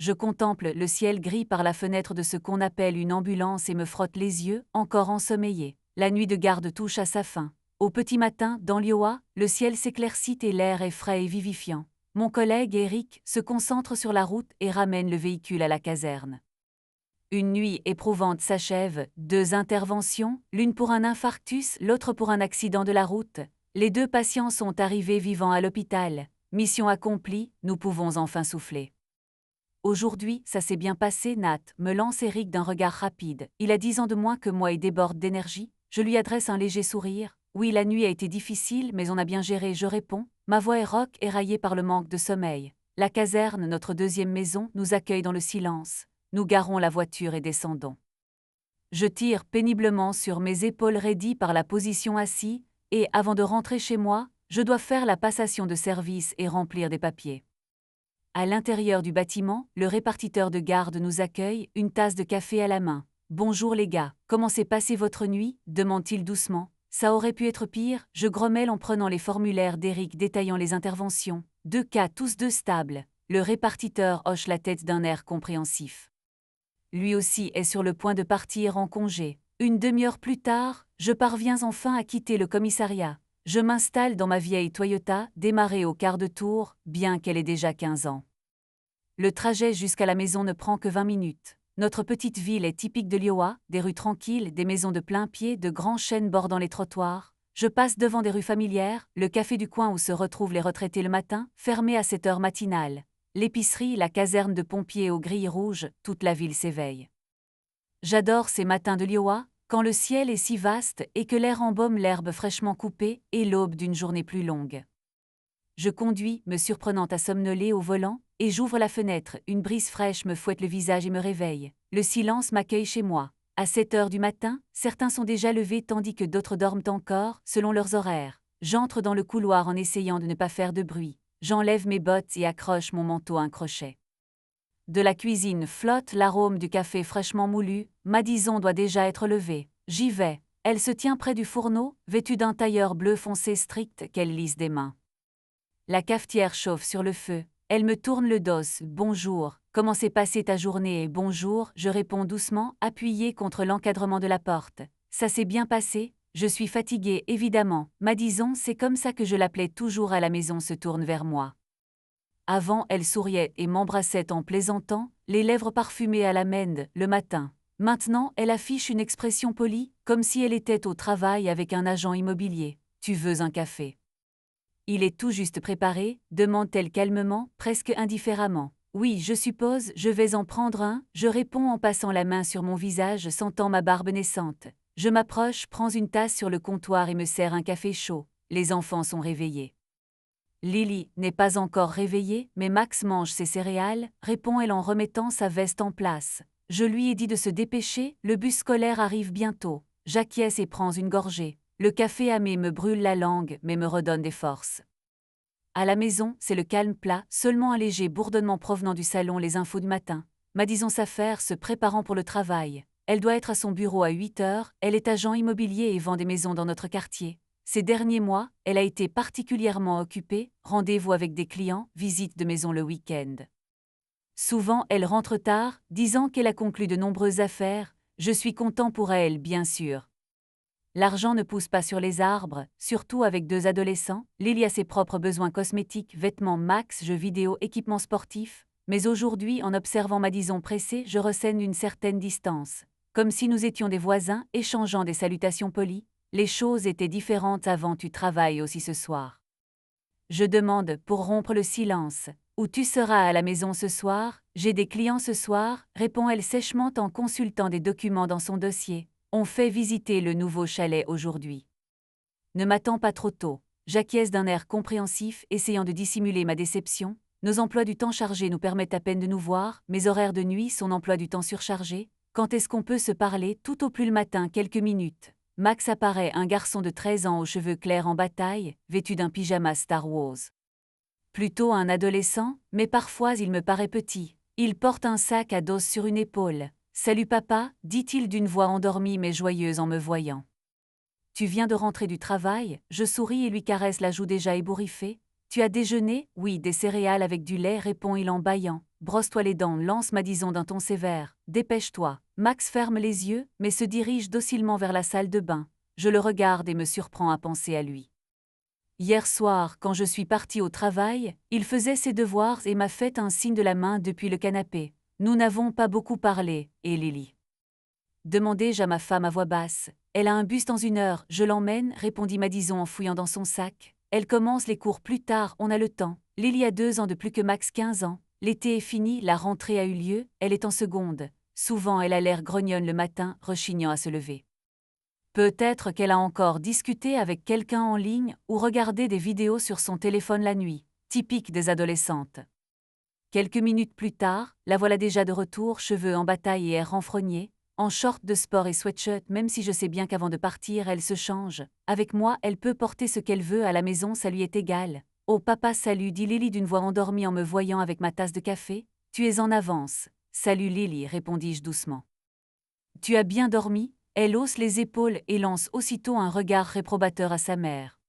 je contemple le ciel gris par la fenêtre de ce qu'on appelle une ambulance et me frotte les yeux, encore ensommeillé. La nuit de garde touche à sa fin. Au petit matin, dans l'Iowa, le ciel s'éclaircit et l'air est frais et vivifiant. Mon collègue Eric se concentre sur la route et ramène le véhicule à la caserne. Une nuit éprouvante s'achève, 2 interventions, l'une pour un infarctus, l'autre pour un accident de la route. Les 2 patients sont arrivés vivants à l'hôpital. Mission accomplie, nous pouvons enfin souffler. Aujourd'hui, ça s'est bien passé, Nat, me lance Eric d'un regard rapide. Il a 10 ans de moins que moi et déborde d'énergie. Je lui adresse un léger sourire. Oui, la nuit a été difficile, mais on a bien géré, je réponds. Ma voix est rauque, éraillée par le manque de sommeil. La caserne, notre 2e maison, nous accueille dans le silence. Nous garons la voiture et descendons. Je tire péniblement sur mes épaules raidies par la position assis, et, avant de rentrer chez moi, je dois faire la passation de service et remplir des papiers. À l'intérieur du bâtiment, le répartiteur de garde nous accueille, une tasse de café à la main. « Bonjour les gars, comment s'est passée votre nuit ?» demande-t-il doucement. « Ça aurait pu être pire », je grommelle en prenant les formulaires d'Eric détaillant les interventions. 2 cas, tous 2 stables. Le répartiteur hoche la tête d'un air compréhensif. Lui aussi est sur le point de partir en congé. Une demi-heure plus tard, je parviens enfin à quitter le commissariat. Je m'installe dans ma vieille Toyota, démarrée au quart de tour, bien qu'elle ait déjà 15 ans. Le trajet jusqu'à la maison ne prend que 20 minutes. Notre petite ville est typique de l'Iowa, des rues tranquilles, des maisons de plein pied, de grands chênes bordant les trottoirs. Je passe devant des rues familières, le café du coin où se retrouvent les retraités le matin, fermé à 7 heures matinales. L'épicerie, la caserne de pompiers aux grilles rouges, toute la ville s'éveille. J'adore ces matins de l'Iowa, quand le ciel est si vaste et que l'air embaume l'herbe fraîchement coupée et l'aube d'une journée plus longue. Je conduis, me surprenant à somnoler au volant, et j'ouvre la fenêtre, une brise fraîche me fouette le visage et me réveille. Le silence m'accueille chez moi. À 7 heures du matin, certains sont déjà levés tandis que d'autres dorment encore, selon leurs horaires. J'entre dans le couloir en essayant de ne pas faire de bruit. J'enlève mes bottes et accroche mon manteau à un crochet. De la cuisine flotte l'arôme du café fraîchement moulu. Madison doit déjà être levée. J'y vais. Elle se tient près du fourneau, vêtue d'un tailleur bleu foncé strict qu'elle lisse des mains. La cafetière chauffe sur le feu. Elle me tourne le dos. « Bonjour, comment s'est passée ta journée ?» Bonjour, je réponds doucement, appuyée contre l'encadrement de la porte. Ça s'est bien passé, je suis fatiguée évidemment. Madison, c'est comme ça que je l'appelais toujours à la maison, se tourne vers moi. Avant, elle souriait et m'embrassait en plaisantant, les lèvres parfumées à l'amande, le matin. Maintenant, elle affiche une expression polie, comme si elle était au travail avec un agent immobilier. « Tu veux un café ?» Il est tout juste préparé, demande-t-elle calmement, presque indifféremment. Oui, je suppose, je vais en prendre un, je réponds en passant la main sur mon visage, sentant ma barbe naissante. Je m'approche, prends une tasse sur le comptoir et me sers un café chaud. Les enfants sont réveillés. Lily n'est pas encore réveillée, mais Max mange ses céréales, répond-elle en remettant sa veste en place. Je lui ai dit de se dépêcher, le bus scolaire arrive bientôt. J'acquiesce et prends une gorgée. Le café amé me brûle la langue, mais me redonne des forces. À la maison, c'est le calme plat, seulement un léger bourdonnement provenant du salon, les infos du matin. Madison s'affaire, se préparant pour le travail. Elle doit être à son bureau à 8 heures, elle est agent immobilier et vend des maisons dans notre quartier. Ces derniers mois, elle a été particulièrement occupée, rendez-vous avec des clients, visite de maison le week-end. Souvent, elle rentre tard, disant qu'elle a conclu de nombreuses affaires. Je suis content pour elle, bien sûr. L'argent ne pousse pas sur les arbres, surtout avec 2 adolescents. Lily a ses propres besoins cosmétiques, vêtements, Max, jeux vidéo, équipements sportifs. Mais aujourd'hui, en observant Madison pressée, je ressens une certaine distance. Comme si nous étions des voisins, échangeant des salutations polies. Les choses étaient différentes avant. Tu travailles aussi ce soir. Je demande, pour rompre le silence. Où tu seras à la maison ce soir? J'ai des clients ce soir, répond-elle sèchement en consultant des documents dans son dossier. On fait visiter le nouveau chalet aujourd'hui. Ne m'attends pas trop tôt. J'acquiesce d'un air compréhensif, essayant de dissimuler ma déception. Nos emplois du temps chargés nous permettent à peine de nous voir, mes horaires de nuit, son emploi du temps surchargé. Quand est-ce qu'on peut se parler? Tout au plus le matin, quelques minutes. Max apparaît, un garçon de 13 ans aux cheveux clairs en bataille, vêtu d'un pyjama Star Wars. Plutôt un adolescent, mais parfois il me paraît petit. Il porte un sac à dos sur une épaule. « Salut papa », dit-il d'une voix endormie mais joyeuse en me voyant. « Tu viens de rentrer du travail ?» Je souris et lui caresse la joue déjà ébouriffée. « Tu as déjeuné ?» « Oui, des céréales avec du lait », répond-il en bâillant. brosse-toi les dents, lance Madison d'un ton sévère. Dépêche-toi. Max ferme les yeux, mais se dirige docilement vers la salle de bain. Je le regarde et me surprends à penser à lui. Hier soir, quand je suis partie au travail, il faisait ses devoirs et m'a fait un signe de la main depuis le canapé. Nous n'avons pas beaucoup parlé, et Lily. Demandai-je à ma femme à voix basse. Elle a un bus dans 1 heure, je l'emmène, répondit Madison en fouillant dans son sac. Elle commence les cours plus tard, on a le temps. Lily a 2 ans de plus que Max 15 ans. L'été est fini, la rentrée a eu lieu, elle est en seconde. Souvent elle a l'air grognonne le matin, rechignant à se lever. Peut-être qu'elle a encore discuté avec quelqu'un en ligne ou regardé des vidéos sur son téléphone la nuit, typique des adolescentes. Quelques minutes plus tard, la voilà déjà de retour, cheveux en bataille et air renfrogné, en short de sport et sweatshirt, même si je sais bien qu'avant de partir, elle se change. Avec moi, elle peut porter ce qu'elle veut à la maison, ça lui est égal. Oh papa, salut, dit Lily d'une voix endormie en me voyant avec ma tasse de café. Tu es en avance. Salut Lily, répondis-je doucement. Tu as bien dormi? Elle hausse les épaules et lance aussitôt un regard réprobateur à sa mère.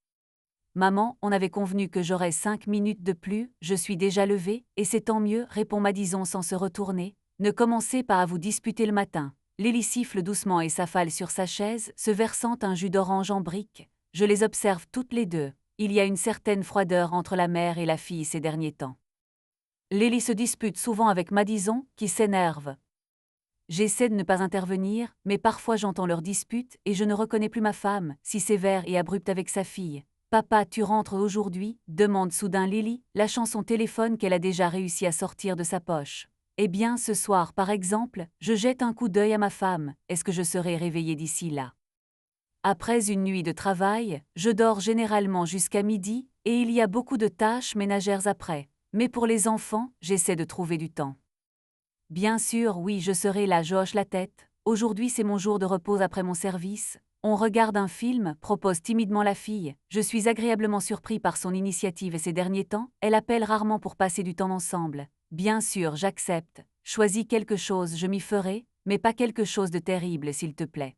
Maman, on avait convenu que j'aurais 5 minutes de plus, je suis déjà levée, et c'est tant mieux, répond Madison sans se retourner. Ne commencez pas à vous disputer le matin. Lily siffle doucement et s'affale sur sa chaise, se versant un jus d'orange en briques. Je les observe toutes les deux. Il y a une certaine froideur entre la mère et la fille ces derniers temps. Lily se dispute souvent avec Madison, qui s'énerve. J'essaie de ne pas intervenir, mais parfois j'entends leur dispute et je ne reconnais plus ma femme, si sévère et abrupte avec sa fille. Papa, tu rentres aujourd'hui? Demande soudain Lily, lâchant son téléphone qu'elle a déjà réussi à sortir de sa poche. Eh bien, ce soir, par exemple, je jette un coup d'œil à ma femme. Est-ce que je serai réveillée d'ici là? Après une nuit de travail, je dors généralement jusqu'à midi, et il y a beaucoup de tâches ménagères après. Mais pour les enfants, j'essaie de trouver du temps. Bien sûr, oui, je serai là, je hoche la tête. Aujourd'hui, c'est mon jour de repos après mon service. On regarde un film, propose timidement la fille. Je suis agréablement surpris par son initiative et ces derniers temps, elle appelle rarement pour passer du temps ensemble. Bien sûr, j'accepte. Choisis quelque chose, je m'y ferai, mais pas quelque chose de terrible, s'il te plaît.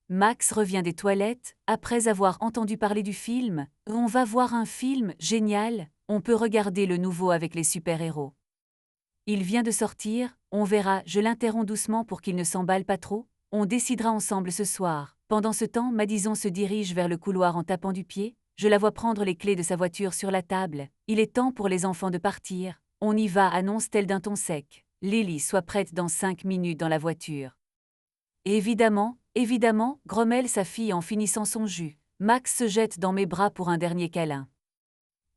Max revient des toilettes, après avoir entendu parler du film. On va voir un film, génial, on peut regarder le nouveau avec les super-héros. Il vient de sortir, on verra, je l'interromps doucement pour qu'il ne s'emballe pas trop, on décidera ensemble ce soir. Pendant ce temps, Madison se dirige vers le couloir en tapant du pied, je la vois prendre les clés de sa voiture sur la table. Il est temps pour les enfants de partir. On y va, annonce-t-elle d'un ton sec. Lily, sois prête dans 5 minutes dans la voiture. Évidemment, évidemment, grommelle sa fille en finissant son jus. Max se jette dans mes bras pour un dernier câlin.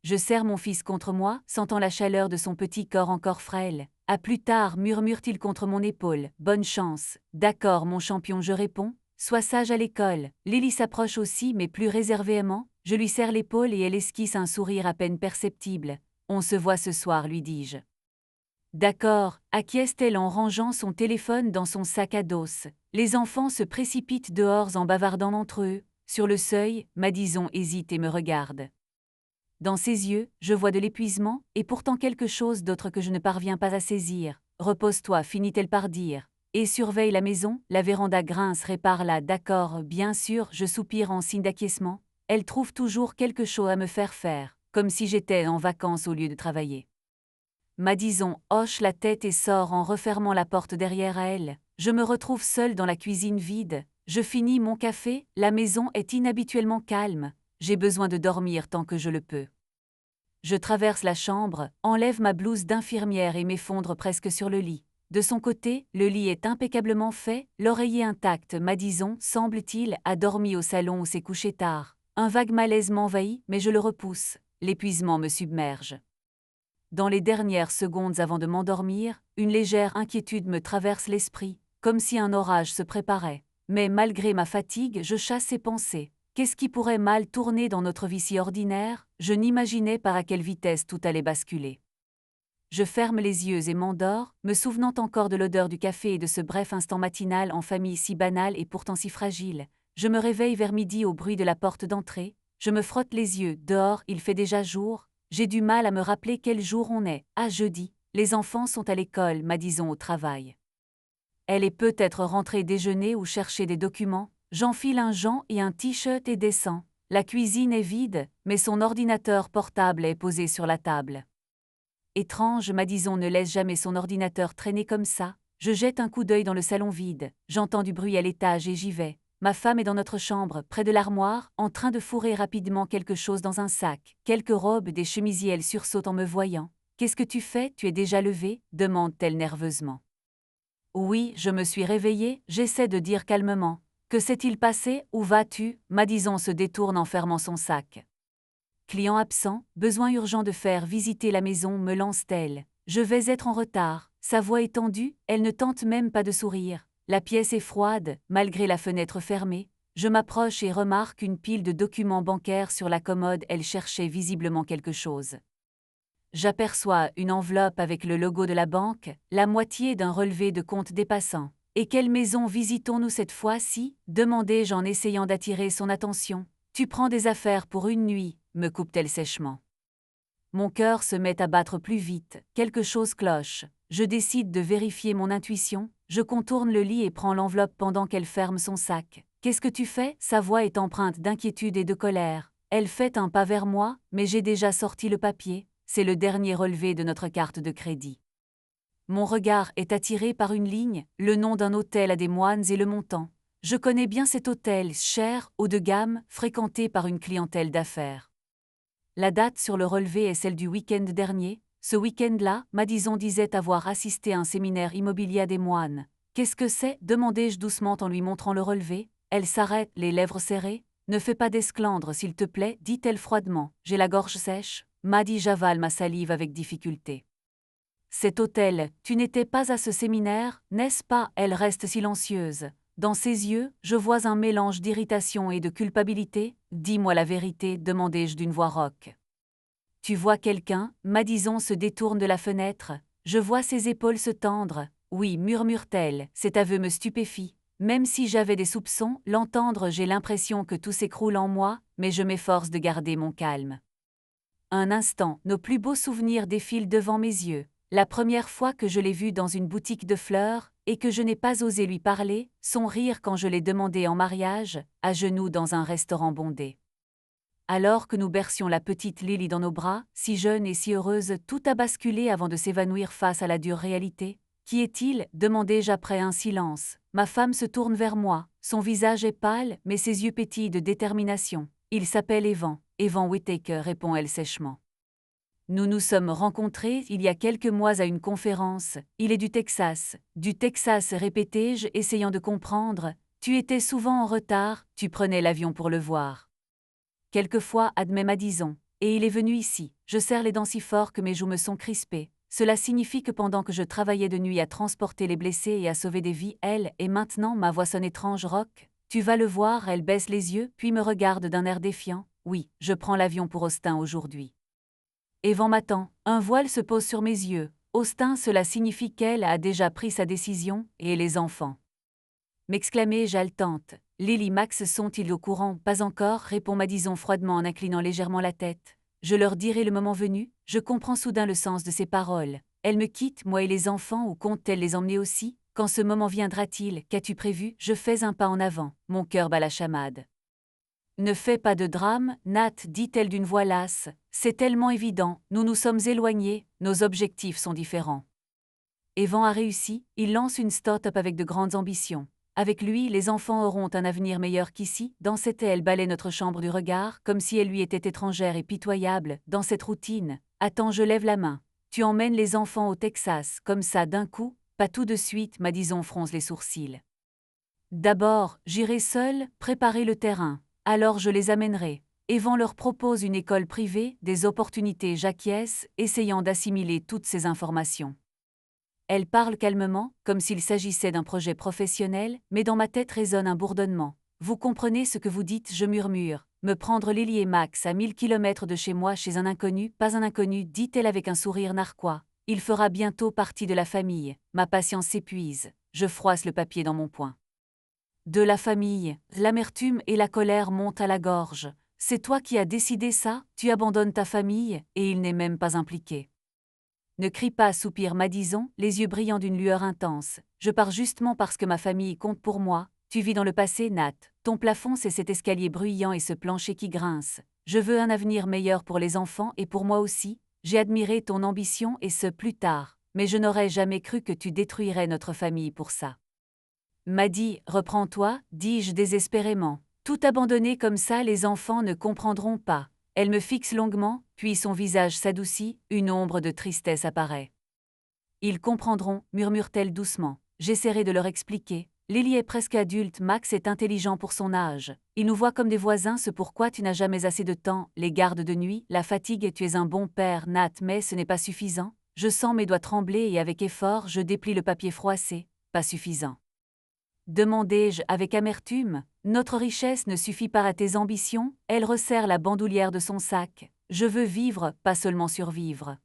Je serre mon fils contre moi, sentant la chaleur de son petit corps encore frêle. À plus tard, murmure-t-il contre mon épaule. Bonne chance. D'accord, mon champion, je réponds. Sois sage à l'école. Lily s'approche aussi, mais plus réservément. Je lui serre l'épaule et elle esquisse un sourire à peine perceptible. On se voit ce soir, lui dis-je. D'accord, acquiesce-t-elle en rangeant son téléphone dans son sac à dos. Les enfants se précipitent dehors en bavardant entre eux. Sur le seuil, Madison hésite et me regarde. Dans ses yeux, je vois de l'épuisement, et pourtant quelque chose d'autre que je ne parviens pas à saisir. Repose-toi, finit-elle par dire. Et surveille la maison, la véranda grince, répare là, d'accord, bien sûr, je soupire en signe d'acquiescement. Elle trouve toujours quelque chose à me faire, comme si j'étais en vacances au lieu de travailler. Madison hoche la tête et sort en refermant la porte derrière elle. Je me retrouve seule dans la cuisine vide. Je finis mon café, la maison est inhabituellement calme. J'ai besoin de dormir tant que je le peux. Je traverse la chambre, enlève ma blouse d'infirmière et m'effondre presque sur le lit. De son côté, le lit est impeccablement fait, l'oreiller intact. Madison, semble-t-il, a dormi au salon ou s'est couché tard. Un vague malaise m'envahit, mais je le repousse. L'épuisement me submerge. Dans les dernières secondes avant de m'endormir, une légère inquiétude me traverse l'esprit, comme si un orage se préparait. Mais malgré ma fatigue, je chasse ces pensées. Qu'est-ce qui pourrait mal tourner dans notre vie si ordinaire? Je n'imaginais pas à quelle vitesse tout allait basculer. Je ferme les yeux et m'endors, me souvenant encore de l'odeur du café et de ce bref instant matinal en famille si banal et pourtant si fragile. Je me réveille vers midi au bruit de la porte d'entrée. Je me frotte les yeux. Dehors, il fait déjà jour. J'ai du mal à me rappeler quel jour on est. Ah, jeudi. Les enfants sont à l'école, Madison au travail. Elle est peut-être rentrée déjeuner ou chercher des documents. J'enfile un jean et un t-shirt et descends. La cuisine est vide, mais son ordinateur portable est posé sur la table. Étrange, Madison ne laisse jamais son ordinateur traîner comme ça. Je jette un coup d'œil dans le salon vide, j'entends du bruit à l'étage et j'y vais. Ma femme est dans notre chambre, près de l'armoire, en train de fourrer rapidement quelque chose dans un sac. Quelques robes, des chemisiers, elle sursaute en me voyant. « Qu'est-ce que tu fais, tu es déjà levée ?» demande-t-elle nerveusement. Oui, je me suis réveillée, j'essaie de dire calmement. Que s'est-il passé, où vas-tu? Madison se détourne en fermant son sac. Client absent, besoin urgent de faire visiter la maison, me lance-t-elle. Je vais être en retard. Sa voix est tendue, elle ne tente même pas de sourire. La pièce est froide, malgré la fenêtre fermée. Je m'approche et remarque une pile de documents bancaires sur la commode, elle cherchait visiblement quelque chose. J'aperçois une enveloppe avec le logo de la banque, la moitié d'un relevé de compte dépassant. Et quelle maison visitons-nous cette fois-ci? Demandai-je en essayant d'attirer son attention. Tu prends des affaires pour une nuit, me coupe-t-elle sèchement. Mon cœur se met à battre plus vite, quelque chose cloche. Je décide de vérifier mon intuition, je contourne le lit et prends l'enveloppe pendant qu'elle ferme son sac. Qu'est-ce que tu fais? Sa voix est empreinte d'inquiétude et de colère. Elle fait un pas vers moi, mais j'ai déjà sorti le papier, c'est le dernier relevé de notre carte de crédit. Mon regard est attiré par une ligne, le nom d'un hôtel à des moines et le montant. Je connais bien cet hôtel, cher, haut de gamme, fréquenté par une clientèle d'affaires. La date sur le relevé est celle du week-end dernier. Ce week-end-là, Madison disait avoir assisté à un séminaire immobilier à des moines. Qu'est-ce que c'est? Demandai-je doucement en lui montrant le relevé. Elle s'arrête, les lèvres serrées. Ne fais pas d'esclandre, s'il te plaît, dit-elle froidement. J'ai la gorge sèche. Maddy, j'avale ma salive avec difficulté. Cet hôtel, tu n'étais pas à ce séminaire, n'est-ce pas? Elle reste silencieuse. Dans ses yeux, je vois un mélange d'irritation et de culpabilité. Dis-moi la vérité, demandai-je d'une voix rauque. Tu vois quelqu'un? Madison se détourne de la fenêtre. Je vois ses épaules se tendre. Oui, murmure-t-elle, cet aveu me stupéfie. Même si j'avais des soupçons, l'entendre, j'ai l'impression que tout s'écroule en moi, mais je m'efforce de garder mon calme. Un instant, nos plus beaux souvenirs défilent devant mes yeux. La première fois que je l'ai vu dans une boutique de fleurs, et que je n'ai pas osé lui parler, son rire quand je l'ai demandé en mariage, à genoux dans un restaurant bondé. Alors que nous bercions la petite Lily dans nos bras, si jeune et si heureuse, tout a basculé avant de s'évanouir face à la dure réalité. Qui est-il? Demandai-je après un silence. Ma femme se tourne vers moi, son visage est pâle, mais ses yeux pétillent de détermination. Il s'appelle Evan. Evan Whittaker, répond-elle sèchement. Nous nous sommes rencontrés il y a quelques mois à une conférence. Il est du Texas, répétai-je, essayant de comprendre. Tu étais souvent en retard, tu prenais l'avion pour le voir. Quelquefois, admet Madison, et il est venu ici. Je serre les dents si fort que mes joues me sont crispées. Cela signifie que pendant que je travaillais de nuit à transporter les blessés et à sauver des vies, elle, et maintenant ma voix sonne étrange rock. Tu vas le voir, elle baisse les yeux, puis me regarde d'un air défiant. Oui, je prends l'avion pour Austin aujourd'hui. Evan m'attend, un voile se pose sur mes yeux. Austin, cela signifie qu'elle a déjà pris sa décision, et les enfants. M'exclamai-je haletante. Lily Max sont-ils au courant? Pas encore, répond Madison froidement en inclinant légèrement la tête. Je leur dirai le moment venu, je comprends soudain le sens de ses paroles. Elle me quitte, moi et les enfants, ou compte-t-elle les emmener aussi? Quand ce moment viendra-t-il? Qu'as-tu prévu? Je fais un pas en avant, mon cœur bat la chamade. Ne fais pas de drame, Nat, dit-elle d'une voix lasse. C'est tellement évident, nous nous sommes éloignés, nos objectifs sont différents. Evan a réussi, il lance une start-up avec de grandes ambitions. Avec lui, les enfants auront un avenir meilleur qu'ici. Dans cette elle balaie notre chambre du regard, comme si elle lui était étrangère et pitoyable, dans cette routine. Attends, je lève la main. Tu emmènes les enfants au Texas, comme ça d'un coup? Pas tout de suite, Madison fronce les sourcils. D'abord, j'irai seule, préparer le terrain. Alors je les amènerai. Evan leur propose une école privée, des opportunités, j'acquiesce, essayant d'assimiler toutes ces informations. Elle parle calmement, comme s'il s'agissait d'un projet professionnel, mais dans ma tête résonne un bourdonnement. Vous comprenez ce que vous dites, je murmure. Me prendre Lily et Max à 1000 kilomètres de chez moi chez un inconnu, pas un inconnu, dit-elle avec un sourire narquois. Il fera bientôt partie de la famille. Ma patience s'épuise. Je froisse le papier dans mon poing. De la famille, l'amertume et la colère montent à la gorge. C'est toi qui as décidé ça, tu abandonnes ta famille, et il n'est même pas impliqué. Ne crie pas, soupire Madison, les yeux brillants d'une lueur intense. Je pars justement parce que ma famille compte pour moi. Tu vis dans le passé, Nat. Ton plafond, c'est cet escalier bruyant et ce plancher qui grince. Je veux un avenir meilleur pour les enfants et pour moi aussi. j'ai admiré ton ambition et ce plus tard, mais je n'aurais jamais cru que tu détruirais notre famille pour ça. Maddy, reprends-toi, dis-je désespérément. Tout abandonner comme ça, les enfants ne comprendront pas. Elle me fixe longuement, puis son visage s'adoucit, une ombre de tristesse apparaît. Ils comprendront, murmure-t-elle doucement. J'essaierai de leur expliquer. Lily est presque adulte, Max est intelligent pour son âge. Il nous voit comme des voisins, ce pourquoi tu n'as jamais assez de temps, les gardes de nuit, la fatigue et tu es un bon père, Nat, mais ce n'est pas suffisant. Je sens mes doigts trembler et avec effort je déplie le papier froissé. Pas suffisant. Demandai-je avec amertume. Notre richesse ne suffit pas à tes ambitions, elle resserre la bandoulière de son sac. Je veux vivre, pas seulement survivre.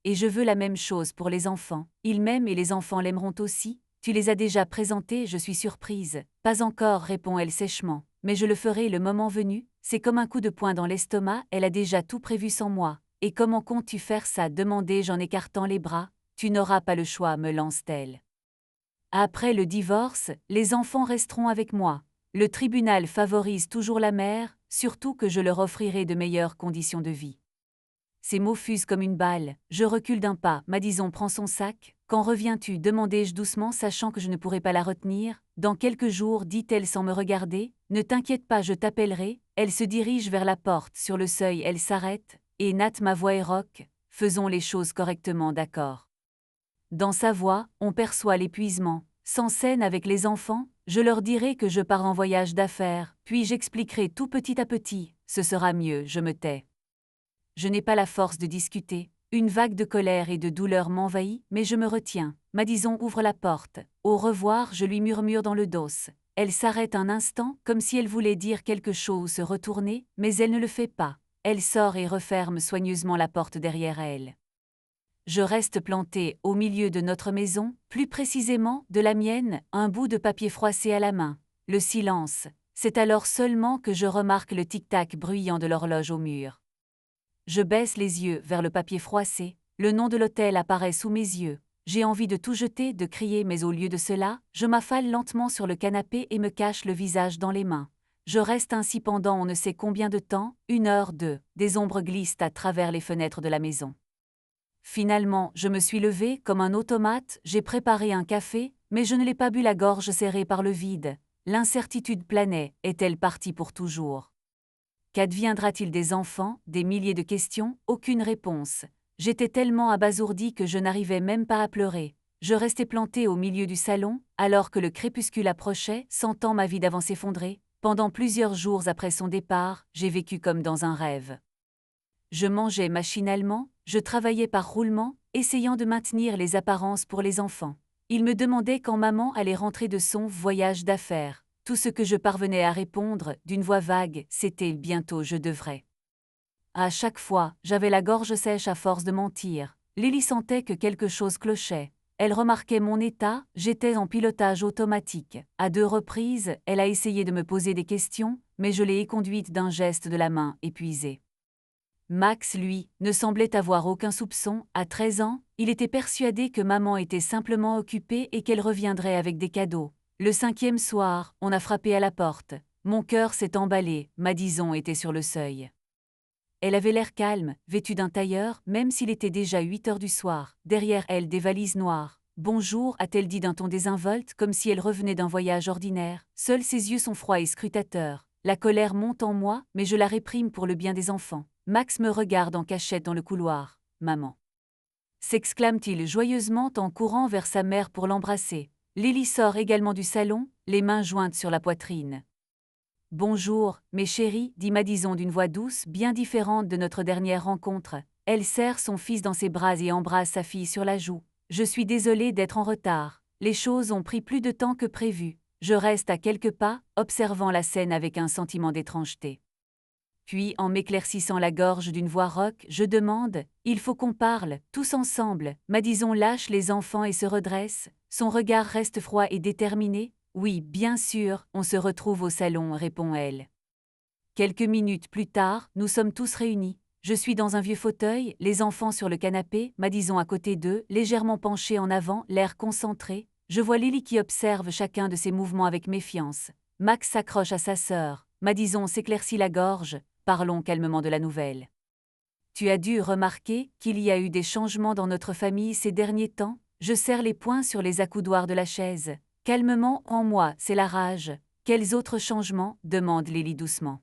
Et je veux la même chose pour les enfants. Ils m'aiment et les enfants l'aimeront aussi. Tu les as déjà présentés, je suis surprise. Pas encore, répond-elle sèchement. Mais je le ferai le moment venu. C'est comme un coup de poing dans l'estomac, elle a déjà tout prévu sans moi. Et comment comptes-tu faire ça, demandai-je en écartant les bras. Tu n'auras pas le choix, me lance-t-elle. Après le divorce, les enfants resteront avec moi. Le tribunal favorise toujours la mère, surtout que je leur offrirai de meilleures conditions de vie. Ces mots fusent comme une balle. Je recule d'un pas. Madison prend son sac. Quand reviens-tu, demandai-je doucement, sachant que je ne pourrais pas la retenir. Dans quelques jours, dit-elle sans me regarder. Ne t'inquiète pas, je t'appellerai. Elle se dirige vers la porte. Sur le seuil, elle s'arrête. Et Nat, ma voix est rauque. Faisons les choses correctement, d'accord. Dans sa voix, on perçoit l'épuisement. Sans scène avec les enfants, je leur dirai que je pars en voyage d'affaires, puis j'expliquerai tout petit à petit. Ce sera mieux, je me tais. Je n'ai pas la force de discuter. Une vague de colère et de douleur m'envahit, mais je me retiens. Madison ouvre la porte. Au revoir, je lui murmure dans le dos. Elle s'arrête un instant, comme si elle voulait dire quelque chose ou se retourner, mais elle ne le fait pas. Elle sort et referme soigneusement la porte derrière elle. Je reste planté au milieu de notre maison, plus précisément de la mienne, un bout de papier froissé à la main. Le silence. C'est alors seulement que je remarque le tic-tac bruyant de l'horloge au mur. Je baisse les yeux vers le papier froissé, le nom de l'hôtel apparaît sous mes yeux. J'ai envie de tout jeter, de crier, mais au lieu de cela, je m'affale lentement sur le canapé et me cache le visage dans les mains. Je reste ainsi pendant on ne sait combien de temps, 1 heure, 2. Des ombres glissent à travers les fenêtres de la maison. Finalement, je me suis levé comme un automate, j'ai préparé un café, mais je ne l'ai pas bu, la gorge serrée par le vide. L'incertitude planait, est-elle partie pour toujours? Qu'adviendra-t-il des enfants? Des milliers de questions, aucune réponse. J'étais tellement abasourdi que je n'arrivais même pas à pleurer. Je restais planté au milieu du salon, alors que le crépuscule approchait, sentant ma vie d'avant s'effondrer. Pendant plusieurs jours après son départ, j'ai vécu comme dans un rêve. Je mangeais machinalement, je travaillais par roulement, essayant de maintenir les apparences pour les enfants. Ils me demandaient quand maman allait rentrer de son voyage d'affaires. Tout ce que je parvenais à répondre, d'une voix vague, c'était « bientôt je devrais ». À chaque fois, j'avais la gorge sèche à force de mentir. Lily sentait que quelque chose clochait. Elle remarquait mon état, j'étais en pilotage automatique. À 2 reprises, elle a essayé de me poser des questions, mais je l'ai éconduite d'un geste de la main, épuisée. Max, lui, ne semblait avoir aucun soupçon. À 13 ans, il était persuadé que maman était simplement occupée et qu'elle reviendrait avec des cadeaux. Le 5e soir, on a frappé à la porte. Mon cœur s'est emballé, Madison était sur le seuil. Elle avait l'air calme, vêtue d'un tailleur, même s'il était déjà 8 heures du soir. Derrière elle, des valises noires. « Bonjour », a-t-elle dit d'un ton désinvolte, comme si elle revenait d'un voyage ordinaire. Seuls ses yeux sont froids et scrutateurs. La colère monte en moi, mais je la réprime pour le bien des enfants. Max me regarde en cachette dans le couloir. « Maman !» s'exclame-t-il joyeusement en courant vers sa mère pour l'embrasser. Lily sort également du salon, les mains jointes sur la poitrine. « Bonjour, mes chéris », dit Madison d'une voix douce, bien différente de notre dernière rencontre. Elle serre son fils dans ses bras et embrasse sa fille sur la joue. « Je suis désolée d'être en retard. Les choses ont pris plus de temps que prévu. Je reste à quelques pas, observant la scène avec un sentiment d'étrangeté. Puis, en m'éclaircissant la gorge d'une voix rauque, je demande « Il faut qu'on parle, tous ensemble ». Madison lâche les enfants et se redresse. Son regard reste froid et déterminé. « Oui, bien sûr, on se retrouve au salon », répond-elle. Quelques minutes plus tard, nous sommes tous réunis. Je suis dans un vieux fauteuil, les enfants sur le canapé, Madison à côté d'eux, légèrement penchée en avant, l'air concentré. Je vois Lily qui observe chacun de ses mouvements avec méfiance. Max s'accroche à sa sœur. Madison s'éclaircit la gorge. Parlons calmement de la nouvelle. tu as dû remarquer qu'il y a eu des changements dans notre famille ces derniers temps. Je serre les poings sur les accoudoirs de la chaise. Calmement, en moi, c'est la rage. Quels autres changements demande Lily doucement.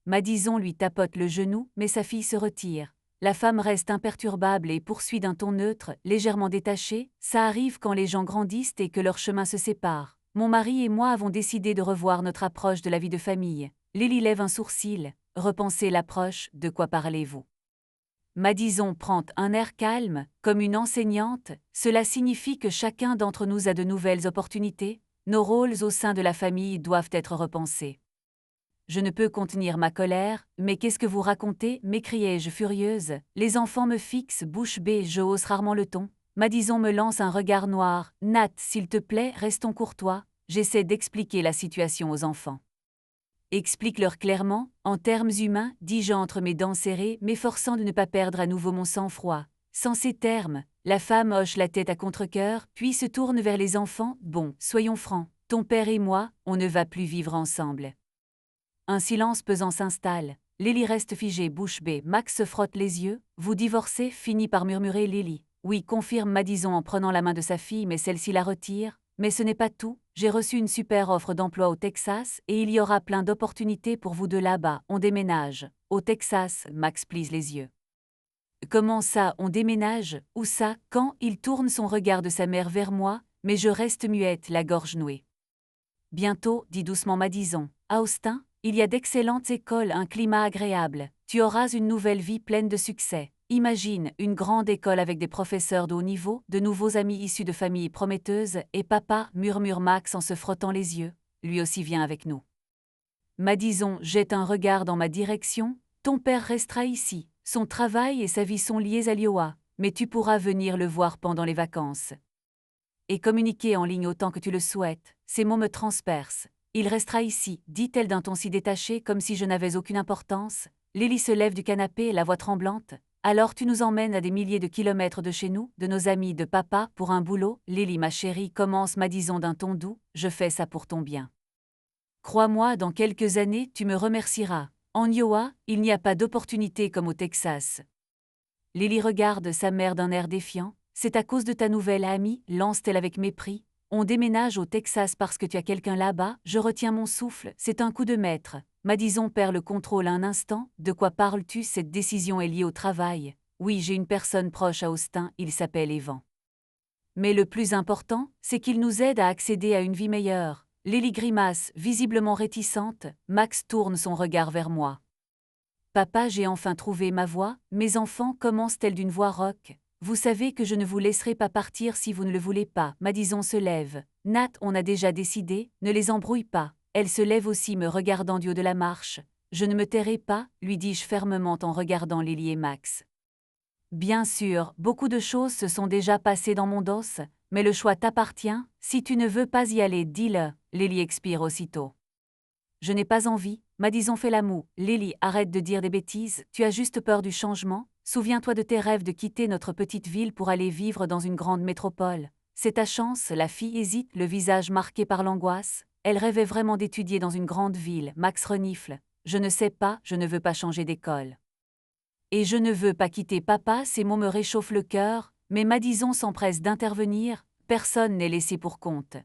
Madison lui tapote le genou, mais sa fille se retire. La femme reste imperturbable et poursuit d'un ton neutre, légèrement détaché. Ça arrive quand les gens grandissent et que leurs chemins se séparent. Mon mari et moi avons décidé de revoir notre approche de la vie de famille. Lily lève un sourcil. Repensez l'approche, de quoi parlez-vous? Madison prend un air calme, comme une enseignante. Cela signifie que chacun d'entre nous a de nouvelles opportunités. Nos rôles au sein de la famille doivent être repensés. Je ne peux contenir ma colère, mais qu'est-ce que vous racontez? M'écriai-je furieuse. Les enfants me fixent, bouche bée, je hausse rarement le ton. Madison me lance un regard noir. Nat, s'il te plaît, restons courtois. J'essaie d'expliquer la situation aux enfants. Explique-leur clairement, en termes humains, dis-je entre mes dents serrées, m'efforçant de ne pas perdre à nouveau mon sang-froid. Sans ces termes, la femme hoche la tête à contre-cœur, puis se tourne vers les enfants. Bon, soyons francs, ton père et moi, on ne va plus vivre ensemble. Un silence pesant s'installe. Lily reste figée, bouche bée. Max se frotte les yeux. Vous divorcez, finit par murmurer Lily. Oui, confirme Madison en prenant la main de sa fille, mais celle-ci la retire. Mais ce n'est pas tout. J'ai reçu une super offre d'emploi au Texas et il y aura plein d'opportunités pour vous deux là-bas. On déménage. Au Texas, Max plisse les yeux. Comment ça, on déménage? Où ça? Quand? Il tourne son regard de sa mère vers moi, mais je reste muette, la gorge nouée. Bientôt, dit doucement Madison. À Austin, il y a d'excellentes écoles, un climat agréable. Tu auras une nouvelle vie pleine de succès. Imagine, une grande école avec des professeurs de haut niveau, de nouveaux amis issus de familles prometteuses, et papa, murmure Max en se frottant les yeux, lui aussi vient avec nous. Madison jette un regard dans ma direction. Ton père restera ici. Son travail et sa vie sont liés à l'Iowa, mais tu pourras venir le voir pendant les vacances. Et communiquer en ligne autant que tu le souhaites. Ces mots me transpercent. Il restera ici, dit-elle d'un ton si détaché comme si je n'avais aucune importance. Lily se lève du canapé, la voix tremblante. Alors tu nous emmènes à des milliers de kilomètres de chez nous, de nos amis, de papa, pour un boulot? Lily, ma chérie, commence Madison d'un ton doux, je fais ça pour ton bien. Crois-moi, dans quelques années, tu me remercieras. En Iowa, il n'y a pas d'opportunité comme au Texas. Lily regarde sa mère d'un air défiant. C'est à cause de ta nouvelle amie, lance-t-elle avec mépris. On déménage au Texas parce que tu as quelqu'un là-bas, je retiens mon souffle, c'est un coup de maître. Madison perd le contrôle un instant. De quoi parles-tu? Cette décision est liée au travail. Oui, j'ai une personne proche à Austin, il s'appelle Evan. Mais le plus important, c'est qu'il nous aide à accéder à une vie meilleure. Lily grimace, visiblement réticente. Max tourne son regard vers moi. Papa, j'ai enfin trouvé ma voie. Mes enfants, commence-t-elle d'une voix rauque. Vous savez que je ne vous laisserai pas partir si vous ne le voulez pas. Madison se lève. Nat, on a déjà décidé, ne les embrouille pas. Elle se lève aussi me regardant du haut de la marche. Je ne me tairai pas, lui dis-je fermement en regardant Lily et Max. Bien sûr, beaucoup de choses se sont déjà passées dans mon dos, mais le choix t'appartient. Si tu ne veux pas y aller, dis-le. Lily expire aussitôt. Je n'ai pas envie, Madison fait la moue. Lily, arrête de dire des bêtises, tu as juste peur du changement. Souviens-toi de tes rêves de quitter notre petite ville pour aller vivre dans une grande métropole. C'est ta chance, la fille hésite, le visage marqué par l'angoisse. Elle rêvait vraiment d'étudier dans une grande ville. Max renifle. Je ne sais pas, je ne veux pas changer d'école. Et je ne veux pas quitter papa, ces mots me réchauffent le cœur, mais Madison s'empresse d'intervenir, personne n'est laissé pour compte.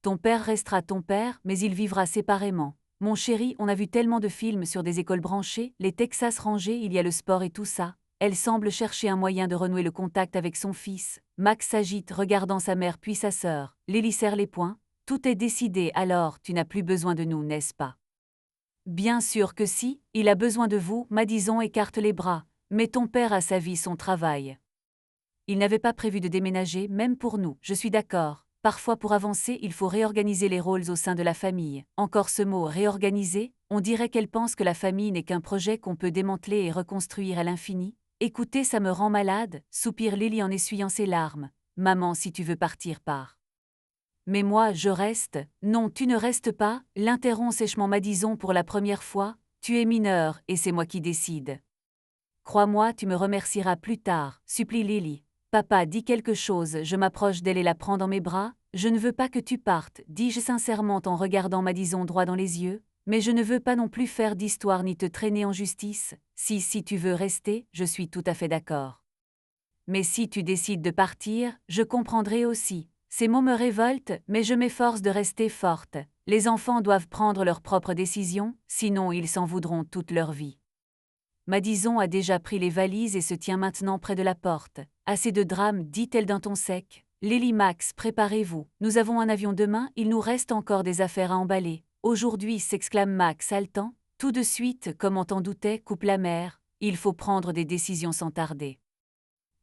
Ton père restera ton père, mais il vivra séparément. Mon chéri, on a vu tellement de films sur des écoles branchées, les Texas rangés, il y a le sport et tout ça. Elle semble chercher un moyen de renouer le contact avec son fils. Max s'agite, regardant sa mère puis sa sœur. Lily serre les poings. Tout est décidé, alors tu n'as plus besoin de nous, n'est-ce pas? Bien sûr que si, il a besoin de vous, Madison écarte les bras. Mais ton père a sa vie, son travail. Il n'avait pas prévu de déménager, même pour nous, je suis d'accord. Parfois pour avancer, il faut réorganiser les rôles au sein de la famille. Encore ce mot « réorganiser », on dirait qu'elle pense que la famille n'est qu'un projet qu'on peut démanteler et reconstruire à l'infini. Écoutez, ça me rend malade, soupire Lily en essuyant ses larmes. Maman, si tu veux partir, pars. Mais moi, je reste. Non, tu ne restes pas, l'interrompt sèchement Madison pour la première fois. Tu es mineure, et c'est moi qui décide. Crois-moi, tu me remercieras plus tard, supplie Lily. Papa dit quelque chose, je m'approche d'elle et la prends dans mes bras. Je ne veux pas que tu partes, dis-je sincèrement en regardant Madison droit dans les yeux. Mais je ne veux pas non plus faire d'histoire ni te traîner en justice. Si tu veux rester, je suis tout à fait d'accord. Mais si tu décides de partir, je comprendrai aussi. Ces mots me révoltent, mais je m'efforce de rester forte. Les enfants doivent prendre leurs propres décisions, sinon ils s'en voudront toute leur vie. Madison a déjà pris les valises et se tient maintenant près de la porte. Assez de drame, dit-elle d'un ton sec. Lily, Max, préparez-vous. Nous avons un avion demain, il nous reste encore des affaires à emballer. Aujourd'hui, s'exclame Max haletant. Tout de suite, comme on t'en doutait, coupe la mer. Il faut prendre des décisions sans tarder.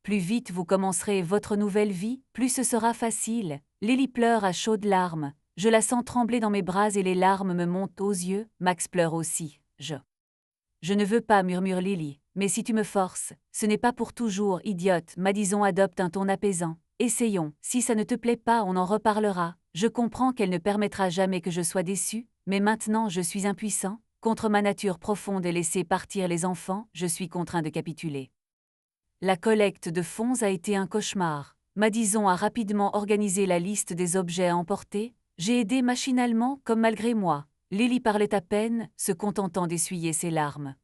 Plus vite vous commencerez votre nouvelle vie, plus ce sera facile. Lily pleure à chaudes larmes. Je la sens trembler dans mes bras et les larmes me montent aux yeux. Max pleure aussi. Je ne veux pas, murmure Lily, mais si tu me forces, ce n'est pas pour toujours, idiote. Madison adopte un ton apaisant. Essayons, si ça ne te plaît pas, on en reparlera. Je comprends qu'elle ne permettra jamais que je sois déçue, mais maintenant je suis impuissant. Contre ma nature profonde et laisser partir les enfants, je suis contraint de capituler. La collecte de fonds a été un cauchemar. Madison a rapidement organisé la liste des objets à emporter. J'ai aidé machinalement, comme malgré moi. Lily parlait à peine, se contentant d'essuyer ses larmes.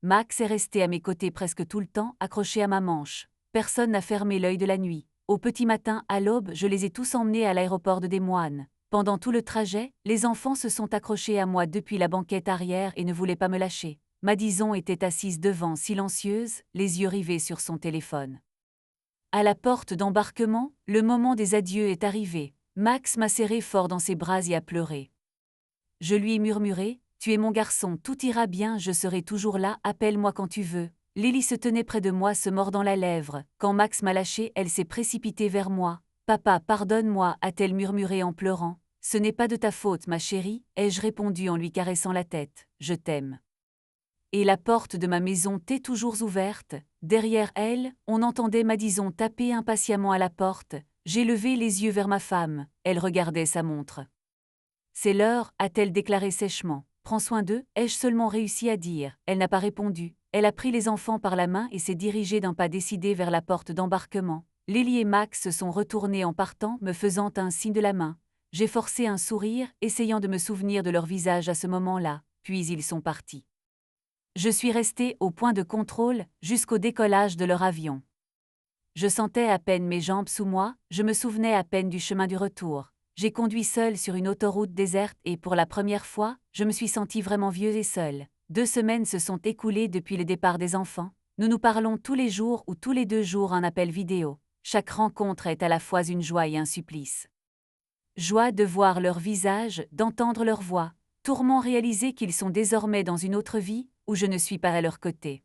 Max est resté à mes côtés presque tout le temps, accroché à ma manche. Personne n'a fermé l'œil de la nuit. Au petit matin, à l'aube, je les ai tous emmenés à l'aéroport de Des Moines. Pendant tout le trajet, les enfants se sont accrochés à moi depuis la banquette arrière et ne voulaient pas me lâcher. Madison était assise devant, silencieuse, les yeux rivés sur son téléphone. À la porte d'embarquement, le moment des adieux est arrivé. Max m'a serré fort dans ses bras et a pleuré. Je lui ai murmuré, « Tu es mon garçon, tout ira bien, je serai toujours là, appelle-moi quand tu veux. » Lily se tenait près de moi, se mordant la lèvre. Quand Max m'a lâché, elle s'est précipitée vers moi. « Papa, pardonne-moi, » a-t-elle murmuré en pleurant. « Ce n'est pas de ta faute, ma chérie, » ai-je répondu en lui caressant la tête. « Je t'aime. » Et la porte de ma maison était toujours ouverte. Derrière elle, on entendait Madison taper impatiemment à la porte. J'ai levé les yeux vers ma femme. Elle regardait sa montre. « C'est l'heure, » a-t-elle déclaré sèchement. « Prends soin d'eux, ai-je seulement réussi à dire. Elle n'a pas répondu. Elle a pris les enfants par la main et s'est dirigée d'un pas décidé vers la porte d'embarquement. Lily et Max se sont retournés en partant, me faisant un signe de la main. J'ai forcé un sourire, essayant de me souvenir de leur visage à ce moment-là, puis ils sont partis. Je suis restée au point de contrôle jusqu'au décollage de leur avion. Je sentais à peine mes jambes sous moi, je me souvenais à peine du chemin du retour. J'ai conduit seule sur une autoroute déserte et pour la première fois, je me suis sentie vraiment vieux et seule. 2 semaines se sont écoulées depuis le départ des enfants. Nous nous parlons tous les jours ou tous les 2 jours en appel vidéo. Chaque rencontre est à la fois une joie et un supplice. Joie de voir leur visage, d'entendre leur voix. Tourment réaliser qu'ils sont désormais dans une autre vie, où je ne suis pas à leur côté.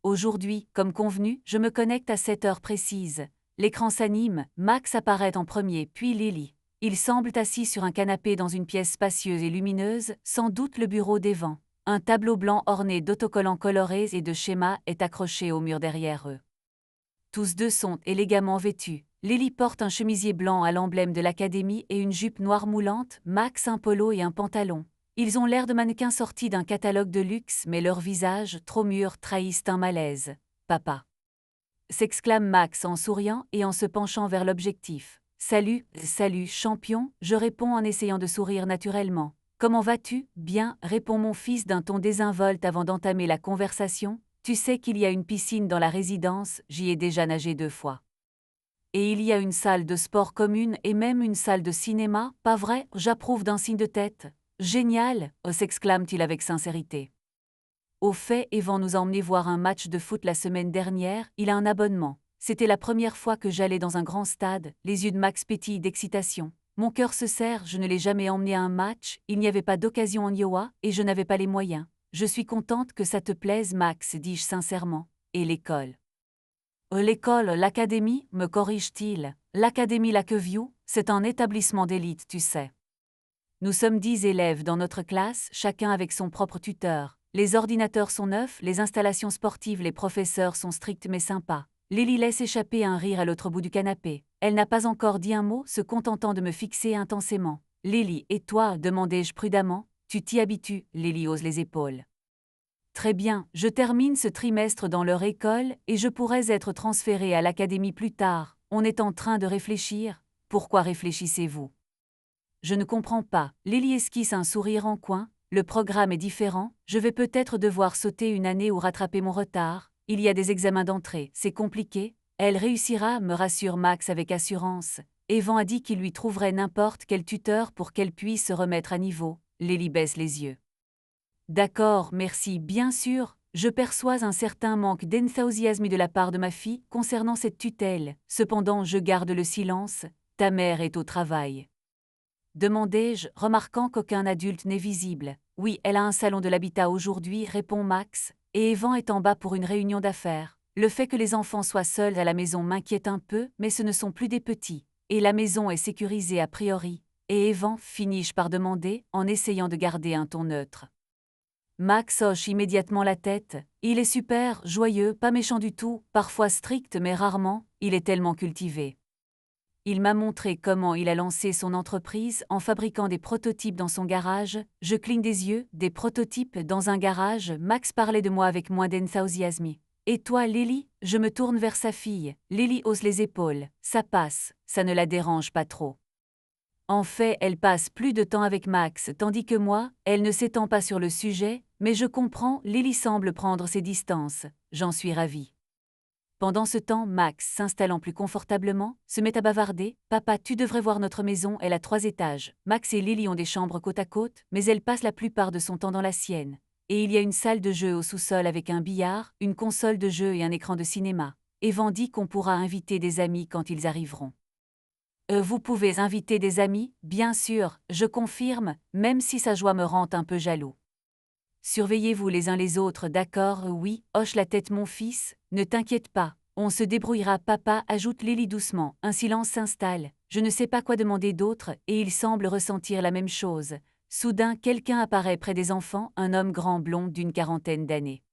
Aujourd'hui, comme convenu, je me connecte à 7 heures précises. L'écran s'anime, Max apparaît en premier, puis Lily. Ils semblent assis sur un canapé dans une pièce spacieuse et lumineuse, sans doute le bureau des vents. Un tableau blanc orné d'autocollants colorés et de schémas est accroché au mur derrière eux. Tous 2 sont élégamment vêtus. Lily porte un chemisier blanc à l'emblème de l'académie et une jupe noire moulante, Max un polo et un pantalon. Ils ont l'air de mannequins sortis d'un catalogue de luxe, mais leurs visages, trop mûrs, trahissent un malaise. « Papa !» s'exclame Max en souriant et en se penchant vers l'objectif. « Salut, champion !» je réponds en essayant de sourire naturellement. « Comment vas-tu ?»« Bien » répond mon fils d'un ton désinvolte avant d'entamer la conversation. « Tu sais qu'il y a une piscine dans la résidence, j'y ai déjà nagé 2 fois. Et il y a une salle de sport commune et même une salle de cinéma, pas vrai ?» J'approuve d'un signe de tête. « Génial !» s'exclame-t-il avec sincérité. Au fait, Evan nous a emmenés voir un match de foot la semaine dernière, il a un abonnement. C'était la première fois que j'allais dans un grand stade, les yeux de Max pétillent d'excitation. Mon cœur se serre, je ne l'ai jamais emmené à un match, il n'y avait pas d'occasion en Iowa et je n'avais pas les moyens. Je suis contente que ça te plaise, Max, dis-je sincèrement. Et l'école ? L'école, l'académie, me corrige-t-il. L'académie Lakeview, c'est un établissement d'élite, tu sais. Nous sommes 10 élèves dans notre classe, chacun avec son propre tuteur. Les ordinateurs sont neufs, les installations sportives, les professeurs sont stricts mais sympas. Lily laisse échapper un rire à l'autre bout du canapé. Elle n'a pas encore dit un mot, se contentant de me fixer intensément. « Lily, et toi ?» demandai-je prudemment. « Tu t'y habitues ?» Lily hausse les épaules. « Très bien, je termine ce trimestre dans leur école et je pourrais être transférée à l'académie plus tard. On est en train de réfléchir. Pourquoi réfléchissez-vous ? Je ne comprends pas. » Lily esquisse un sourire en coin. Le programme est différent, je vais peut-être devoir sauter une année ou rattraper mon retard. Il y a des examens d'entrée, c'est compliqué. Elle réussira, me rassure Max avec assurance. Evan a dit qu'il lui trouverait n'importe quel tuteur pour qu'elle puisse se remettre à niveau. Lily baisse les yeux. D'accord, merci, bien sûr. Je perçois un certain manque d'enthousiasme de la part de ma fille concernant cette tutelle. Cependant, je garde le silence. Ta mère est au travail. Demandai-je, remarquant qu'aucun adulte n'est visible. Oui, elle a un salon de l'habitat aujourd'hui, répond Max, et Evan est en bas pour une réunion d'affaires. Le fait que les enfants soient seuls à la maison m'inquiète un peu, mais ce ne sont plus des petits. Et la maison est sécurisée a priori. Et Evan, finis-je par demander, en essayant de garder un ton neutre. Max hoche immédiatement la tête. Il est super, joyeux, pas méchant du tout, parfois strict mais rarement, il est tellement cultivé. Il m'a montré comment il a lancé son entreprise en fabriquant des prototypes dans son garage. Je cligne des yeux, des prototypes dans un garage. Max parlait de moi avec moins d'enthousiasme. Et toi, Lily? Je me tourne vers sa fille. Lily hausse les épaules. Ça passe, ça ne la dérange pas trop. En fait, elle passe plus de temps avec Max, tandis que moi, elle ne s'étend pas sur le sujet, mais je comprends, Lily semble prendre ses distances. J'en suis ravie. Pendant ce temps, Max, s'installant plus confortablement, se met à bavarder. « Papa, tu devrais voir notre maison, elle a 3 étages. Max et Lily ont des chambres côte à côte, mais elle passe la plupart de son temps dans la sienne. Et il y a une salle de jeu au sous-sol avec un billard, une console de jeu et un écran de cinéma. Evan dit qu'on pourra inviter des amis quand ils arriveront. Vous pouvez inviter des amis, bien sûr, je confirme, même si sa joie me rend un peu jaloux. Surveillez-vous les uns les autres, d'accord? Oui, hoche la tête mon fils, ne t'inquiète pas, on se débrouillera, papa, ajoute Lily doucement. Un silence s'installe, je ne sais pas quoi demander d'autre, et il semble ressentir la même chose. Soudain, quelqu'un apparaît près des enfants, un homme grand blond d'une 40aine d'années.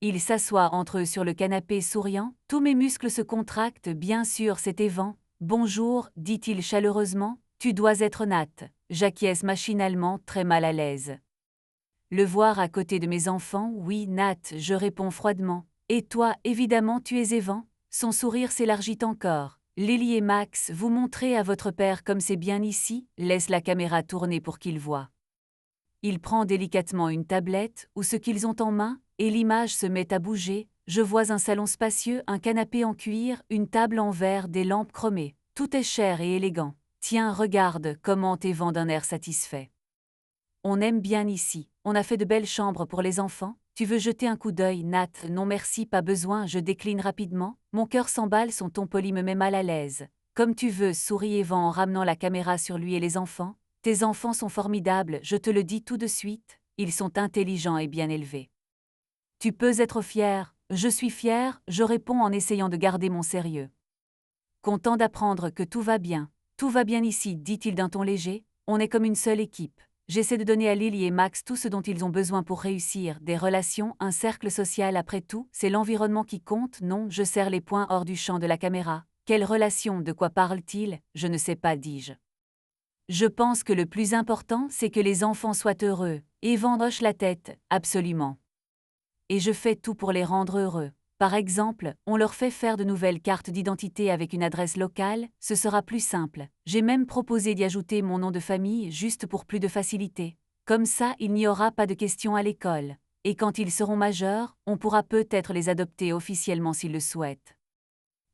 Il s'assoit entre eux sur le canapé souriant, tous mes muscles se contractent, bien sûr, c'est Evan. Bonjour, dit-il chaleureusement, tu dois être Nat. J'acquiesce machinalement, très mal à l'aise. Le voir à côté de mes enfants, oui, Nat, je réponds froidement. Et toi, évidemment, tu es Evan? Son sourire s'élargit encore. Lily et Max, vous montrez à votre père comme c'est bien ici, laisse la caméra tourner pour qu'il voie. Il prend délicatement une tablette ou ce qu'ils ont en main, et l'image se met à bouger. Je vois un salon spacieux, un canapé en cuir, une table en verre, des lampes chromées. Tout est cher et élégant. Tiens, regarde, commente Evan d'un air satisfait. On aime bien ici. On a fait de belles chambres pour les enfants. Tu veux jeter un coup d'œil, Nat? Non merci, pas besoin, je décline rapidement. Mon cœur s'emballe, son ton poli me met mal à l'aise. Comme tu veux, sourit Evan en ramenant la caméra sur lui et les enfants. Tes enfants sont formidables, je te le dis tout de suite. Ils sont intelligents et bien élevés. Tu peux être fier. Je suis fier, je réponds en essayant de garder mon sérieux. Content d'apprendre que tout va bien. Tout va bien ici, dit-il d'un ton léger. On est comme une seule équipe. J'essaie de donner à Lily et Max tout ce dont ils ont besoin pour réussir, des relations, un cercle social après tout, c'est l'environnement qui compte, non, je serre les poings hors du champ de la caméra. Quelle relation, de quoi parle-t-il? Je ne sais pas, dis-je. Je pense que le plus important, c'est que les enfants soient heureux. Evan hoche la tête, absolument. Et je fais tout pour les rendre heureux. Par exemple, on leur fait faire de nouvelles cartes d'identité avec une adresse locale, ce sera plus simple. J'ai même proposé d'y ajouter mon nom de famille juste pour plus de facilité. Comme ça, il n'y aura pas de questions à l'école. Et quand ils seront majeurs, on pourra peut-être les adopter officiellement s'ils le souhaitent.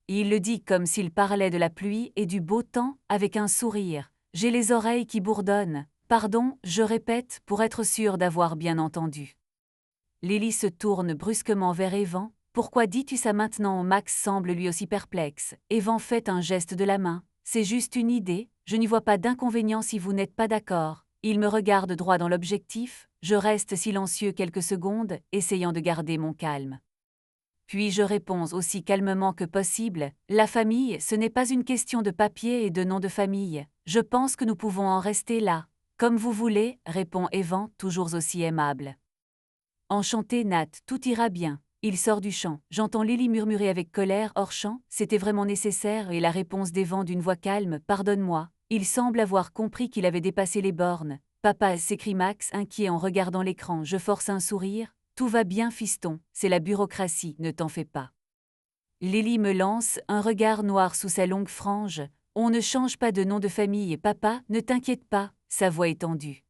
Il le dit comme s'il parlait de la pluie et du beau temps, avec un sourire. J'ai les oreilles qui bourdonnent. Pardon, je répète, pour être sûr d'avoir bien entendu. Lily se tourne brusquement vers Evan. Pourquoi dis-tu ça maintenant? Max semble lui aussi perplexe. Evan fait un geste de la main. C'est juste une idée, je n'y vois pas d'inconvénient si vous n'êtes pas d'accord. Il me regarde droit dans l'objectif, je reste silencieux quelques secondes, essayant de garder mon calme. Puis je réponds aussi calmement que possible, la famille, ce n'est pas une question de papier et de nom de famille. Je pense que nous pouvons en rester là. Comme vous voulez, répond Evan, toujours aussi aimable. Enchanté Nat, tout ira bien. Il sort du champ. J'entends Lily murmurer avec colère hors champ, c'était vraiment nécessaire, et la réponse d'Evan d'une voix calme, pardonne-moi. Il semble avoir compris qu'il avait dépassé les bornes. Papa, s'écrie Max, inquiet en regardant l'écran. Je force un sourire. Tout va bien, fiston, c'est la bureaucratie, ne t'en fais pas. Lily me lance un regard noir sous sa longue frange. On ne change pas de nom de famille, papa, ne t'inquiète pas, sa voix est tendue.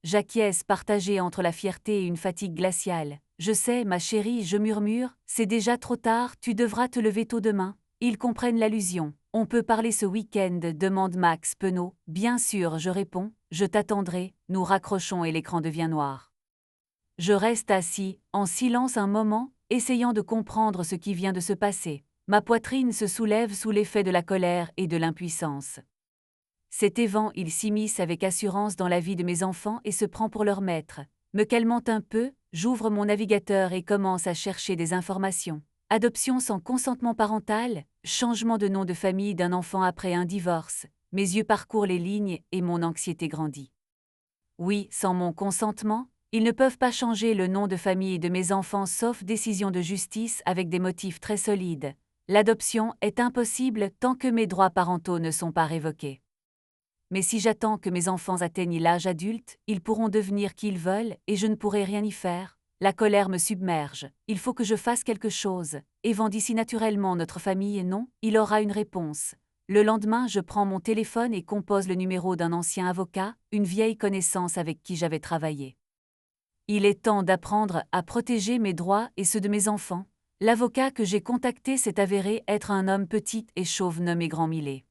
j'acquiesce partagée entre la fierté et une fatigue glaciale. Je sais, ma chérie, je murmure, c'est déjà trop tard, tu devras te lever tôt demain. Ils comprennent l'allusion. On peut parler ce week-end, demande Max penaud. Bien sûr, je réponds, je t'attendrai, nous raccrochons et l'écran devient noir. Je reste assis, en silence un moment, essayant de comprendre ce qui vient de se passer. Ma poitrine se soulève sous l'effet de la colère et de l'impuissance. Cet évent, il s'immisce avec assurance dans la vie de mes enfants et se prend pour leur maître. Me calmant un peu, j'ouvre mon navigateur et commence à chercher des informations. Adoption sans consentement parental, changement de nom de famille d'un enfant après un divorce. Mes yeux parcourent les lignes et mon anxiété grandit. Oui, sans mon consentement, ils ne peuvent pas changer le nom de famille de mes enfants sauf décision de justice avec des motifs très solides. L'adoption est impossible tant que mes droits parentaux ne sont pas révoqués. Mais si j'attends que mes enfants atteignent l'âge adulte, ils pourront devenir qui ils veulent et je ne pourrai rien y faire. La colère me submerge. Il faut que je fasse quelque chose. Évent d'ici naturellement notre famille, non, il aura une réponse. Le lendemain, je prends mon téléphone et compose le numéro d'un ancien avocat, une vieille connaissance avec qui j'avais travaillé. Il est temps d'apprendre à protéger mes droits et ceux de mes enfants. L'avocat que j'ai contacté s'est avéré être un homme petit et chauve nommé Grand Millet.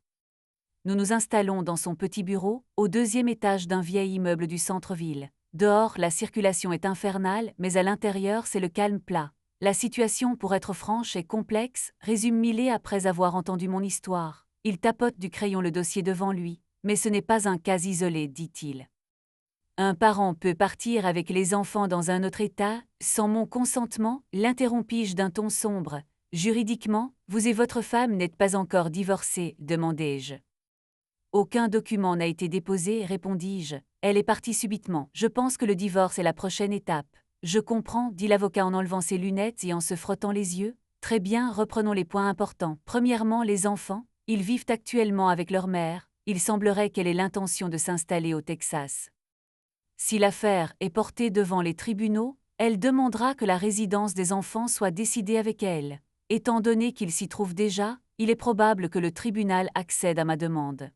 Nous nous installons dans son petit bureau, au 2e étage d'un vieil immeuble du centre-ville. Dehors, la circulation est infernale, mais à l'intérieur, c'est le calme plat. La situation, pour être franche, est complexe, résume Millet après avoir entendu mon histoire. Il tapote du crayon le dossier devant lui, mais ce n'est pas un cas isolé, dit-il. Un parent peut partir avec les enfants dans un autre État, sans mon consentement, l'interrompis-je d'un ton sombre. Juridiquement, vous et votre femme n'êtes pas encore divorcés, demandai-je. Aucun document n'a été déposé, répondis-je. Elle est partie subitement. Je pense que le divorce est la prochaine étape. Je comprends, dit l'avocat en enlevant ses lunettes et en se frottant les yeux. Très bien, reprenons les points importants. Premièrement, les enfants. Ils vivent actuellement avec leur mère. Il semblerait qu'elle ait l'intention de s'installer au Texas. Si l'affaire est portée devant les tribunaux, elle demandera que la résidence des enfants soit décidée avec elle. Étant donné qu'ils s'y trouvent déjà, il est probable que le tribunal accède à ma demande.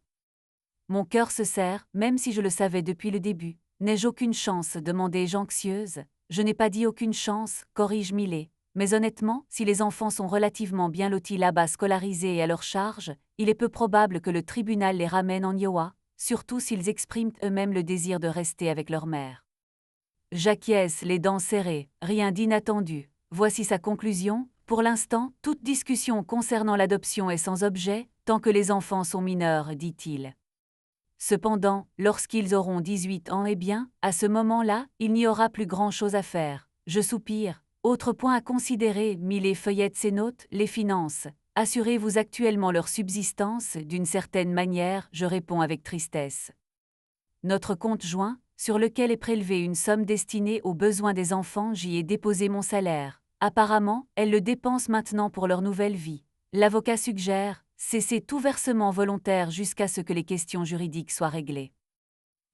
Mon cœur se serre, même si je le savais depuis le début. N'ai-je aucune chance, demandai-je anxieuse. Je n'ai pas dit aucune chance, corrige Millet. Mais honnêtement, si les enfants sont relativement bien lotis là-bas scolarisés et à leur charge, il est peu probable que le tribunal les ramène en Iowa, surtout s'ils expriment eux-mêmes le désir de rester avec leur mère. J'acquiesce, les dents serrées, rien d'inattendu. Voici sa conclusion. Pour l'instant, toute discussion concernant l'adoption est sans objet, tant que les enfants sont mineurs, dit-il. Cependant, lorsqu'ils auront 18 ans, eh bien, à ce moment-là, il n'y aura plus grand-chose à faire. Je soupire. Autre point à considérer, Millet feuillette ses notes, les finances. Assurez-vous actuellement leur subsistance, d'une certaine manière, je réponds avec tristesse. Notre compte joint, sur lequel est prélevée une somme destinée aux besoins des enfants, j'y ai déposé mon salaire. Apparemment, elles le dépensent maintenant pour leur nouvelle vie. L'avocat suggère cesser tout versement volontaire jusqu'à ce que les questions juridiques soient réglées.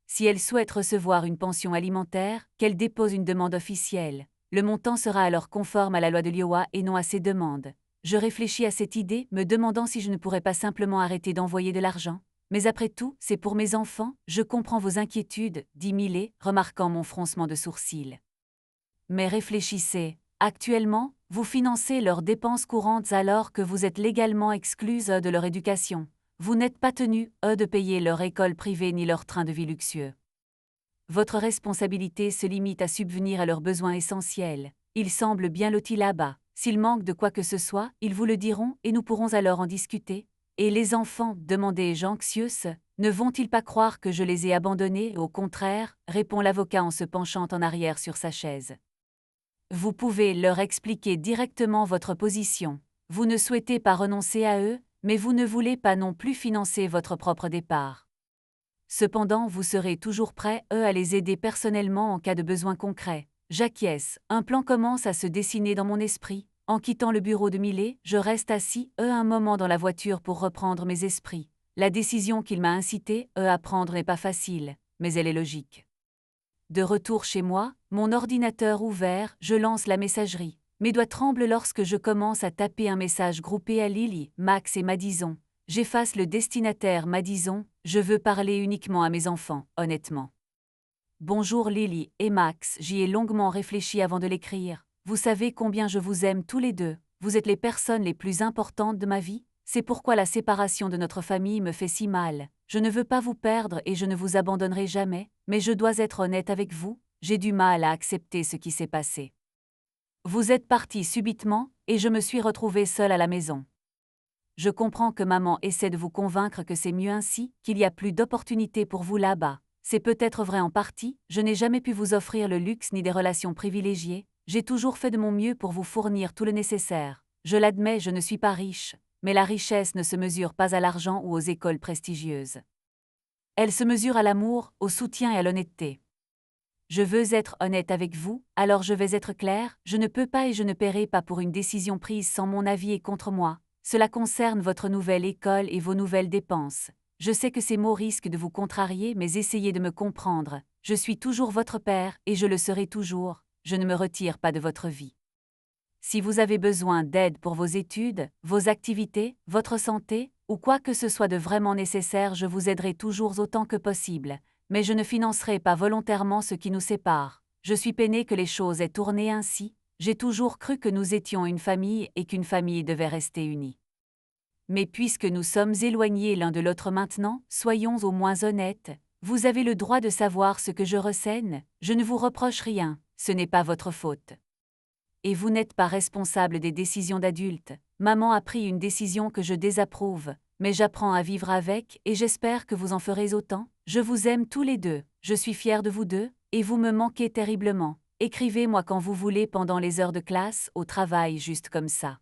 Si elle souhaite recevoir une pension alimentaire, qu'elle dépose une demande officielle. Le montant sera alors conforme à la loi de l'Iowa et non à ses demandes. Je réfléchis à cette idée, me demandant si je ne pourrais pas simplement arrêter d'envoyer de l'argent. Mais après tout, c'est pour mes enfants, je comprends vos inquiétudes, dit Millet, remarquant mon froncement de sourcils. Mais réfléchissez, actuellement, vous financez leurs dépenses courantes alors que vous êtes légalement exclus de leur éducation. Vous n'êtes pas tenus, de payer leur école privée ni leur train de vie luxueux. Votre responsabilité se limite à subvenir à leurs besoins essentiels. Ils semblent bien lotis là-bas. S'il manque de quoi que ce soit, ils vous le diront et nous pourrons alors en discuter. Et les enfants, demandai-je anxieuse, ne vont-ils pas croire que je les ai abandonnés? Au contraire, répond l'avocat en se penchant en arrière sur sa chaise. Vous pouvez leur expliquer directement votre position. Vous ne souhaitez pas renoncer à eux, mais vous ne voulez pas non plus financer votre propre départ. Cependant, vous serez toujours prêt, à les aider personnellement en cas de besoin concret. J'acquiesce, un plan commence à se dessiner dans mon esprit. En quittant le bureau de Millet, je reste assis, un moment dans la voiture pour reprendre mes esprits. La décision qu'il m'a incité, à prendre n'est pas facile, mais elle est logique. De retour chez moi, mon ordinateur ouvert, je lance la messagerie. Mes doigts tremblent lorsque je commence à taper un message groupé à Lily, Max et Madison. J'efface le destinataire Madison, je veux parler uniquement à mes enfants, honnêtement. Bonjour Lily et Max, j'y ai longuement réfléchi avant de l'écrire. Vous savez combien je vous aime tous les deux. Vous êtes les personnes les plus importantes de ma vie. C'est pourquoi la séparation de notre famille me fait si mal. Je ne veux pas vous perdre et je ne vous abandonnerai jamais, mais je dois être honnête avec vous, j'ai du mal à accepter ce qui s'est passé. Vous êtes parti subitement, et je me suis retrouvée seule à la maison. Je comprends que maman essaie de vous convaincre que c'est mieux ainsi, qu'il y a plus d'opportunités pour vous là-bas. C'est peut-être vrai en partie, je n'ai jamais pu vous offrir le luxe ni des relations privilégiées, j'ai toujours fait de mon mieux pour vous fournir tout le nécessaire. Je l'admets, je ne suis pas riche, mais la richesse ne se mesure pas à l'argent ou aux écoles prestigieuses. Elle se mesure à l'amour, au soutien et à l'honnêteté. Je veux être honnête avec vous, alors je vais être claire, je ne peux pas et je ne paierai pas pour une décision prise sans mon avis et contre moi. Cela concerne votre nouvelle école et vos nouvelles dépenses. Je sais que ces mots risquent de vous contrarier, mais essayez de me comprendre. Je suis toujours votre père et je le serai toujours. Je ne me retire pas de votre vie. Si vous avez besoin d'aide pour vos études, vos activités, votre santé, ou quoi que ce soit de vraiment nécessaire, je vous aiderai toujours autant que possible. Mais je ne financerai pas volontairement ce qui nous sépare. Je suis peinée que les choses aient tourné ainsi. J'ai toujours cru que nous étions une famille et qu'une famille devait rester unie. Mais puisque nous sommes éloignés l'un de l'autre maintenant, soyons au moins honnêtes. Vous avez le droit de savoir ce que je ressens, je ne vous reproche rien, ce n'est pas votre faute. Et vous n'êtes pas responsable des décisions d'adultes. Maman a pris une décision que je désapprouve, mais j'apprends à vivre avec et j'espère que vous en ferez autant. Je vous aime tous les deux, je suis fière de vous deux, et vous me manquez terriblement. Écrivez-moi quand vous voulez pendant les heures de classe, au travail, juste comme ça.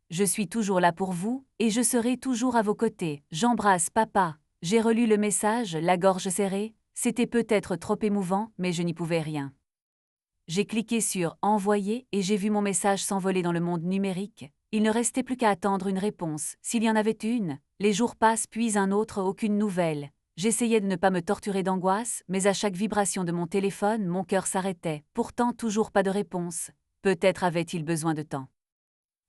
Je suis toujours là pour vous, et je serai toujours à vos côtés. J'embrasse papa. J'ai relu le message, la gorge serrée. C'était peut-être trop émouvant, mais je n'y pouvais rien. J'ai cliqué sur « Envoyer » et j'ai vu mon message s'envoler dans le monde numérique. Il ne restait plus qu'à attendre une réponse. S'il y en avait une, les jours passent puis un autre, aucune nouvelle. J'essayais de ne pas me torturer d'angoisse, mais à chaque vibration de mon téléphone, mon cœur s'arrêtait. Pourtant, toujours pas de réponse. Peut-être avait-il besoin de temps.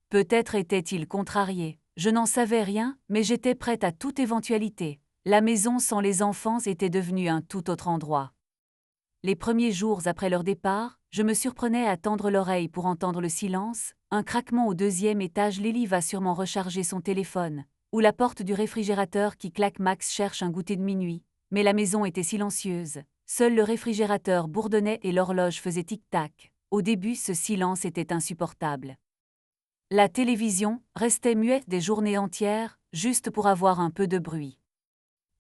Peut-être était-il contrarié. Je n'en savais rien, mais j'étais prête à toute éventualité. La maison sans les enfants était devenue un tout autre endroit. Les premiers jours après leur départ, je me surprenais à tendre l'oreille pour entendre le silence, un craquement au deuxième étage. Lily va sûrement recharger son téléphone, ou la porte du réfrigérateur qui claque. Max cherche un goûter de minuit, mais la maison était silencieuse. Seul le réfrigérateur bourdonnait et l'horloge faisait tic-tac. Au début, ce silence était insupportable. La télévision restait muette des journées entières, juste pour avoir un peu de bruit.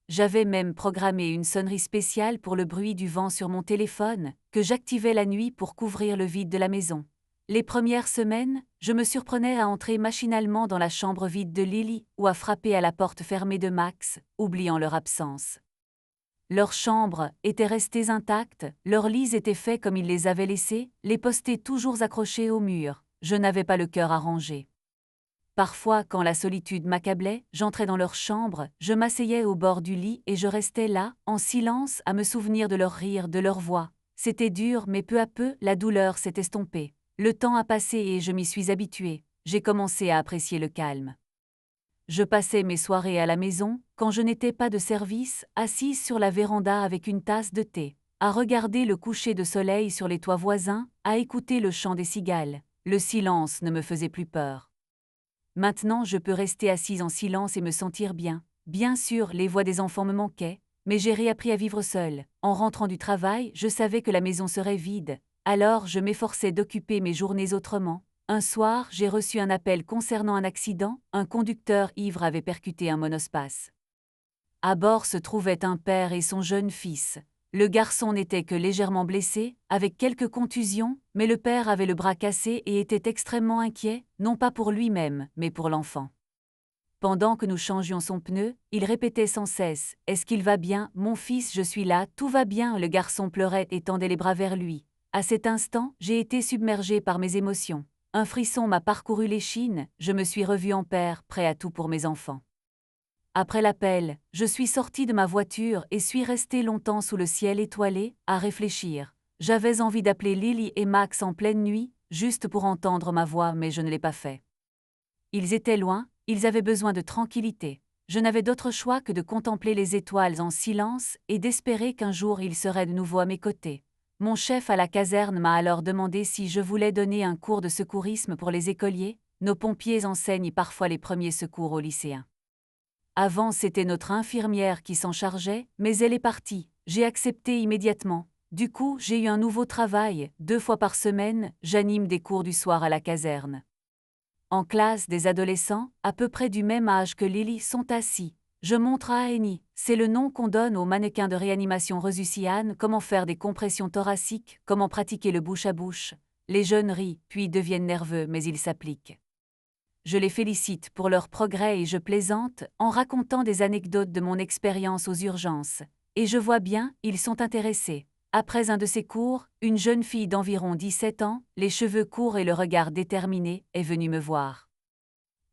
J'avais même programmé une sonnerie spéciale pour le bruit du vent sur mon téléphone, que j'activais la nuit pour couvrir le vide de la maison. Les premières semaines, je me surprenais à entrer machinalement dans la chambre vide de Lily ou à frapper à la porte fermée de Max, oubliant leur absence. Leurs chambres étaient restées intactes, leurs lits étaient faits comme ils les avaient laissés, les postés toujours accrochés au mur. Je n'avais pas le cœur à ranger. Parfois, quand la solitude m'accablait, j'entrais dans leur chambre, je m'asseyais au bord du lit et je restais là, en silence, à me souvenir de leur rire, de leur voix. C'était dur, mais peu à peu, la douleur s'est estompée. Le temps a passé et je m'y suis habituée. J'ai commencé à apprécier le calme. Je passais mes soirées à la maison, quand je n'étais pas de service, assise sur la véranda avec une tasse de thé, à regarder le coucher de soleil sur les toits voisins, à écouter le chant des cigales. Le silence ne me faisait plus peur. Maintenant, je peux rester assise en silence et me sentir bien. Bien sûr, les voix des enfants me manquaient, mais j'ai réappris à vivre seule. En rentrant du travail, je savais que la maison serait vide. Alors, je m'efforçais d'occuper mes journées autrement. Un soir, j'ai reçu un appel concernant un accident. Un conducteur ivre avait percuté un monospace. À bord se trouvaient un père et son jeune fils. Le garçon n'était que légèrement blessé, avec quelques contusions, mais le père avait le bras cassé et était extrêmement inquiet, non pas pour lui-même, mais pour l'enfant. Pendant que nous changions son pneu, il répétait sans cesse « Est-ce qu'il va bien, mon fils, je suis là, tout va bien ?» Le garçon pleurait et tendait les bras vers lui. À cet instant, j'ai été submergée par mes émotions. Un frisson m'a parcouru l'échine, je me suis revue en père, prêt à tout pour mes enfants. Après l'appel, je suis sortie de ma voiture et suis restée longtemps sous le ciel étoilé, à réfléchir. J'avais envie d'appeler Lily et Max en pleine nuit, juste pour entendre ma voix, mais je ne l'ai pas fait. Ils étaient loin, ils avaient besoin de tranquillité. Je n'avais d'autre choix que de contempler les étoiles en silence et d'espérer qu'un jour il serait de nouveau à mes côtés. Mon chef à la caserne m'a alors demandé si je voulais donner un cours de secourisme pour les écoliers. Nos pompiers enseignent parfois les premiers secours aux lycéens. Avant, c'était notre infirmière qui s'en chargeait, mais elle est partie. J'ai accepté immédiatement. Du coup, j'ai eu un nouveau travail. 2 fois par semaine, j'anime des cours du soir à la caserne. En classe, des adolescents, à peu près du même âge que Lily, sont assis. Je montre à Annie, c'est le nom qu'on donne aux mannequins de réanimation Resuciane, comment faire des compressions thoraciques, comment pratiquer le bouche à bouche. Les jeunes rient, puis deviennent nerveux, mais ils s'appliquent. Je les félicite pour leur progrès et je plaisante en racontant des anecdotes de mon expérience aux urgences. Et je vois bien, ils sont intéressés. Après un de ces cours, une jeune fille d'environ 17 ans, les cheveux courts et le regard déterminé, est venue me voir.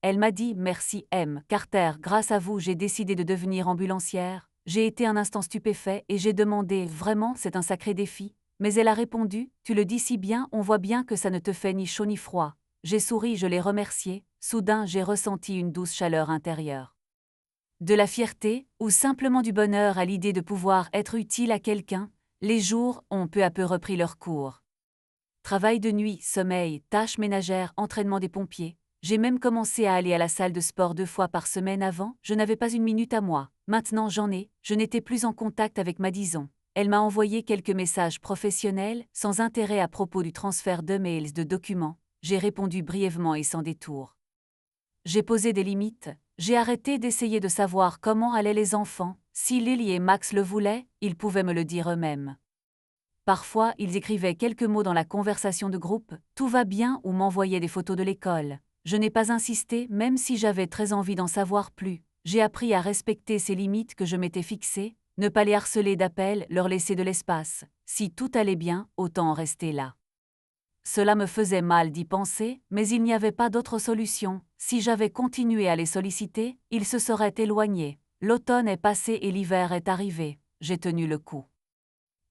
Elle m'a dit « Merci M. Carter, grâce à vous j'ai décidé de devenir ambulancière. J'ai été un instant stupéfait et j'ai demandé « Vraiment, c'est un sacré défi ?» Mais elle a répondu « Tu le dis si bien, on voit bien que ça ne te fait ni chaud ni froid. » J'ai souri, je l'ai remercié. Soudain j'ai ressenti une douce chaleur intérieure. De la fierté, ou simplement du bonheur à l'idée de pouvoir être utile à quelqu'un, les jours ont peu à peu repris leur cours. Travail de nuit, sommeil, tâches ménagères, entraînement des pompiers. J'ai même commencé à aller à la salle de sport 2 fois par semaine avant, je n'avais pas une minute à moi. Maintenant j'en ai, je n'étais plus en contact avec Madison. Elle m'a envoyé quelques messages professionnels, sans intérêt à propos du transfert de mails de documents. J'ai répondu brièvement et sans détour. J'ai posé des limites, j'ai arrêté d'essayer de savoir comment allaient les enfants. Si Lily et Max le voulaient, ils pouvaient me le dire eux-mêmes. Parfois, ils écrivaient quelques mots dans la conversation de groupe, tout va bien, ou m'envoyaient des photos de l'école. Je n'ai pas insisté, même si j'avais très envie d'en savoir plus. J'ai appris à respecter ces limites que je m'étais fixées, ne pas les harceler d'appels, leur laisser de l'espace. Si tout allait bien, autant en rester là. Cela me faisait mal d'y penser, mais il n'y avait pas d'autre solution. Si j'avais continué à les solliciter, ils se seraient éloignés. L'automne est passé et l'hiver est arrivé. J'ai tenu le coup.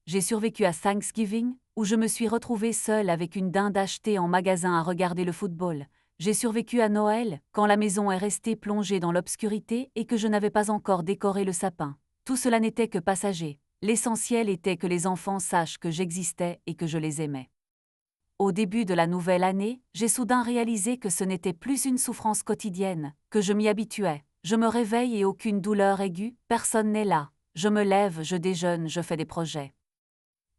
J'ai survécu à Thanksgiving, où je me suis retrouvée seule avec une dinde achetée en magasin à regarder le football. J'ai survécu à Noël, quand la maison est restée plongée dans l'obscurité et que je n'avais pas encore décoré le sapin. Tout cela n'était que passager. L'essentiel était que les enfants sachent que j'existais et que je les aimais. Au début de la nouvelle année, j'ai soudain réalisé que ce n'était plus une souffrance quotidienne, que je m'y habituais. Je me réveille et aucune douleur aiguë, personne n'est là. Je me lève, je déjeune, je fais des projets.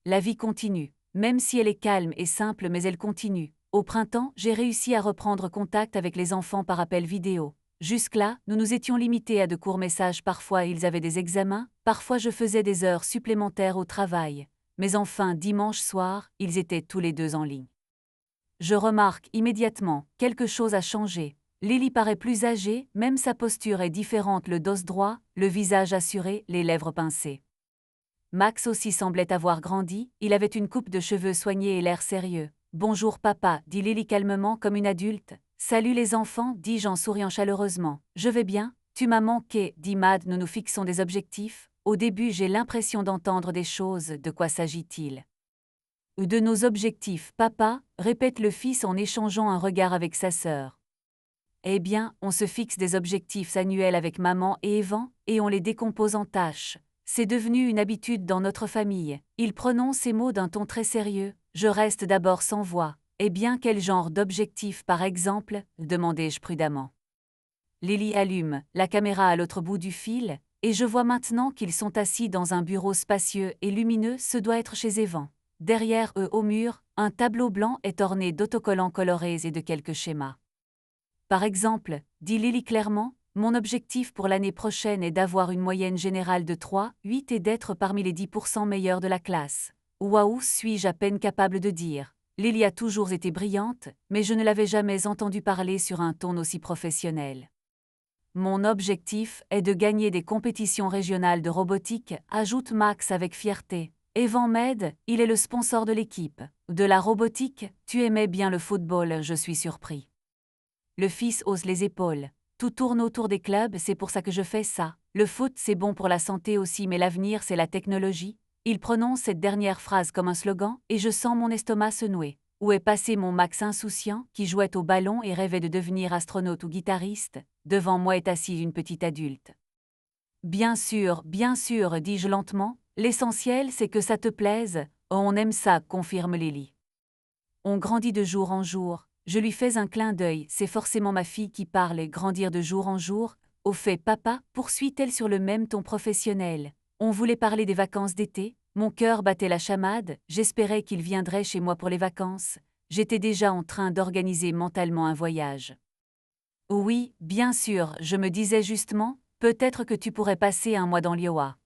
La vie continue, même si elle est calme et simple, mais elle continue. Au printemps, j'ai réussi à reprendre contact avec les enfants par appel vidéo. Jusque-là, nous nous étions limités à de courts messages, parfois ils avaient des examens, parfois je faisais des heures supplémentaires au travail. Mais enfin, dimanche soir, ils étaient tous les deux en ligne. Je remarque immédiatement, quelque chose a changé. Lily paraît plus âgée, même sa posture est différente, le dos droit, le visage assuré, les lèvres pincées. Max aussi semblait avoir grandi, il avait une coupe de cheveux soignée et l'air sérieux. « Bonjour papa », dit Lily calmement comme une adulte. « Salut les enfants », dis-je en souriant chaleureusement. « Je vais bien, tu m'as manqué », dit Mad. Nous nous fixons des objectifs. Au début j'ai l'impression d'entendre des choses, de quoi s'agit-il ? De nos objectifs, papa, répète le fils en échangeant un regard avec sa sœur. Eh bien, on se fixe des objectifs annuels avec maman et Evan, et on les décompose en tâches. C'est devenu une habitude dans notre famille. Il prononce ces mots d'un ton très sérieux. Je reste d'abord sans voix. Eh bien, quel genre d'objectif par exemple ? Demandai-je prudemment. Lily allume la caméra à l'autre bout du fil, et je vois maintenant qu'ils sont assis dans un bureau spacieux et lumineux, ce doit être chez Evan. Derrière eux au mur, un tableau blanc est orné d'autocollants colorés et de quelques schémas. Par exemple, dit Lily clairement, mon objectif pour l'année prochaine est d'avoir une moyenne générale de 3,8 et d'être parmi les 10% meilleurs de la classe. Waouh, suis-je à peine capable de dire. Lily a toujours été brillante, mais je ne l'avais jamais entendue parler sur un ton aussi professionnel. Mon objectif est de gagner des compétitions régionales de robotique, ajoute Max avec fierté. Evan m'aide, il est le sponsor de l'équipe. De la robotique, tu aimais bien le football, je suis surpris. Le fils hausse les épaules. Tout tourne autour des clubs, c'est pour ça que je fais ça. Le foot, c'est bon pour la santé aussi, mais l'avenir, c'est la technologie. Il prononce cette dernière phrase comme un slogan, et je sens mon estomac se nouer. Où est passé mon Max insouciant, qui jouait au ballon et rêvait de devenir astronaute ou guitariste? Devant moi est assise une petite adulte. Bien sûr, dis-je lentement, l'essentiel c'est que ça te plaise. Oh, on aime ça, confirme Lily. On grandit de jour en jour. Je lui fais un clin d'œil, c'est forcément ma fille qui parle, grandir de jour en jour. Au fait, papa, poursuit-elle sur le même ton professionnel. On voulait parler des vacances d'été, mon cœur battait la chamade, j'espérais qu'il viendrait chez moi pour les vacances. J'étais déjà en train d'organiser mentalement un voyage. Oui, bien sûr, je me disais justement, peut-être que tu pourrais passer un mois dans l'Iowa.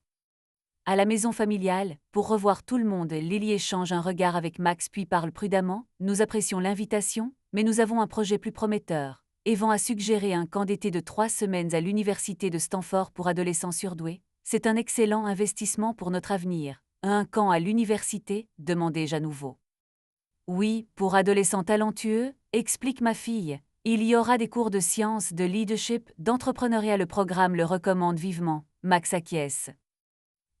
À la maison familiale, pour revoir tout le monde, Lily échange un regard avec Max puis parle prudemment. Nous apprécions l'invitation, mais nous avons un projet plus prometteur. Evan a suggéré un camp d'été de 3 semaines à l'université de Stanford pour adolescents surdoués. C'est un excellent investissement pour notre avenir. Un camp à l'université, demandai-je à nouveau. Oui, pour adolescents talentueux, explique ma fille. Il y aura des cours de sciences, de leadership, d'entrepreneuriat. Le programme le recommande vivement. Max acquiesce.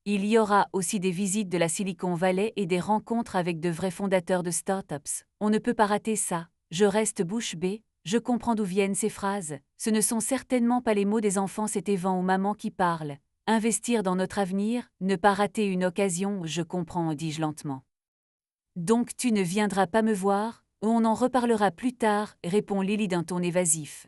Il y aura aussi des visites de la Silicon Valley et des rencontres avec de vrais fondateurs de startups. On ne peut pas rater ça. Je reste bouche bée, je comprends d'où viennent ces phrases. Ce ne sont certainement pas les mots des enfants, c'est Evan ou maman qui parlent. Investir dans notre avenir, ne pas rater une occasion, je comprends, dis-je lentement. Donc tu ne viendras pas me voir? On en reparlera plus tard, répond Lily d'un ton évasif.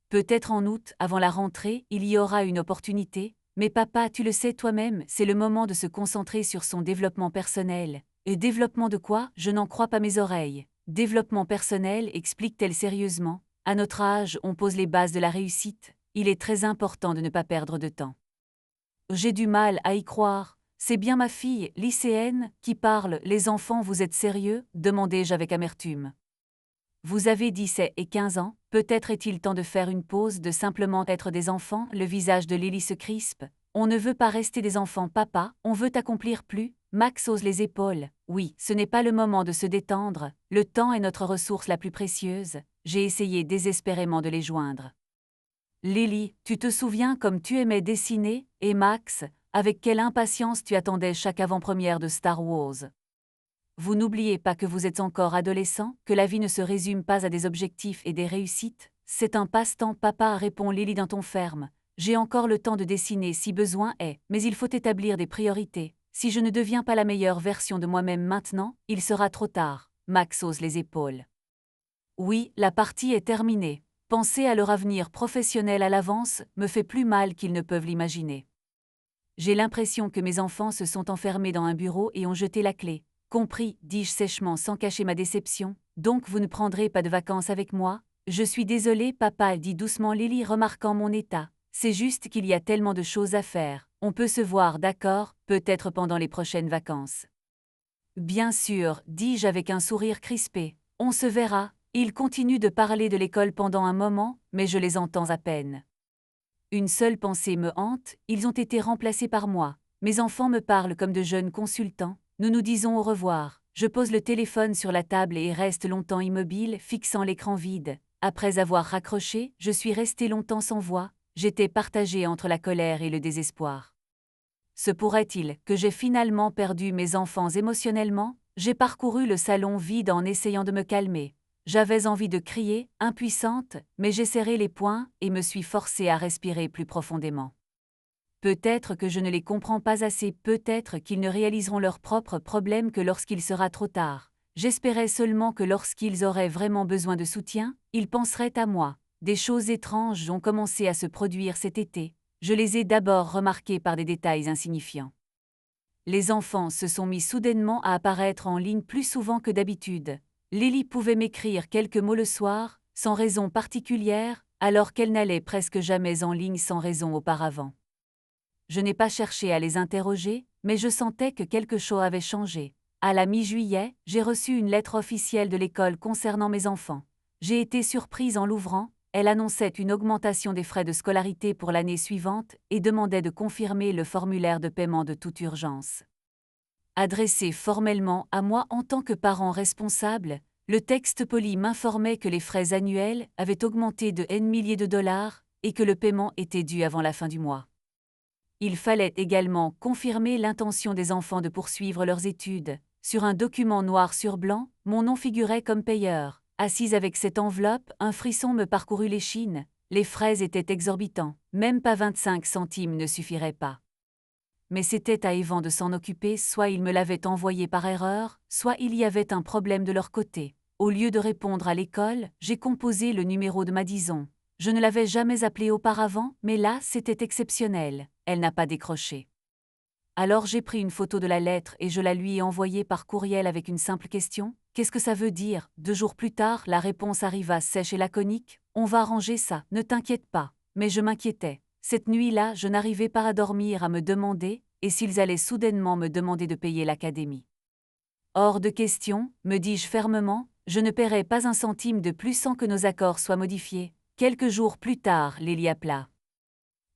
Peut-être en août, avant la rentrée, il y aura une opportunité. Mais papa, tu le sais toi-même, c'est le moment de se concentrer sur son développement personnel. Et développement de quoi? Je n'en crois pas mes oreilles. Développement personnel, explique-t-elle sérieusement. À notre âge, on pose les bases de la réussite. Il est très important de ne pas perdre de temps. J'ai du mal à y croire. C'est bien ma fille, lycéenne, qui parle. Les enfants, vous êtes sérieux? Demandai-je avec amertume. Vous avez 17 et 15 ans, peut-être est-il temps de faire une pause, de simplement être des enfants. Le visage de Lily se crispe. On ne veut pas rester des enfants, papa, on veut accomplir plus. Max hausse les épaules. Oui, ce n'est pas le moment de se détendre, le temps est notre ressource la plus précieuse. J'ai essayé désespérément de les joindre. Lily, tu te souviens comme tu aimais dessiner, et Max, avec quelle impatience tu attendais chaque avant-première de Star Wars. Vous n'oubliez pas que vous êtes encore adolescent, que la vie ne se résume pas à des objectifs et des réussites. C'est un passe-temps, papa, répond Lily d'un ton ferme. J'ai encore le temps de dessiner si besoin est, mais il faut établir des priorités. Si je ne deviens pas la meilleure version de moi-même maintenant, il sera trop tard. Max hausse les épaules. Oui, la partie est terminée. Penser à leur avenir professionnel à l'avance me fait plus mal qu'ils ne peuvent l'imaginer. J'ai l'impression que mes enfants se sont enfermés dans un bureau et ont jeté la clé. Compris, dis-je sèchement sans cacher ma déception. Donc vous ne prendrez pas de vacances avec moi? Je suis désolée, papa, dit doucement Lily, remarquant mon état. C'est juste qu'il y a tellement de choses à faire. On peut se voir, d'accord, peut-être pendant les prochaines vacances. Bien sûr, dis-je avec un sourire crispé. On se verra. Ils continuent de parler de l'école pendant un moment, mais je les entends à peine. Une seule pensée me hante, ils ont été remplacés par moi. Mes enfants me parlent comme de jeunes consultants. Nous nous disons au revoir. Je pose le téléphone sur la table et reste longtemps immobile, fixant l'écran vide. Après avoir raccroché, je suis resté longtemps sans voix. J'étais partagé entre la colère et le désespoir. Se pourrait-il que j'ai finalement perdu mes enfants émotionnellement? J'ai parcouru le salon vide en essayant de me calmer. J'avais envie de crier, impuissante, mais j'ai serré les poings et me suis forcée à respirer plus profondément. Peut-être que je ne les comprends pas assez, peut-être qu'ils ne réaliseront leurs propres problèmes que lorsqu'il sera trop tard. J'espérais seulement que lorsqu'ils auraient vraiment besoin de soutien, ils penseraient à moi. Des choses étranges ont commencé à se produire cet été. Je les ai d'abord remarquées par des détails insignifiants. Les enfants se sont mis soudainement à apparaître en ligne plus souvent que d'habitude. Lily pouvait m'écrire quelques mots le soir, sans raison particulière, alors qu'elle n'allait presque jamais en ligne sans raison auparavant. Je n'ai pas cherché à les interroger, mais je sentais que quelque chose avait changé. À la mi-juillet, j'ai reçu une lettre officielle de l'école concernant mes enfants. J'ai été surprise en l'ouvrant, elle annonçait une augmentation des frais de scolarité pour l'année suivante et demandait de confirmer le formulaire de paiement de toute urgence. Adressé formellement à moi en tant que parent responsable, le texte poli m'informait que les frais annuels avaient augmenté de N milliers de dollars et que le paiement était dû avant la fin du mois. Il fallait également confirmer l'intention des enfants de poursuivre leurs études. Sur un document noir sur blanc, mon nom figurait comme payeur. Assise avec cette enveloppe, un frisson me parcourut l'échine. Les frais étaient exorbitants. Même pas 25 centimes ne suffiraient pas. Mais c'était à Evan de s'en occuper, soit ils me l'avaient envoyé par erreur, soit il y avait un problème de leur côté. Au lieu de répondre à l'école, j'ai composé le numéro de Madison. Je ne l'avais jamais appelée auparavant, mais là, c'était exceptionnel. Elle n'a pas décroché. Alors j'ai pris une photo de la lettre et je la lui ai envoyée par courriel avec une simple question. Qu'est-ce que ça veut dire? 2 jours plus tard, la réponse arriva sèche et laconique. On va arranger ça, ne t'inquiète pas. Mais je m'inquiétais. Cette nuit-là, je n'arrivais pas à dormir, à me demander, et s'ils allaient soudainement me demander de payer l'académie. Hors de question, me dis-je fermement, je ne paierai pas un centime de plus sans que nos accords soient modifiés. Quelques jours plus tard, Lily appela.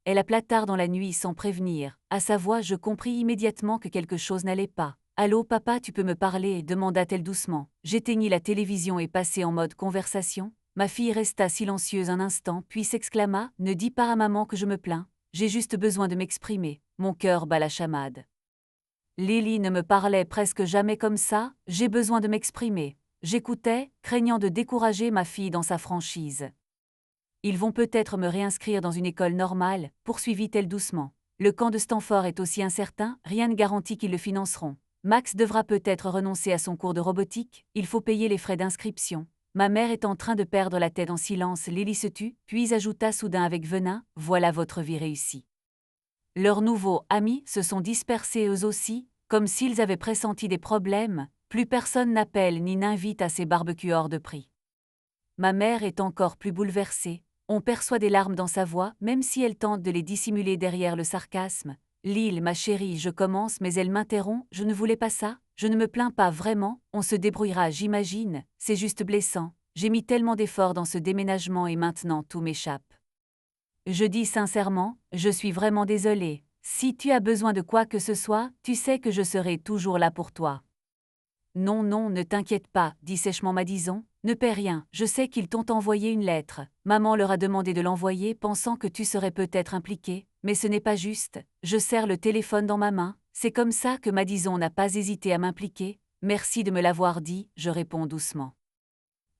Elle appela tard dans la nuit sans prévenir. À sa voix, je compris immédiatement que quelque chose n'allait pas. « Allô, papa, tu peux me parler ?» demanda-t-elle doucement. J'éteignis la télévision et passai en mode conversation. Ma fille resta silencieuse un instant, puis s'exclama « Ne dis pas à maman que je me plains. J'ai juste besoin de m'exprimer. » Mon cœur bat la chamade. Lily ne me parlait presque jamais comme ça. J'ai besoin de m'exprimer. J'écoutais, craignant de décourager ma fille dans sa franchise. Ils vont peut-être me réinscrire dans une école normale, poursuivit-elle doucement. Le camp de Stanford est aussi incertain, rien ne garantit qu'ils le financeront. Max devra peut-être renoncer à son cours de robotique, il faut payer les frais d'inscription. Ma mère est en train de perdre la tête en silence. Lily se tut, puis ajouta soudain avec venin, voilà votre vie réussie. Leurs nouveaux amis se sont dispersés eux aussi, comme s'ils avaient pressenti des problèmes, plus personne n'appelle ni n'invite à ces barbecues hors de prix. Ma mère est encore plus bouleversée. On perçoit des larmes dans sa voix, même si elle tente de les dissimuler derrière le sarcasme. « Lyle, ma chérie, je commence, mais elle m'interrompt, je ne voulais pas ça, je ne me plains pas vraiment, on se débrouillera, j'imagine, c'est juste blessant. J'ai mis tellement d'efforts dans ce déménagement et maintenant tout m'échappe. Je dis sincèrement, je suis vraiment désolée. Si tu as besoin de quoi que ce soit, tu sais que je serai toujours là pour toi. » Non, non, ne t'inquiète pas, dit sèchement Madison. Ne paie rien, je sais qu'ils t'ont envoyé une lettre. Maman leur a demandé de l'envoyer pensant que tu serais peut-être impliqué, mais ce n'est pas juste. Je serre le téléphone dans ma main, c'est comme ça que Madison n'a pas hésité à m'impliquer. Merci de me l'avoir dit, je réponds doucement.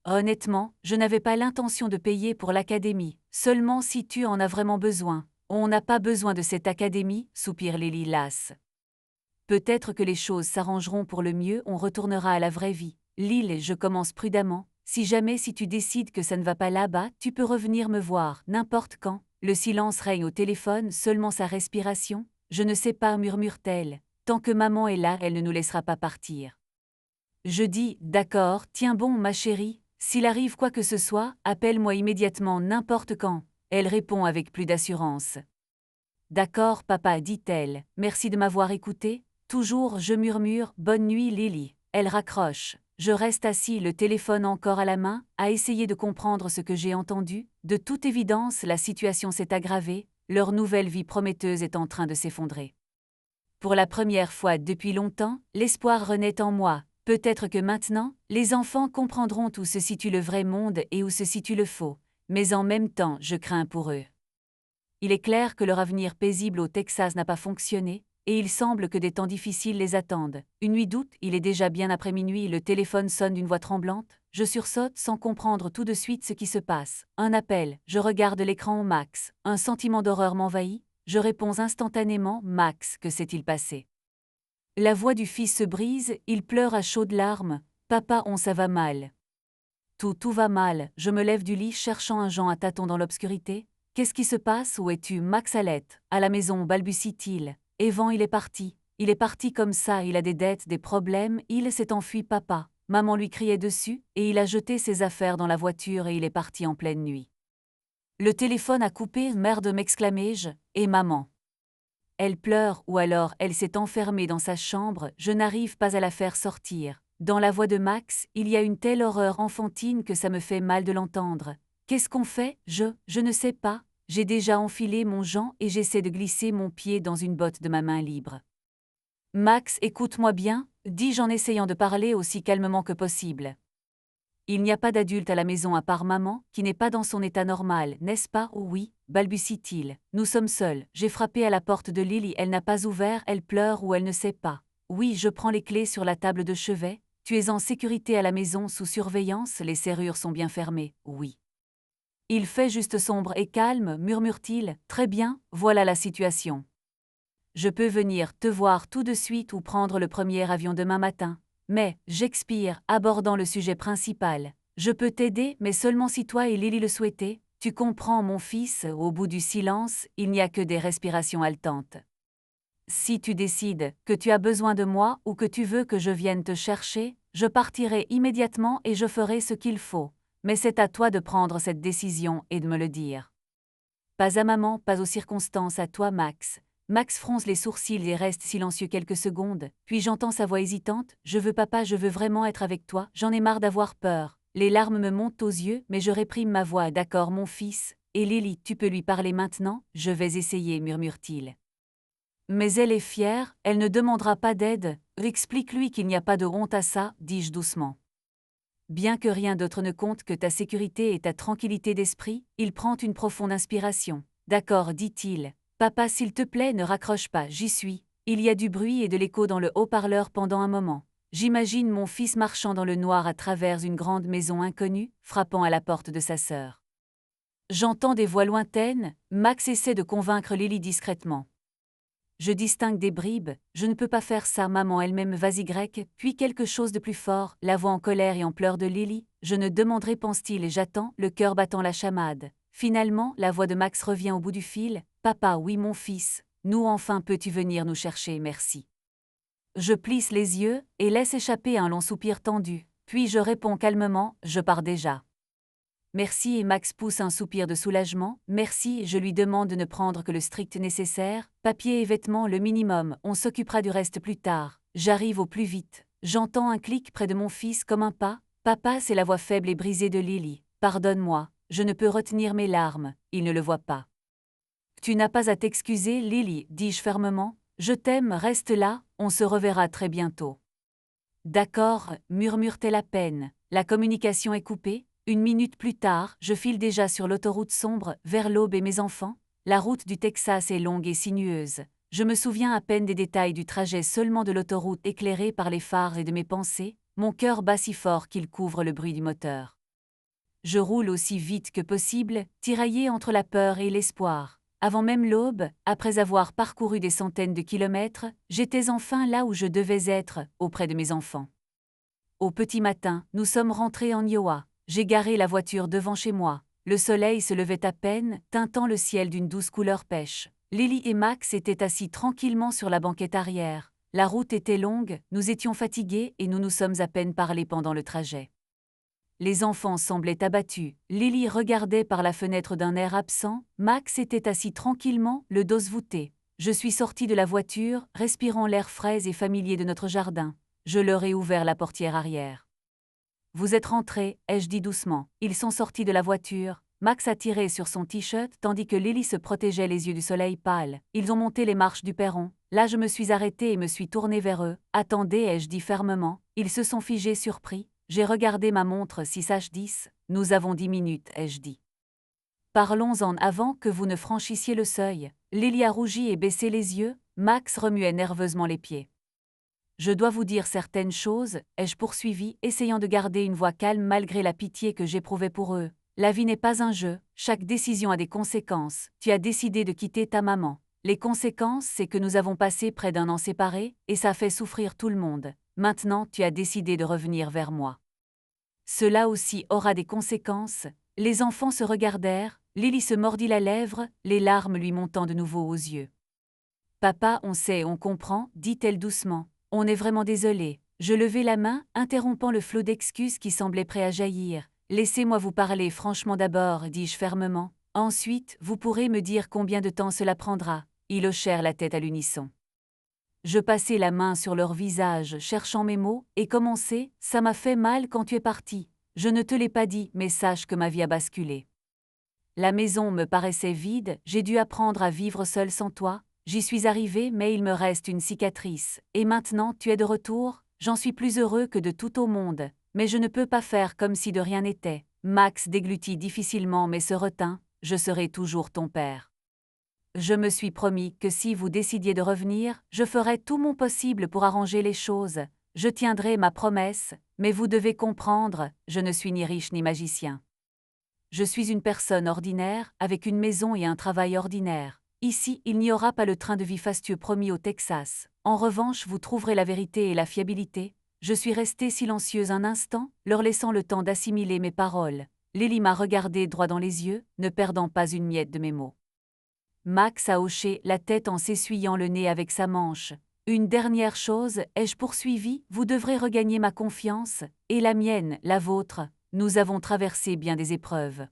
Honnêtement, je n'avais pas l'intention de payer pour l'académie, seulement si tu en as vraiment besoin. On n'a pas besoin de cette académie, soupire Lily lasse. Peut-être que les choses s'arrangeront pour le mieux, on retournera à la vraie vie. Lyle, je commence prudemment. Si tu décides que ça ne va pas là-bas, tu peux revenir me voir, n'importe quand. Le silence règne au téléphone, seulement sa respiration. Je ne sais pas, murmure-t-elle. Tant que maman est là, elle ne nous laissera pas partir. Je dis, d'accord, tiens bon, ma chérie. S'il arrive quoi que ce soit, appelle-moi immédiatement, n'importe quand. Elle répond avec plus d'assurance. D'accord, papa, dit-elle. Merci de m'avoir écouté. Toujours, je murmure, bonne nuit, Lily. Elle raccroche. Je reste assis, le téléphone encore à la main, à essayer de comprendre ce que j'ai entendu. De toute évidence, la situation s'est aggravée, leur nouvelle vie prometteuse est en train de s'effondrer. Pour la première fois depuis longtemps, l'espoir renaît en moi. Peut-être que maintenant, les enfants comprendront où se situe le vrai monde et où se situe le faux. Mais en même temps, je crains pour eux. Il est clair que leur avenir paisible au Texas n'a pas fonctionné, et il semble que des temps difficiles les attendent. Une nuit d'août, il est déjà bien après minuit, le téléphone sonne d'une voix tremblante. Je sursaute sans comprendre tout de suite ce qui se passe. Un appel, je regarde l'écran au max. Un sentiment d'horreur m'envahit. Je réponds instantanément, Max, que s'est-il passé? La voix du fils se brise, il pleure à chaudes larmes. Papa, ça va mal. Tout va mal. Je me lève du lit cherchant un Jean à tâtons dans l'obscurité. Qu'est-ce qui se passe? Où es-tu, Max Alette? À la maison, balbutie-t-il. Evan, il est parti. Il est parti comme ça, il a des dettes, des problèmes, il s'est enfui, papa. Maman lui criait dessus, et il a jeté ses affaires dans la voiture et il est parti en pleine nuit. Le téléphone a coupé, merde, m'exclamai-je, et maman. Elle pleure, ou alors elle s'est enfermée dans sa chambre, je n'arrive pas à la faire sortir. Dans la voix de Max, il y a une telle horreur enfantine que ça me fait mal de l'entendre. Qu'est-ce qu'on fait? Je ne sais pas. J'ai déjà enfilé mon Jean et j'essaie de glisser mon pied dans une botte de ma main libre. Max, écoute-moi bien, dis-je en essayant de parler aussi calmement que possible. Il n'y a pas d'adulte à la maison à part maman, qui n'est pas dans son état normal, n'est-ce pas? Oh oui, balbutie-t-il. Nous sommes seuls. J'ai frappé à la porte de Lily, elle n'a pas ouvert, elle pleure ou elle ne sait pas. Oui, je prends les clés sur la table de chevet. Tu es en sécurité à la maison sous surveillance, les serrures sont bien fermées, oui. Il fait juste sombre et calme, murmure-t-il. Très bien, voilà la situation. Je peux venir te voir tout de suite ou prendre le premier avion demain matin. Mais, j'expire, abordant le sujet principal. Je peux t'aider, mais seulement si toi et Lily le souhaitez. Tu comprends, mon fils, au bout du silence, il n'y a que des respirations haletantes. Si tu décides que tu as besoin de moi ou que tu veux que je vienne te chercher, je partirai immédiatement et je ferai ce qu'il faut. Mais c'est à toi de prendre cette décision et de me le dire. Pas à maman, pas aux circonstances, à toi, Max. Max fronce les sourcils et reste silencieux quelques secondes, puis j'entends sa voix hésitante. Je veux papa, je veux vraiment être avec toi, j'en ai marre d'avoir peur. Les larmes me montent aux yeux, mais je réprime ma voix. D'accord, mon fils. Et Lily, tu peux lui parler maintenant? Je vais essayer, murmure-t-il. Mais elle est fière, elle ne demandera pas d'aide. Explique-lui qu'il n'y a pas de honte à ça, dis-je doucement. Bien que rien d'autre ne compte que ta sécurité et ta tranquillité d'esprit, il prend une profonde inspiration. D'accord, dit-il. Papa, s'il te plaît, ne raccroche pas, j'y suis. Il y a du bruit et de l'écho dans le haut-parleur pendant un moment. J'imagine mon fils marchant dans le noir à travers une grande maison inconnue, frappant à la porte de sa sœur. J'entends des voix lointaines, Max essaie de convaincre Lily discrètement. Je distingue des bribes, je ne peux pas faire ça, maman elle-même, vas-y grec, puis quelque chose de plus fort, la voix en colère et en pleurs de Lily, je ne demanderai, pense-t-il, et j'attends, le cœur battant la chamade. Finalement, la voix de Max revient au bout du fil, papa, oui mon fils, nous enfin peux-tu venir nous chercher, merci. Je plisse les yeux et laisse échapper un long soupir tendu, puis je réponds calmement, je pars déjà. Merci et Max pousse un soupir de soulagement. Merci, je lui demande de ne prendre que le strict nécessaire, papier et vêtements le minimum, on s'occupera du reste plus tard. J'arrive au plus vite. J'entends un clic près de mon fils comme un pas. Papa, c'est la voix faible et brisée de Lily. Pardonne-moi, je ne peux retenir mes larmes, il ne le voit pas. Tu n'as pas à t'excuser, Lily, dis-je fermement. Je t'aime, reste là, on se reverra très bientôt. D'accord, murmure-t-elle à peine. La communication est coupée. Une minute plus tard, je file déjà sur l'autoroute sombre, vers l'Aube et mes enfants. La route du Texas est longue et sinueuse. Je me souviens à peine des détails du trajet, seulement de l'autoroute éclairée par les phares et de mes pensées. Mon cœur bat si fort qu'il couvre le bruit du moteur. Je roule aussi vite que possible, tiraillé entre la peur et l'espoir. Avant même l'aube, après avoir parcouru des centaines de kilomètres, j'étais enfin là où je devais être, auprès de mes enfants. Au petit matin, nous sommes rentrés en Iowa. J'ai garé la voiture devant chez moi. Le soleil se levait à peine, teintant le ciel d'une douce couleur pêche. Lily et Max étaient assis tranquillement sur la banquette arrière. La route était longue, nous étions fatigués et nous nous sommes à peine parlé pendant le trajet. Les enfants semblaient abattus. Lily regardait par la fenêtre d'un air absent. Max était assis tranquillement, le dos voûté. Je suis sorti de la voiture, respirant l'air frais et familier de notre jardin. Je leur ai ouvert la portière arrière. Vous êtes rentrés, ai-je dit doucement. Ils sont sortis de la voiture. Max a tiré sur son t-shirt tandis que Lily se protégeait les yeux du soleil pâle. Ils ont monté les marches du perron. Là je me suis arrêtée et me suis tournée vers eux. Attendez, ai-je dit fermement. Ils se sont figés surpris. J'ai regardé ma montre 6h10. Nous avons 10 minutes, ai-je dit. Parlons-en avant que vous ne franchissiez le seuil. Lily a rougi et baissé les yeux. Max remuait nerveusement les pieds. Je dois vous dire certaines choses, ai-je poursuivi, essayant de garder une voix calme malgré la pitié que j'éprouvais pour eux. La vie n'est pas un jeu, chaque décision a des conséquences. Tu as décidé de quitter ta maman. Les conséquences, c'est que nous avons passé près d'un an séparés, et ça fait souffrir tout le monde. Maintenant, tu as décidé de revenir vers moi. Cela aussi aura des conséquences. Les enfants se regardèrent, Lily se mordit la lèvre, les larmes lui montant de nouveau aux yeux. Papa, on sait, on comprend, dit-elle doucement. On est vraiment désolé. Je levai la main, interrompant le flot d'excuses qui semblait prêt à jaillir. Laissez-moi vous parler franchement d'abord, dis-je fermement. Ensuite, vous pourrez me dire combien de temps cela prendra. Ils hochèrent la tête à l'unisson. Je passai la main sur leur visage, cherchant mes mots, et commençai, ça m'a fait mal quand tu es parti. Je ne te l'ai pas dit, mais sache que ma vie a basculé. La maison me paraissait vide, j'ai dû apprendre à vivre seule sans toi. J'y suis arrivé, mais il me reste une cicatrice. Et maintenant, tu es de retour, j'en suis plus heureux que de tout au monde. Mais je ne peux pas faire comme si de rien n'était. Max déglutit difficilement mais se retint. Je serai toujours ton père. Je me suis promis que si vous décidiez de revenir, je ferais tout mon possible pour arranger les choses. Je tiendrai ma promesse, mais vous devez comprendre, je ne suis ni riche ni magicien. Je suis une personne ordinaire, avec une maison et un travail ordinaire. Ici, il n'y aura pas le train de vie fastueux promis au Texas. En revanche, vous trouverez la vérité et la fiabilité. Je suis restée silencieuse un instant, leur laissant le temps d'assimiler mes paroles. Lily m'a regardé droit dans les yeux, ne perdant pas une miette de mes mots. Max a hoché la tête en s'essuyant le nez avec sa manche. Une dernière chose, ai-je poursuivi, vous devrez regagner ma confiance, et la mienne, la vôtre. Nous avons traversé bien des épreuves.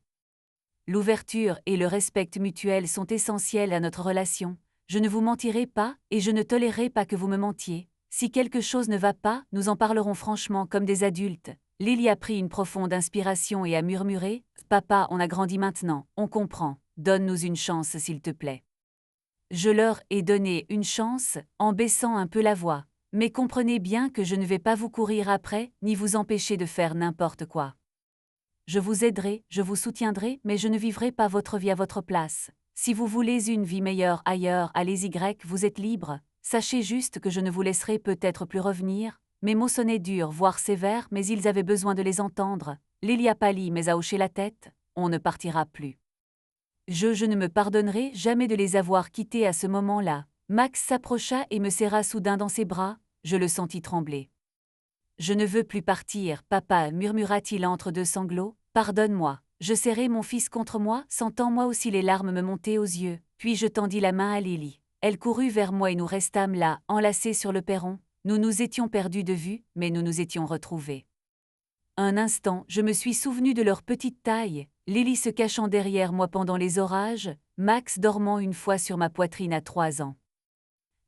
L'ouverture et le respect mutuel sont essentiels à notre relation. Je ne vous mentirai pas, et je ne tolérerai pas que vous me mentiez. Si quelque chose ne va pas, nous en parlerons franchement comme des adultes. Lily a pris une profonde inspiration et a murmuré « Papa, on a grandi maintenant, on comprend. Donne-nous une chance s'il te plaît. » Je leur ai donné une chance, en baissant un peu la voix. Mais comprenez bien que je ne vais pas vous courir après, ni vous empêcher de faire n'importe quoi. Je vous aiderai, je vous soutiendrai, mais je ne vivrai pas votre vie à votre place. Si vous voulez une vie meilleure ailleurs, allez-y, vous êtes libre. Sachez juste que je ne vous laisserai peut-être plus revenir. Mes mots sonnaient durs, voire sévères, mais ils avaient besoin de les entendre. Lily a pâli mais a hoché la tête. On ne partira plus. Je ne me pardonnerai jamais de les avoir quittés à ce moment-là. Max s'approcha et me serra soudain dans ses bras, je le sentis trembler. Je ne veux plus partir, papa, murmura-t-il entre deux sanglots, pardonne-moi. Je serrai mon fils contre moi, sentant moi aussi les larmes me monter aux yeux, puis je tendis la main à Lily. Elle courut vers moi et nous restâmes là, enlacés sur le perron. Nous nous étions perdus de vue, mais nous nous étions retrouvés. Un instant, je me suis souvenu de leur petite taille, Lily se cachant derrière moi pendant les orages, Max dormant une fois sur ma poitrine à 3 ans.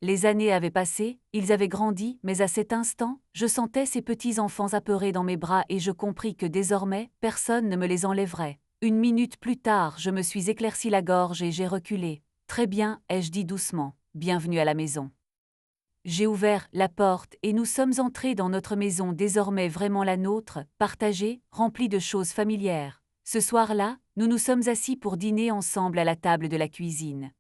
Les années avaient passé, ils avaient grandi, mais à cet instant, je sentais ces petits enfants apeurés dans mes bras et je compris que désormais, personne ne me les enlèverait. Une minute plus tard, je me suis éclairci la gorge et j'ai reculé. Très bien, ai-je dit doucement, bienvenue à la maison. J'ai ouvert la porte et nous sommes entrés dans notre maison désormais vraiment la nôtre, partagée, remplie de choses familières. Ce soir-là, nous nous sommes assis pour dîner ensemble à la table de la cuisine.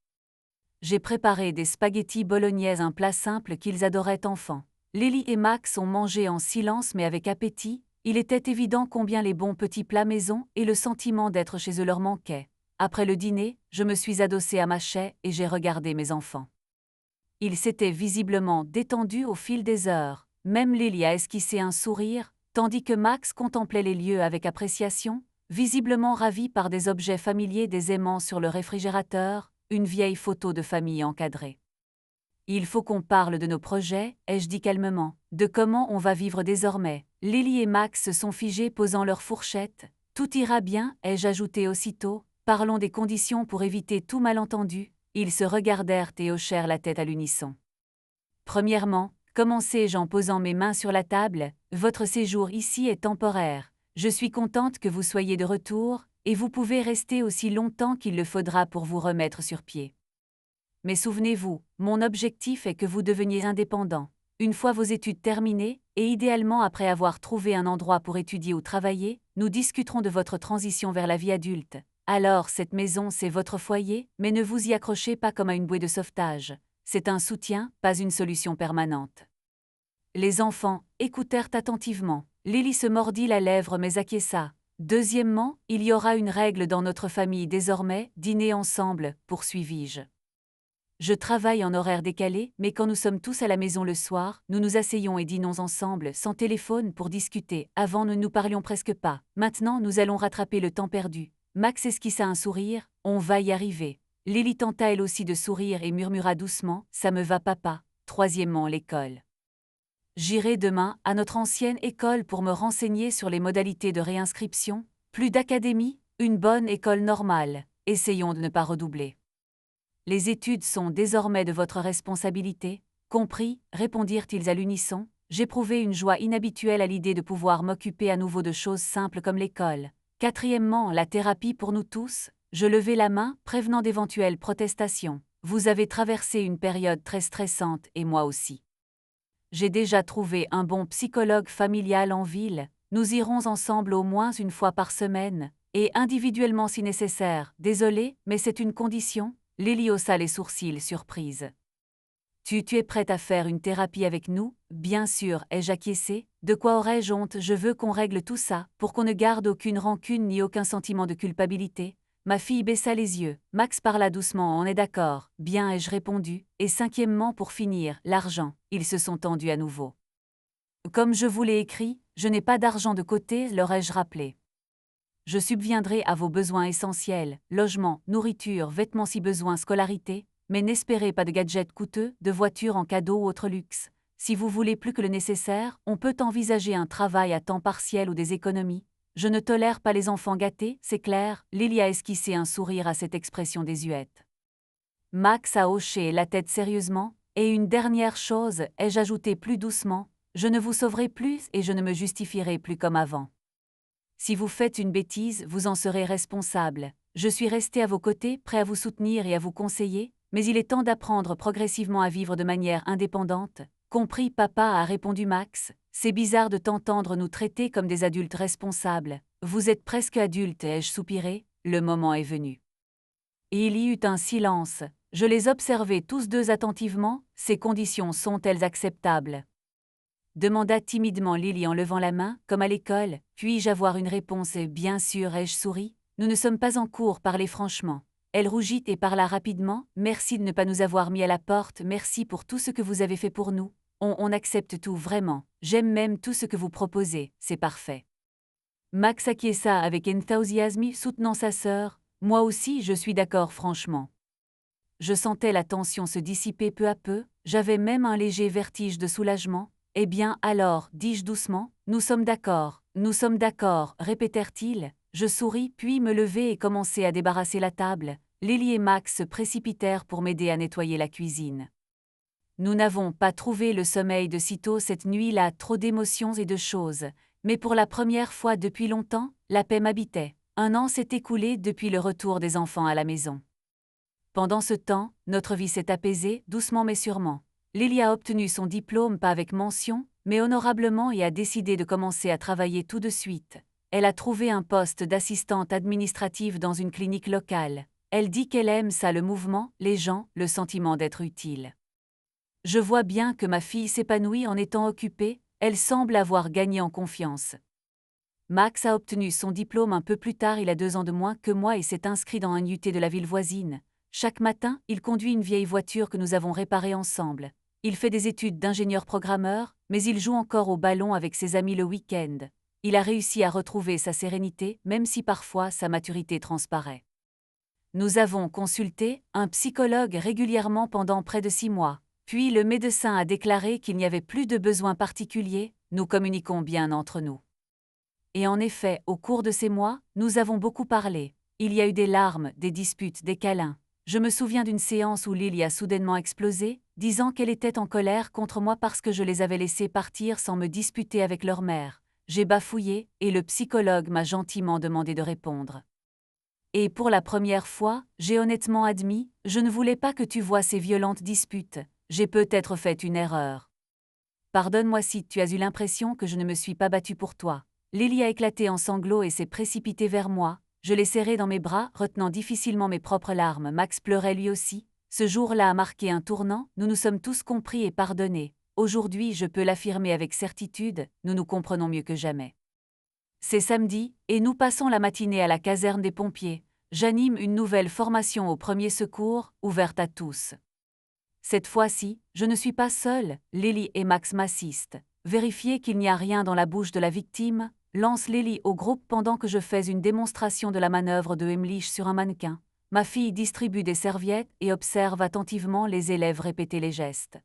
J'ai préparé des spaghettis bolognaises, un plat simple qu'ils adoraient enfants. Lily et Max ont mangé en silence mais avec appétit. Il était évident combien les bons petits plats maison et le sentiment d'être chez eux leur manquaient. Après le dîner, je me suis adossée à ma chaise et j'ai regardé mes enfants. Ils s'étaient visiblement détendus au fil des heures. Même Lily a esquissé un sourire, tandis que Max contemplait les lieux avec appréciation, visiblement ravi par des objets familiers, des aimants sur le réfrigérateur, une vieille photo de famille encadrée. Il faut qu'on parle de nos projets, ai-je dit calmement, de comment on va vivre désormais. Lily et Max se sont figés posant leurs fourchettes. Tout ira bien, ai-je ajouté aussitôt, parlons des conditions pour éviter tout malentendu. Ils se regardèrent et hochèrent la tête à l'unisson. Premièrement, commençai-je en posant mes mains sur la table, votre séjour ici est temporaire. Je suis contente que vous soyez de retour, et vous pouvez rester aussi longtemps qu'il le faudra pour vous remettre sur pied. Mais souvenez-vous, mon objectif est que vous deveniez indépendant. Une fois vos études terminées, et idéalement après avoir trouvé un endroit pour étudier ou travailler, nous discuterons de votre transition vers la vie adulte. Alors cette maison c'est votre foyer, mais ne vous y accrochez pas comme à une bouée de sauvetage. C'est un soutien, pas une solution permanente. Les enfants écoutèrent attentivement. Lily se mordit la lèvre mais acquiesça. Deuxièmement, il y aura une règle dans notre famille désormais, dîner ensemble, poursuivis-je. Je travaille en horaire décalé, mais quand nous sommes tous à la maison le soir, nous nous asseyons et dînons ensemble, sans téléphone pour discuter. Avant nous ne nous parlions presque pas. Maintenant nous allons rattraper le temps perdu. Max esquissa un sourire, on va y arriver. Lily tenta elle aussi de sourire et murmura doucement, ça me va papa. Troisièmement, l'école. J'irai demain à notre ancienne école pour me renseigner sur les modalités de réinscription. Plus d'académie, une bonne école normale. Essayons de ne pas redoubler. Les études sont désormais de votre responsabilité, compris, répondirent-ils à l'unisson. J'éprouvais une joie inhabituelle à l'idée de pouvoir m'occuper à nouveau de choses simples comme l'école. Quatrièmement, la thérapie pour nous tous. Je levai la main, prévenant d'éventuelles protestations. Vous avez traversé une période très stressante et moi aussi. J'ai déjà trouvé un bon psychologue familial en ville. Nous irons ensemble au moins une fois par semaine, et individuellement si nécessaire. Désolé, mais c'est une condition. Lily haussa les sourcils, surprise. Tu es prête à faire une thérapie avec nous? Bien sûr, ai-je acquiescé. De quoi aurais-je honte? Je veux qu'on règle tout ça, pour qu'on ne garde aucune rancune ni aucun sentiment de culpabilité. Ma fille baissa les yeux. Max parla doucement. On est d'accord. Bien, ai-je répondu. Et cinquièmement, pour finir, l'argent. Ils se sont tendus à nouveau. Comme je vous l'ai écrit, je n'ai pas d'argent de côté, leur ai-je rappelé. Je subviendrai à vos besoins essentiels, logement, nourriture, vêtements si besoin, scolarité, mais n'espérez pas de gadgets coûteux, de voitures en cadeau ou autre luxe. Si vous voulez plus que le nécessaire, on peut envisager un travail à temps partiel ou des économies. Je ne tolère pas les enfants gâtés, c'est clair. Lily a esquissé un sourire à cette expression désuète. Max a hoché la tête sérieusement, et une dernière chose, ai-je ajouté plus doucement, je ne vous sauverai plus et je ne me justifierai plus comme avant. Si vous faites une bêtise, vous en serez responsable. Je suis resté à vos côtés, prêt à vous soutenir et à vous conseiller, mais il est temps d'apprendre progressivement à vivre de manière indépendante. Compris, papa, a répondu Max. C'est bizarre de t'entendre nous traiter comme des adultes responsables. Vous êtes presque adulte, ai-je soupiré. Le moment est venu. Et il y eut un silence. Je les observai tous deux attentivement. Ces conditions sont-elles acceptables? Demanda timidement Lily en levant la main, comme à l'école. Puis-je avoir une réponse? Bien sûr, ai-je souri. Nous ne sommes pas en cours, parlez franchement. Elle rougit et parla rapidement. Merci de ne pas nous avoir mis à la porte, merci pour tout ce que vous avez fait pour nous. On accepte tout, vraiment. J'aime même tout ce que vous proposez, c'est parfait. Max acquiesça avec enthousiasme, soutenant sa sœur. Moi aussi, je suis d'accord, franchement. Je sentais la tension se dissiper peu à peu, j'avais même un léger vertige de soulagement. Eh bien, alors, dis-je doucement, nous sommes d'accord, répétèrent-ils. Je souris, puis me levai et commençai à débarrasser la table. Lily et Max se précipitèrent pour m'aider à nettoyer la cuisine. Nous n'avons pas trouvé le sommeil de sitôt cette nuit-là, trop d'émotions et de choses, mais pour la première fois depuis longtemps, la paix m'habitait. Un an s'est écoulé depuis le retour des enfants à la maison. Pendant ce temps, notre vie s'est apaisée, doucement mais sûrement. Lily a obtenu son diplôme pas avec mention, mais honorablement et a décidé de commencer à travailler tout de suite. Elle a trouvé un poste d'assistante administrative dans une clinique locale. Elle dit qu'elle aime ça, le mouvement, les gens, le sentiment d'être utile. Je vois bien que ma fille s'épanouit en étant occupée, elle semble avoir gagné en confiance. Max a obtenu son diplôme un peu plus tard, il a 2 ans de moins que moi et s'est inscrit dans un UT de la ville voisine. Chaque matin, il conduit une vieille voiture que nous avons réparée ensemble. Il fait des études d'ingénieur-programmeur, mais il joue encore au ballon avec ses amis le week-end. Il a réussi à retrouver sa sérénité, même si parfois sa maturité transparaît. Nous avons consulté un psychologue régulièrement pendant près de 6 mois. Puis le médecin a déclaré qu'il n'y avait plus de besoin particulier, nous communiquons bien entre nous. Et en effet, au cours de ces mois, nous avons beaucoup parlé. Il y a eu des larmes, des disputes, des câlins. Je me souviens d'une séance où Lily a soudainement explosé, disant qu'elle était en colère contre moi parce que je les avais laissés partir sans me disputer avec leur mère. J'ai bafouillé, et le psychologue m'a gentiment demandé de répondre. Et pour la première fois, j'ai honnêtement admis, je ne voulais pas que tu vois ces violentes disputes. J'ai peut-être fait une erreur. Pardonne-moi si tu as eu l'impression que je ne me suis pas battue pour toi. Lily a éclaté en sanglots et s'est précipitée vers moi. Je l'ai serrée dans mes bras, retenant difficilement mes propres larmes. Max pleurait lui aussi. Ce jour-là a marqué un tournant, nous nous sommes tous compris et pardonnés. Aujourd'hui, je peux l'affirmer avec certitude, nous nous comprenons mieux que jamais. C'est samedi, et nous passons la matinée à la caserne des pompiers. J'anime une nouvelle formation au premier secours, ouverte à tous. Cette fois-ci, je ne suis pas seule, Lily et Max m'assistent. Vérifiez qu'il n'y a rien dans la bouche de la victime, lance Lily au groupe pendant que je fais une démonstration de la manœuvre de Heimlich sur un mannequin. Ma fille distribue des serviettes et observe attentivement les élèves répéter les gestes.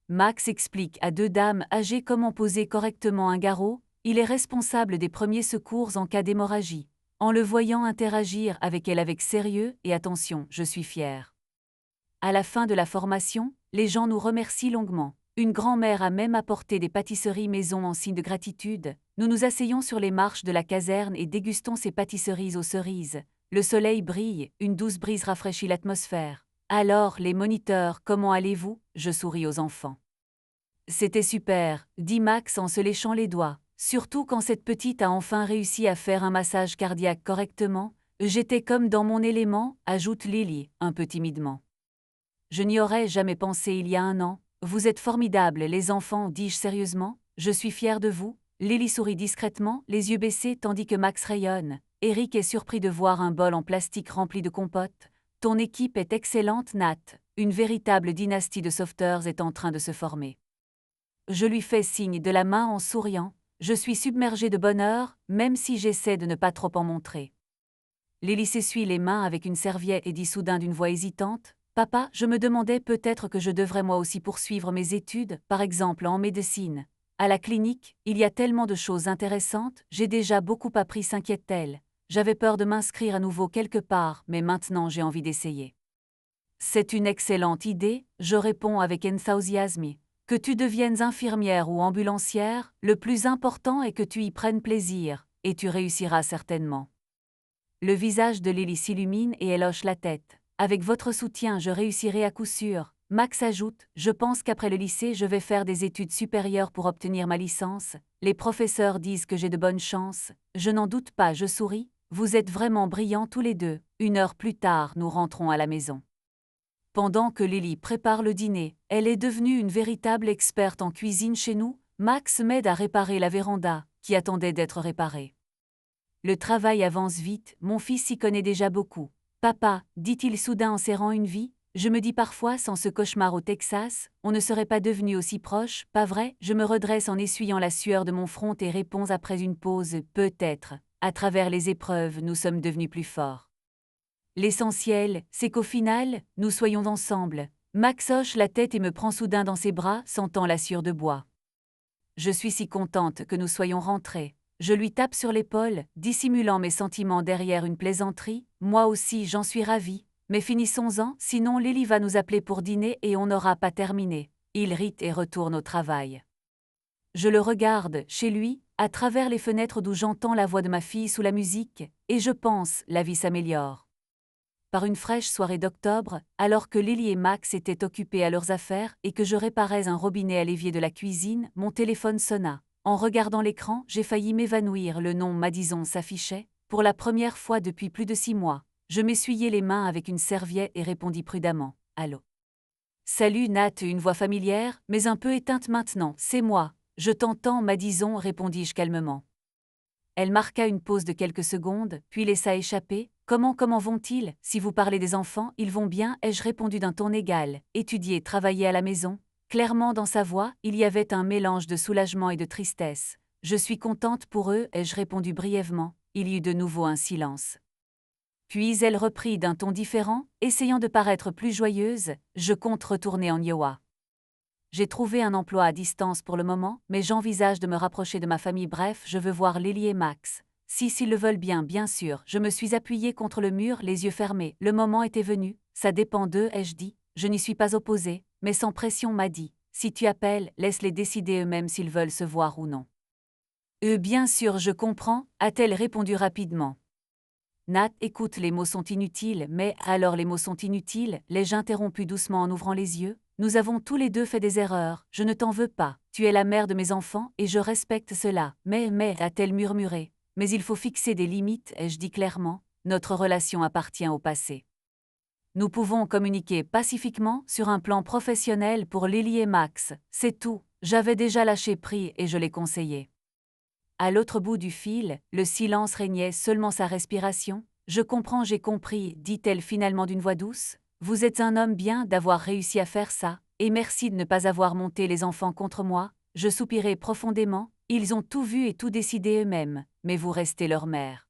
Max explique à 2 dames âgées comment poser correctement un garrot, il est responsable des premiers secours en cas d'hémorragie. En le voyant interagir avec elle avec sérieux et attention, je suis fière. À la fin de la formation, les gens nous remercient longuement. Une grand-mère a même apporté des pâtisseries maison en signe de gratitude. Nous nous asseyons sur les marches de la caserne et dégustons ces pâtisseries aux cerises. Le soleil brille, une douce brise rafraîchit l'atmosphère. Alors, les moniteurs, comment allez-vous? Je souris aux enfants. C'était super, dit Max en se léchant les doigts. Surtout quand cette petite a enfin réussi à faire un massage cardiaque correctement. J'étais comme dans mon élément, ajoute Lily, un peu timidement. Je n'y aurais jamais pensé il y a un an. Vous êtes formidables, les enfants, dis-je sérieusement. Je suis fière de vous. Lily sourit discrètement, les yeux baissés tandis que Max rayonne. Eric est surpris de voir un bol en plastique rempli de compote. Ton équipe est excellente, Nat. Une véritable dynastie de sauveteurs est en train de se former. Je lui fais signe de la main en souriant. Je suis submergée de bonheur, même si j'essaie de ne pas trop en montrer. Lily s'essuie les mains avec une serviette et dit soudain d'une voix hésitante, « Papa, je me demandais peut-être que je devrais moi aussi poursuivre mes études, par exemple en médecine. À la clinique, il y a tellement de choses intéressantes, j'ai déjà beaucoup appris, s'inquiète-t-elle. J'avais peur de m'inscrire à nouveau quelque part, mais maintenant j'ai envie d'essayer. » C'est une excellente idée, je réponds avec enthousiasme. Que tu deviennes infirmière ou ambulancière, le plus important est que tu y prennes plaisir, et tu réussiras certainement. Le visage de Lily s'illumine et elle hoche la tête. Avec votre soutien, je réussirai à coup sûr. Max ajoute, je pense qu'après le lycée, je vais faire des études supérieures pour obtenir ma licence. Les professeurs disent que j'ai de bonnes chances. Je n'en doute pas, je souris. Vous êtes vraiment brillants tous les deux. 1 heure plus tard, nous rentrons à la maison. Pendant que Lily prépare le dîner, elle est devenue une véritable experte en cuisine chez nous. Max m'aide à réparer la véranda, qui attendait d'être réparée. Le travail avance vite, mon fils s'y connaît déjà beaucoup. Papa, dit-il soudain en serrant une vie, je me dis parfois sans ce cauchemar au Texas, on ne serait pas devenus aussi proches, pas vrai? Je me redresse en essuyant la sueur de mon front et réponds après une pause, peut-être. À travers les épreuves, nous sommes devenus plus forts. L'essentiel, c'est qu'au final, nous soyons ensemble. Max hoche la tête et me prend soudain dans ses bras, sentant la sueur de bois. Je suis si contente que nous soyons rentrés. Je lui tape sur l'épaule, dissimulant mes sentiments derrière une plaisanterie. Moi aussi, j'en suis ravie. Mais finissons-en, sinon Lily va nous appeler pour dîner et on n'aura pas terminé. Il rit et retourne au travail. Je le regarde, chez lui, à travers les fenêtres d'où j'entends la voix de ma fille sous la musique, et je pense, la vie s'améliore. Par une fraîche soirée d'octobre, alors que Lily et Max étaient occupés à leurs affaires et que je réparais un robinet à l'évier de la cuisine, mon téléphone sonna. En regardant l'écran, j'ai failli m'évanouir, le nom Madison s'affichait. Pour la première fois depuis plus de 6 mois, je m'essuyai les mains avec une serviette et répondis prudemment. « Allô ?» Salut Nat, une voix familière, mais un peu éteinte maintenant, c'est moi. Je t'entends, Madison, répondis-je calmement. Elle marqua une pause de quelques secondes, puis laissa échapper. Comment vont-ils? Si vous parlez des enfants, ils vont bien, ai-je répondu d'un ton égal. Étudier, travailler à la maison. Clairement dans sa voix, il y avait un mélange de soulagement et de tristesse. Je suis contente pour eux, ai-je répondu brièvement. Il y eut de nouveau un silence. Puis elle reprit d'un ton différent, essayant de paraître plus joyeuse. Je compte retourner en Iowa. J'ai trouvé un emploi à distance pour le moment, mais j'envisage de me rapprocher de ma famille. Bref, je veux voir Lily et Max. Si s'ils le veulent bien sûr. Je me suis appuyée contre le mur, les yeux fermés. Le moment était venu. Ça dépend d'eux, ai-je dit. Je n'y suis pas opposée, mais sans pression m'a dit. Si tu appelles, laisse-les décider eux-mêmes s'ils veulent se voir ou non. Bien sûr, je comprends, a-t-elle répondu rapidement. Nat, écoute, les mots sont inutiles, mais alors les mots sont inutiles, l'ai-je interrompu doucement en ouvrant les yeux. Nous avons tous les deux fait des erreurs, je ne t'en veux pas. Tu es la mère de mes enfants et je respecte cela. Mais, a-t-elle murmuré. Mais il faut fixer des limites, ai-je dit clairement. Notre relation appartient au passé. Nous pouvons communiquer pacifiquement sur un plan professionnel pour Lily et Max, c'est tout. J'avais déjà lâché prise et je l'ai conseillé. À l'autre bout du fil, le silence régnait, seulement sa respiration. Je comprends, j'ai compris, dit-elle finalement d'une voix douce. Vous êtes un homme bien d'avoir réussi à faire ça, et merci de ne pas avoir monté les enfants contre moi. Je soupirai profondément, ils ont tout vu et tout décidé eux-mêmes, mais vous restez leur mère.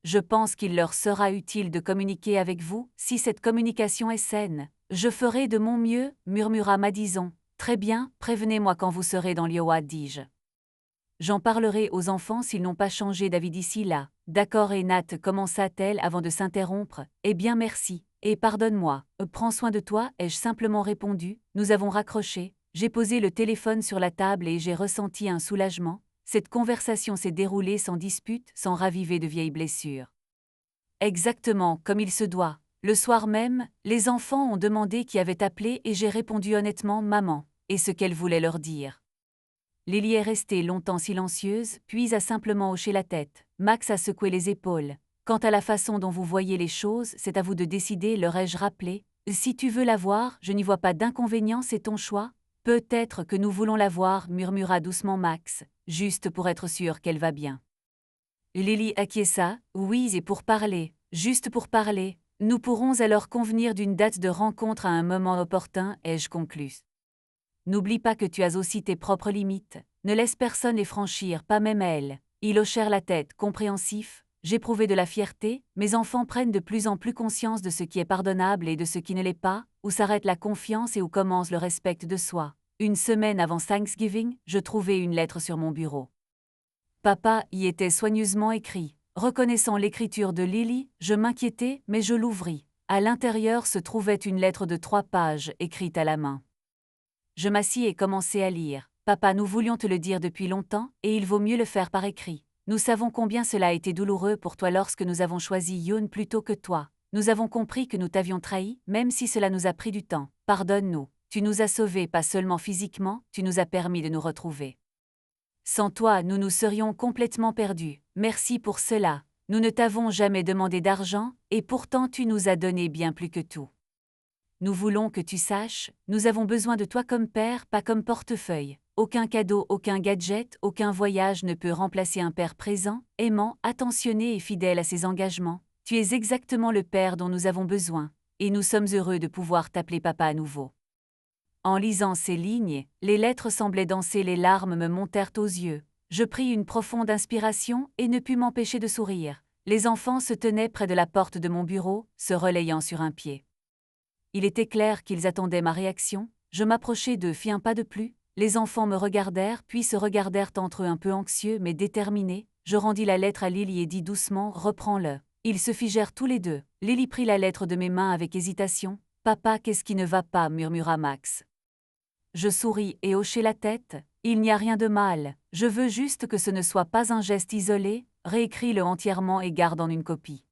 Je pense qu'il leur sera utile de communiquer avec vous, si cette communication est saine. Je ferai de mon mieux, murmura Madison. Très bien, prévenez-moi quand vous serez dans l'Iowa, dis-je. J'en parlerai aux enfants s'ils n'ont pas changé d'avis d'ici là. D'accord, et Nat commença-t-elle avant de s'interrompre. Eh bien merci, et pardonne-moi. Prends soin de toi, ai-je simplement répondu. Nous avons raccroché. J'ai posé le téléphone sur la table et j'ai ressenti un soulagement. Cette conversation s'est déroulée sans dispute, sans raviver de vieilles blessures. Exactement comme il se doit. Le soir même, les enfants ont demandé qui avait appelé et j'ai répondu honnêtement maman, et ce qu'elle voulait leur dire. Lily est restée longtemps silencieuse, puis a simplement hoché la tête. Max a secoué les épaules. Quant à la façon dont vous voyez les choses, c'est à vous de décider, leur ai-je rappelé. Si tu veux la voir, je n'y vois pas d'inconvénient, c'est ton choix. Peut-être que nous voulons la voir, murmura doucement Max, juste pour être sûr qu'elle va bien. Lily acquiesça, oui, et pour parler, juste pour parler, nous pourrons alors convenir d'une date de rencontre à un moment opportun, ai-je conclu. N'oublie pas que tu as aussi tes propres limites, ne laisse personne les franchir, pas même elle. Ils hochèrent la tête, compréhensifs. J'éprouvais de la fierté, mes enfants prennent de plus en plus conscience de ce qui est pardonnable et de ce qui ne l'est pas, où s'arrête la confiance et où commence le respect de soi. Une semaine avant Thanksgiving, je trouvai une lettre sur mon bureau. Papa y était soigneusement écrit. Reconnaissant l'écriture de Lily, je m'inquiétais, mais je l'ouvris. À l'intérieur se trouvait une lettre de 3 pages, écrite à la main. Je m'assis et commençai à lire. Papa, nous voulions te le dire depuis longtemps, et il vaut mieux le faire par écrit. Nous savons combien cela a été douloureux pour toi lorsque nous avons choisi Yoon plutôt que toi. Nous avons compris que nous t'avions trahi, même si cela nous a pris du temps. Pardonne-nous. Tu nous as sauvés pas seulement physiquement, tu nous as permis de nous retrouver. Sans toi, nous nous serions complètement perdus. Merci pour cela. Nous ne t'avons jamais demandé d'argent, et pourtant tu nous as donné bien plus que tout. Nous voulons que tu saches, nous avons besoin de toi comme père, pas comme portefeuille. Aucun cadeau, aucun gadget, aucun voyage ne peut remplacer un père présent, aimant, attentionné et fidèle à ses engagements. Tu es exactement le père dont nous avons besoin, et nous sommes heureux de pouvoir t'appeler papa à nouveau. En lisant ces lignes, les lettres semblaient danser, les larmes me montèrent aux yeux. Je pris une profonde inspiration et ne pus m'empêcher de sourire. Les enfants se tenaient près de la porte de mon bureau, se relayant sur un pied. Il était clair qu'ils attendaient ma réaction. Je m'approchai d'eux, fis un pas de plus. Les enfants me regardèrent, puis se regardèrent entre eux un peu anxieux mais déterminés. Je rendis la lettre à Lily et dis doucement « Reprends-le ». Ils se figèrent tous les deux. Lily prit la lettre de mes mains avec hésitation. « Papa, qu'est-ce qui ne va pas » murmura Max. Je souris et hochai la tête. « Il n'y a rien de mal. Je veux juste que ce ne soit pas un geste isolé. Réécris-le entièrement et garde en une copie.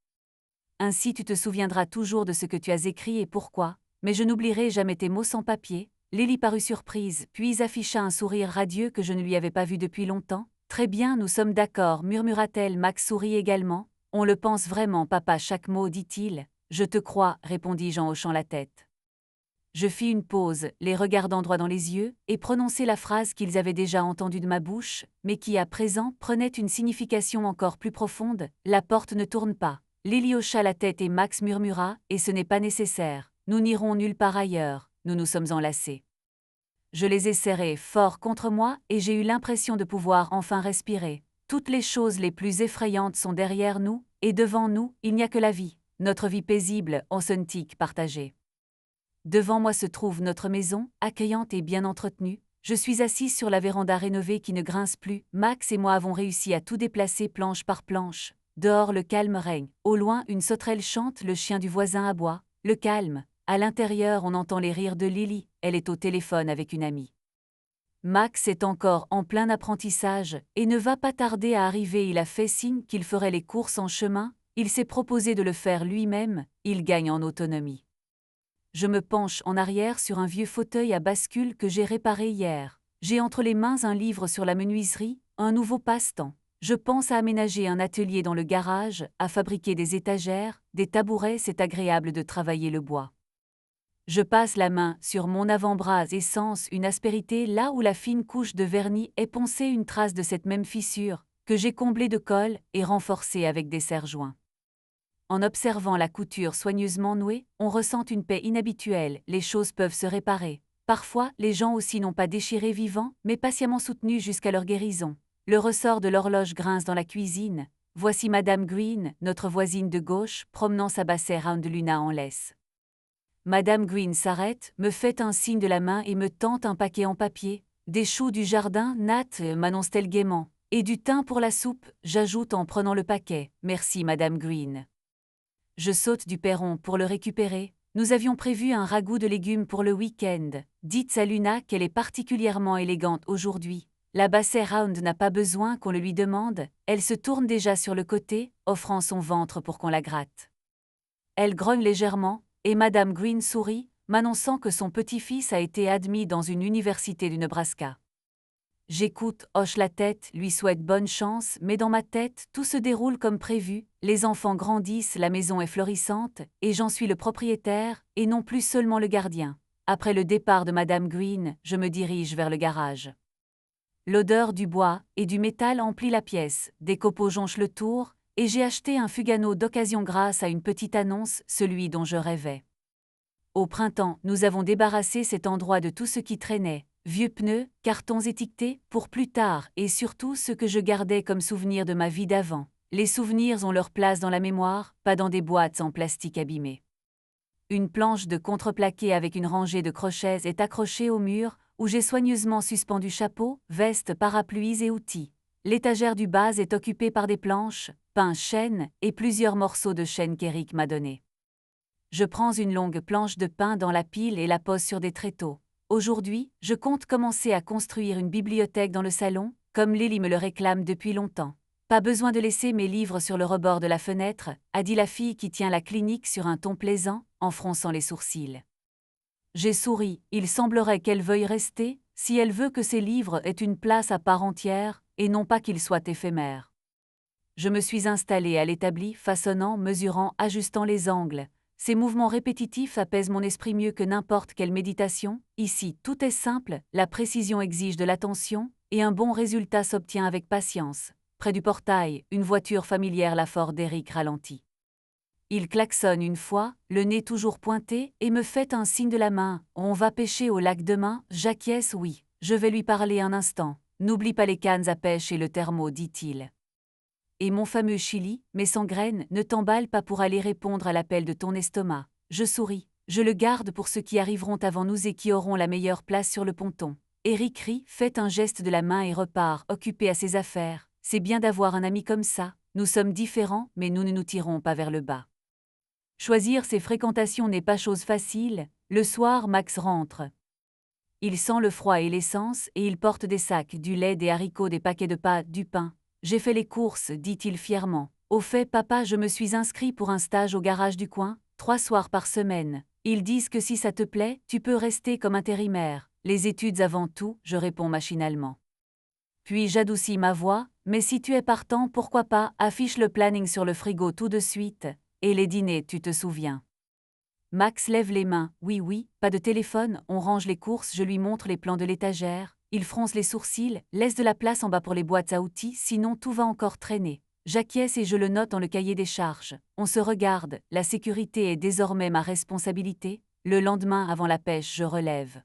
Ainsi tu te souviendras toujours de ce que tu as écrit et pourquoi, mais je n'oublierai jamais tes mots sans papier. » Lily parut surprise, puis afficha un sourire radieux que je ne lui avais pas vu depuis longtemps. « Très bien, nous sommes d'accord, murmura-t-elle. Max sourit également. « On le pense vraiment, papa, chaque mot, dit-il. »« Je te crois, répondis-je en hochant la tête. Je fis une pause, les regardant droit dans les yeux, et prononçai la phrase qu'ils avaient déjà entendue de ma bouche, mais qui à présent prenait une signification encore plus profonde. « La porte ne tourne pas. » Lily hocha la tête et Max murmura « Et ce n'est pas nécessaire. Nous n'irons nulle part ailleurs. Nous nous sommes enlacés. » Je les ai serrés fort contre moi et j'ai eu l'impression de pouvoir enfin respirer. Toutes les choses les plus effrayantes sont derrière nous, et devant nous, il n'y a que la vie, notre vie paisible, authentique, partagée. Devant moi se trouve notre maison, accueillante et bien entretenue. Je suis assise sur la véranda rénovée qui ne grince plus. Max et moi avons réussi à tout déplacer planche par planche. Dehors, le calme règne. Au loin, une sauterelle chante, le chien du voisin aboie. Le calme. À l'intérieur, on entend les rires de Lily. Elle est au téléphone avec une amie. Max est encore en plein apprentissage et ne va pas tarder à arriver. Il a fait signe qu'il ferait les courses en chemin. Il s'est proposé de le faire lui-même. Il gagne en autonomie. Je me penche en arrière sur un vieux fauteuil à bascule que j'ai réparé hier. J'ai entre les mains un livre sur la menuiserie, un nouveau passe-temps. Je pense à aménager un atelier dans le garage, à fabriquer des étagères, des tabourets, c'est agréable de travailler le bois. Je passe la main sur mon avant-bras et sens une aspérité là où la fine couche de vernis est poncée, une trace de cette même fissure, que j'ai comblée de colle et renforcée avec des serre-joints. En observant la couture soigneusement nouée, on ressent une paix inhabituelle, les choses peuvent se réparer. Parfois, les gens aussi n'ont pas déchiré vivant, mais patiemment soutenus jusqu'à leur guérison. Le ressort de l'horloge grince dans la cuisine. Voici Madame Green, notre voisine de gauche, promenant sa Basset Hound Luna en laisse. Madame Green s'arrête, me fait un signe de la main et me tend un paquet en papier. Des choux du jardin, Nat, m'annonce-t-elle gaiement. Et du thym pour la soupe, j'ajoute en prenant le paquet. Merci Madame Green. Je saute du perron pour le récupérer. Nous avions prévu un ragoût de légumes pour le week-end. Dites à Luna qu'elle est particulièrement élégante aujourd'hui. La Basset Hound n'a pas besoin qu'on le lui demande, elle se tourne déjà sur le côté, offrant son ventre pour qu'on la gratte. Elle grogne légèrement, et Madame Green sourit, m'annonçant que son petit-fils a été admis dans une université du Nebraska. J'écoute, hoche la tête, lui souhaite bonne chance, mais dans ma tête, tout se déroule comme prévu, les enfants grandissent, la maison est florissante, et j'en suis le propriétaire, et non plus seulement le gardien. Après le départ de Madame Green, je me dirige vers le garage. L'odeur du bois et du métal emplit la pièce, des copeaux jonchent le tour, et j'ai acheté un Fugano d'occasion grâce à une petite annonce, celui dont je rêvais. Au printemps, nous avons débarrassé cet endroit de tout ce qui traînait, vieux pneus, cartons étiquetés, pour plus tard, et surtout ce que je gardais comme souvenir de ma vie d'avant. Les souvenirs ont leur place dans la mémoire, pas dans des boîtes en plastique abîmées. Une planche de contreplaqué avec une rangée de crochets est accrochée au mur, où j'ai soigneusement suspendu chapeau, veste, parapluies et outils. L'étagère du bas est occupée par des planches, pain, chêne et plusieurs morceaux de chêne qu'Eric m'a donné. Je prends une longue planche de pin dans la pile et la pose sur des tréteaux. Aujourd'hui, je compte commencer à construire une bibliothèque dans le salon, comme Lily me le réclame depuis longtemps. Pas besoin de laisser mes livres sur le rebord de la fenêtre, a dit la fille qui tient la clinique sur un ton plaisant, en fronçant les sourcils. J'ai souri, il semblerait qu'elle veuille rester, si elle veut que ses livres aient une place à part entière, et non pas qu'ils soient éphémères. Je me suis installée à l'établi, façonnant, mesurant, ajustant les angles. Ces mouvements répétitifs apaisent mon esprit mieux que n'importe quelle méditation. Ici, tout est simple, la précision exige de l'attention, et un bon résultat s'obtient avec patience. Près du portail, une voiture familière, la Ford d'Eric, ralentit. Il klaxonne une fois, le nez toujours pointé, et me fait un signe de la main. On va pêcher au lac demain, j'acquiesce, oui. Je vais lui parler un instant. N'oublie pas les cannes à pêche et le thermo, dit-il. Et mon fameux chili, mais sans graines, ne t'emballe pas pour aller répondre à l'appel de ton estomac. Je souris. Je le garde pour ceux qui arriveront avant nous et qui auront la meilleure place sur le ponton. Eric rit, fait un geste de la main et repart, occupé à ses affaires. C'est bien d'avoir un ami comme ça. Nous sommes différents, mais nous ne nous tirons pas vers le bas. Choisir ses fréquentations n'est pas chose facile. Le soir, Max rentre. Il sent le froid et l'essence, et il porte des sacs, du lait, des haricots, des paquets de pâtes, du pain. J'ai fait les courses, dit-il fièrement. Au fait, papa, je me suis inscrit pour un stage au garage du coin, 3 soirs par semaine. Ils disent que si ça te plaît, tu peux rester comme intérimaire. Les études avant tout, je réponds machinalement. Puis j'adoucis ma voix, mais si tu es partant, pourquoi pas, affiche le planning sur le frigo tout de suite. Et les dîners, tu te souviens. Max lève les mains, oui, pas de téléphone, on range les courses, je lui montre les plans de l'étagère. Il fronce les sourcils, laisse de la place en bas pour les boîtes à outils, sinon tout va encore traîner. J'acquiesce et je le note dans le cahier des charges. On se regarde, la sécurité est désormais ma responsabilité. Le lendemain avant la pêche, je relève.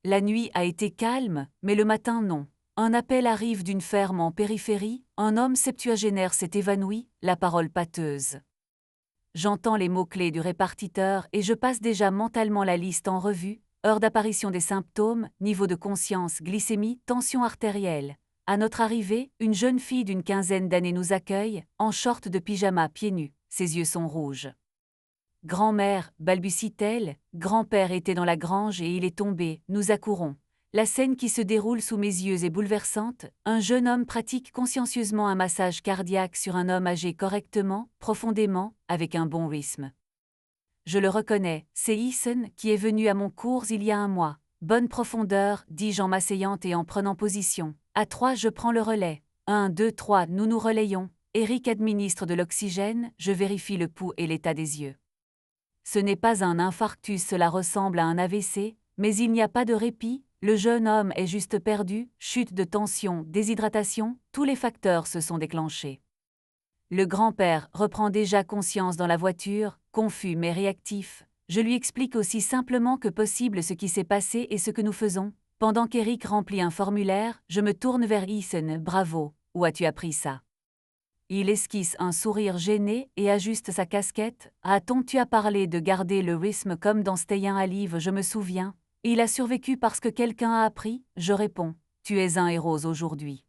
La nuit a été calme, mais le matin non. Un appel arrive d'une ferme en périphérie, un homme septuagénaire s'est évanoui, la parole pâteuse. J'entends les mots-clés du répartiteur et je passe déjà mentalement la liste en revue, heure d'apparition des symptômes, niveau de conscience, glycémie, tension artérielle. À notre arrivée, une jeune fille d'une quinzaine d'années nous accueille, en short de pyjama pieds nus, ses yeux sont rouges. Grand-mère, balbutie-t-elle, grand-père était dans la grange et il est tombé, nous accourons. La scène qui se déroule sous mes yeux est bouleversante, un jeune homme pratique consciencieusement un massage cardiaque sur un homme âgé correctement, profondément, avec un bon rythme. Je le reconnais, c'est Ethan qui est venu à mon cours il y a un mois. Bonne profondeur, dis-je en m'asseyant et en prenant position. À 3, je prends le relais. 1, 2, 3, nous nous relayons. Eric administre de l'oxygène, je vérifie le pouls et l'état des yeux. Ce n'est pas un infarctus, cela ressemble à un AVC, mais il n'y a pas de répit, le jeune homme est juste perdu, chute de tension, déshydratation, tous les facteurs se sont déclenchés. Le grand-père reprend déjà conscience dans la voiture, confus mais réactif. Je lui explique aussi simplement que possible ce qui s'est passé et ce que nous faisons. Pendant qu'Eric remplit un formulaire, je me tourne vers Ethan, bravo, où as-tu appris ça? Il esquisse un sourire gêné et ajuste sa casquette. Tu as parlé de garder le rythme comme dans Stayin' Alive, je me souviens. Il a survécu parce que quelqu'un a appris, je réponds. Tu es un héros aujourd'hui.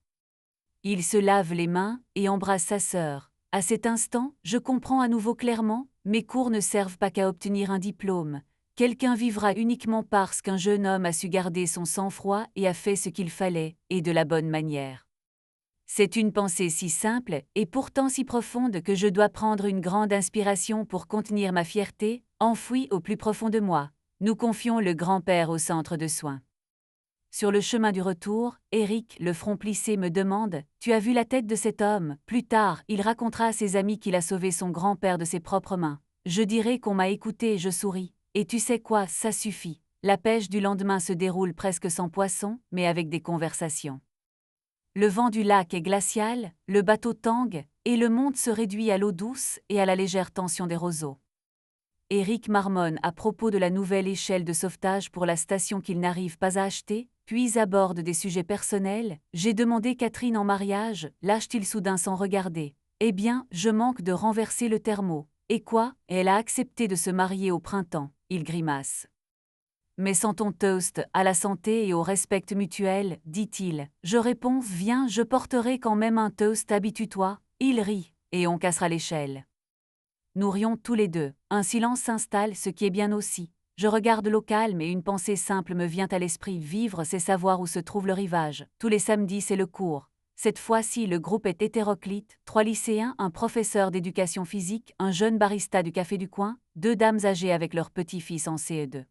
Il se lave les mains et embrasse sa sœur. À cet instant, je comprends à nouveau clairement, mes cours ne servent pas qu'à obtenir un diplôme. Quelqu'un vivra uniquement parce qu'un jeune homme a su garder son sang-froid et a fait ce qu'il fallait, et de la bonne manière. C'est une pensée si simple et pourtant si profonde que je dois prendre une grande inspiration pour contenir ma fierté, enfouie au plus profond de moi. Nous confions le grand-père au centre de soins. Sur le chemin du retour, Eric, le front plissé, me demande « Tu as vu la tête de cet homme ?» Plus tard, il racontera à ses amis qu'il a sauvé son grand-père de ses propres mains. Je dirai qu'on m'a écouté et je souris. Et tu sais quoi, ça suffit. La pêche du lendemain se déroule presque sans poisson, mais avec des conversations. Le vent du lac est glacial, le bateau tangue, et le monde se réduit à l'eau douce et à la légère tension des roseaux. Eric marmonne à propos de la nouvelle échelle de sauvetage pour la station qu'il n'arrive pas à acheter, puis aborde des sujets personnels. J'ai demandé Catherine en mariage, lâche-t-il soudain sans regarder. Eh bien, je manque de renverser le thermo. Et quoi, elle a accepté de se marier au printemps, il grimace. Mais sans ton toast, à la santé et au respect mutuel, dit-il. Je réponds, viens, je porterai quand même un toast, habitue-toi. Il rit, et on cassera l'échelle. Nous rions tous les deux. Un silence s'installe, ce qui est bien aussi. Je regarde l'eau calme et une pensée simple me vient à l'esprit. Vivre, c'est savoir où se trouve le rivage. Tous les samedis, c'est le cours. Cette fois-ci, le groupe est hétéroclite. 3 lycéens, un professeur d'éducation physique, un jeune barista du café du coin, 2 dames âgées avec leur petit-fils en CE2.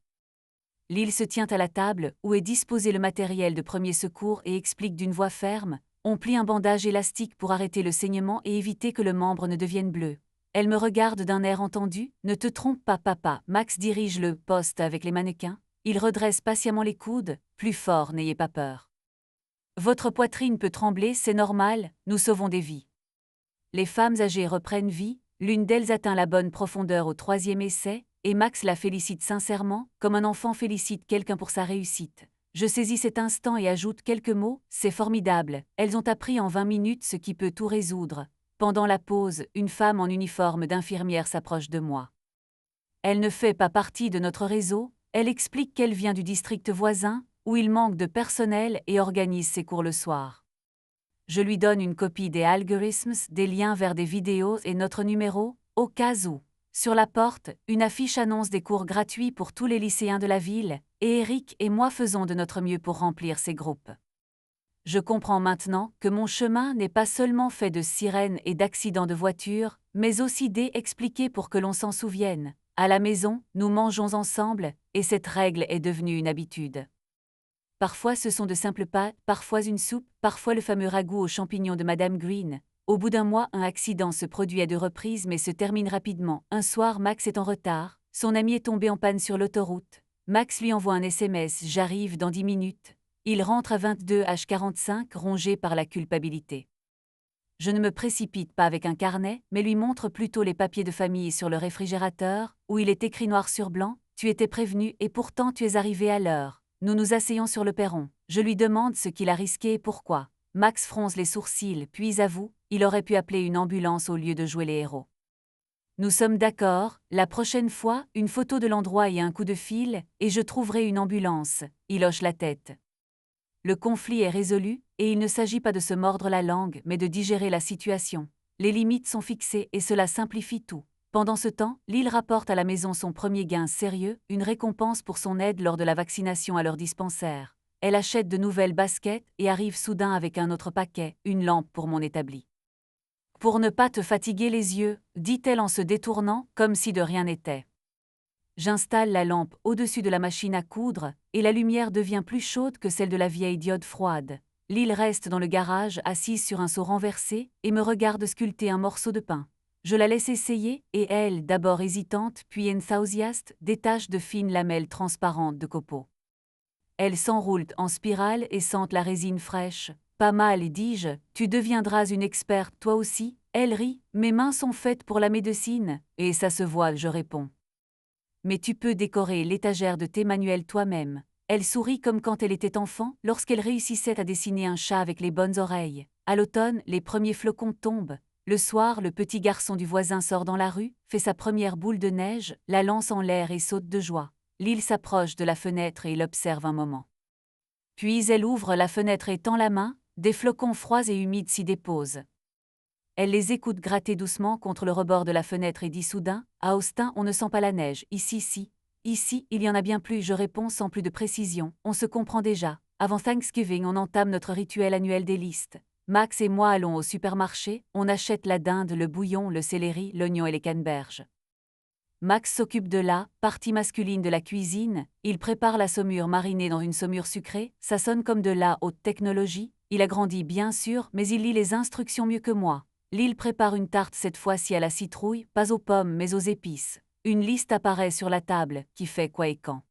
Lyle se tient à la table, où est disposé le matériel de premier secours et explique d'une voix ferme « On plie un bandage élastique pour arrêter le saignement et éviter que le membre ne devienne bleu. » Elle me regarde d'un air entendu. « Ne te trompe pas, papa. » Max dirige le poste avec les mannequins. Il redresse patiemment les coudes. « Plus fort, n'ayez pas peur. Votre poitrine peut trembler, c'est normal, nous sauvons des vies. » Les femmes âgées reprennent vie. L'une d'elles atteint la bonne profondeur au 3e essai, et Max la félicite sincèrement, comme un enfant félicite quelqu'un pour sa réussite. Je saisis cet instant et ajoute quelques mots. « C'est formidable. Elles ont appris en 20 minutes ce qui peut tout résoudre. » Pendant la pause, une femme en uniforme d'infirmière s'approche de moi. Elle ne fait pas partie de notre réseau, elle explique qu'elle vient du district voisin, où il manque de personnel et organise ses cours le soir. Je lui donne une copie des algorithmes, des liens vers des vidéos et notre numéro, au cas où. Sur la porte, une affiche annonce des cours gratuits pour tous les lycéens de la ville, et Eric et moi faisons de notre mieux pour remplir ces groupes. Je comprends maintenant que mon chemin n'est pas seulement fait de sirènes et d'accidents de voiture, mais aussi d'expliquer pour que l'on s'en souvienne. À la maison, nous mangeons ensemble, et cette règle est devenue une habitude. Parfois ce sont de simples pâtes, parfois une soupe, parfois le fameux ragoût aux champignons de Madame Green. Au bout d'un mois, un accident se produit à 2 reprises mais se termine rapidement. Un soir, Max est en retard, son ami est tombé en panne sur l'autoroute. Max lui envoie un SMS « J'arrive dans 10 minutes ». Il rentre à 22h45 rongé par la culpabilité. Je ne me précipite pas avec un carnet, mais lui montre plutôt les papiers de famille sur le réfrigérateur, où il est écrit noir sur blanc « Tu étais prévenu et pourtant tu es arrivé à l'heure ». Nous nous asseyons sur le perron. Je lui demande ce qu'il a risqué et pourquoi. Max fronce les sourcils, puis avoue « Il aurait pu appeler une ambulance au lieu de jouer les héros ». Nous sommes d'accord, la prochaine fois, une photo de l'endroit et un coup de fil, et je trouverai une ambulance. Il hoche la tête. Le conflit est résolu, et il ne s'agit pas de se mordre la langue, mais de digérer la situation. Les limites sont fixées et cela simplifie tout. Pendant ce temps, Lyle rapporte à la maison son premier gain sérieux, une récompense pour son aide lors de la vaccination à leur dispensaire. Elle achète de nouvelles baskets et arrive soudain avec un autre paquet, une lampe pour mon établi. « Pour ne pas te fatiguer les yeux », dit-elle en se détournant, comme si de rien n'était. J'installe la lampe au-dessus de la machine à coudre, et la lumière devient plus chaude que celle de la vieille diode froide. Lyle reste dans le garage, assise sur un seau renversé, et me regarde sculpter un morceau de pain. Je la laisse essayer, et elle, d'abord hésitante, puis enthousiaste, détache de fines lamelles transparentes de copeaux. Elle s'enroule en spirale et sent la résine fraîche. « Pas mal, dis-je, tu deviendras une experte toi aussi ?» Elle rit, « Mes mains sont faites pour la médecine, et ça se voit, je réponds. Mais tu peux décorer l'étagère de tes manuels toi-même. » Elle sourit comme quand elle était enfant, lorsqu'elle réussissait à dessiner un chat avec les bonnes oreilles. À l'automne, les premiers flocons tombent. Le soir, le petit garçon du voisin sort dans la rue, fait sa première boule de neige, la lance en l'air et saute de joie. Lyle s'approche de la fenêtre et l'observe un moment. Puis elle ouvre la fenêtre et tend la main, des flocons froids et humides s'y déposent. Elle les écoute gratter doucement contre le rebord de la fenêtre et dit soudain « À Austin, on ne sent pas la neige, ici, si. Ici, il y en a bien plus », je réponds sans plus de précision. On se comprend déjà. Avant Thanksgiving, on entame notre rituel annuel des listes. Max et moi allons au supermarché, on achète la dinde, le bouillon, le céleri, l'oignon et les canneberges. Max s'occupe de la partie masculine de la cuisine, il prépare la saumure marinée dans une saumure sucrée, ça sonne comme de la haute technologie, il a grandi bien sûr, mais il lit les instructions mieux que moi. Lille prépare une tarte cette fois-ci à la citrouille, pas aux pommes mais aux épices. Une liste apparaît sur la table, qui fait quoi et quand.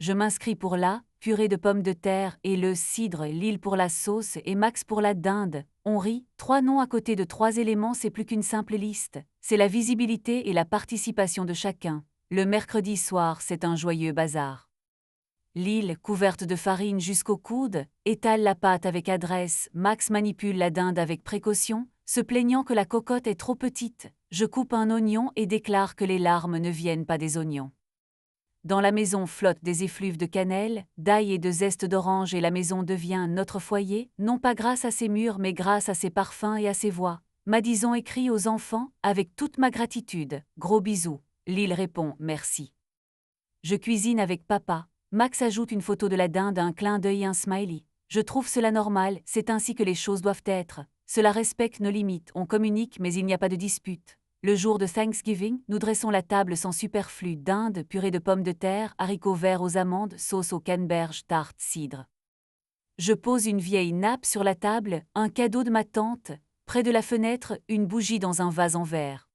Je m'inscris pour la purée de pommes de terre et le cidre, Lille pour la sauce et Max pour la dinde. On rit, 3 noms à côté de 3 éléments, c'est plus qu'une simple liste. C'est la visibilité et la participation de chacun. Le mercredi soir, c'est un joyeux bazar. Lille, couverte de farine jusqu'au coude, étale la pâte avec adresse, Max manipule la dinde avec précaution, se plaignant que la cocotte est trop petite. Je coupe un oignon et déclare que les larmes ne viennent pas des oignons. Dans la maison flottent des effluves de cannelle, d'ail et de zeste d'orange et la maison devient notre foyer, non pas grâce à ses murs mais grâce à ses parfums et à ses voix. Madison écrit aux enfants, avec toute ma gratitude, gros bisous. Lille répond, merci. Je cuisine avec papa. Max ajoute une photo de la dinde, un clin d'œil et un smiley. Je trouve cela normal, c'est ainsi que les choses doivent être. Cela respecte nos limites, on communique mais il n'y a pas de dispute. Le jour de Thanksgiving, nous dressons la table sans superflu, dinde, purée de pommes de terre, haricots verts aux amandes, sauce au canneberge, tarte, cidre. Je pose une vieille nappe sur la table, un cadeau de ma tante, près de la fenêtre, une bougie dans un vase en verre.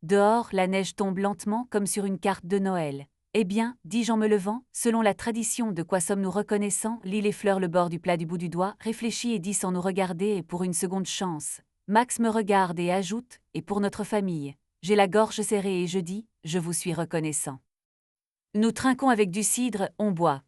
Dehors, la neige tombe lentement comme sur une carte de Noël. Eh bien, dis-je en me levant, selon la tradition, de quoi sommes-nous reconnaissants? L'île effleure le bord du plat du bout du doigt, réfléchit et dit sans nous regarder et pour une seconde chance. Max me regarde et ajoute, et pour notre famille. J'ai la gorge serrée et je dis, je vous suis reconnaissant. Nous trinquons avec du cidre, on boit.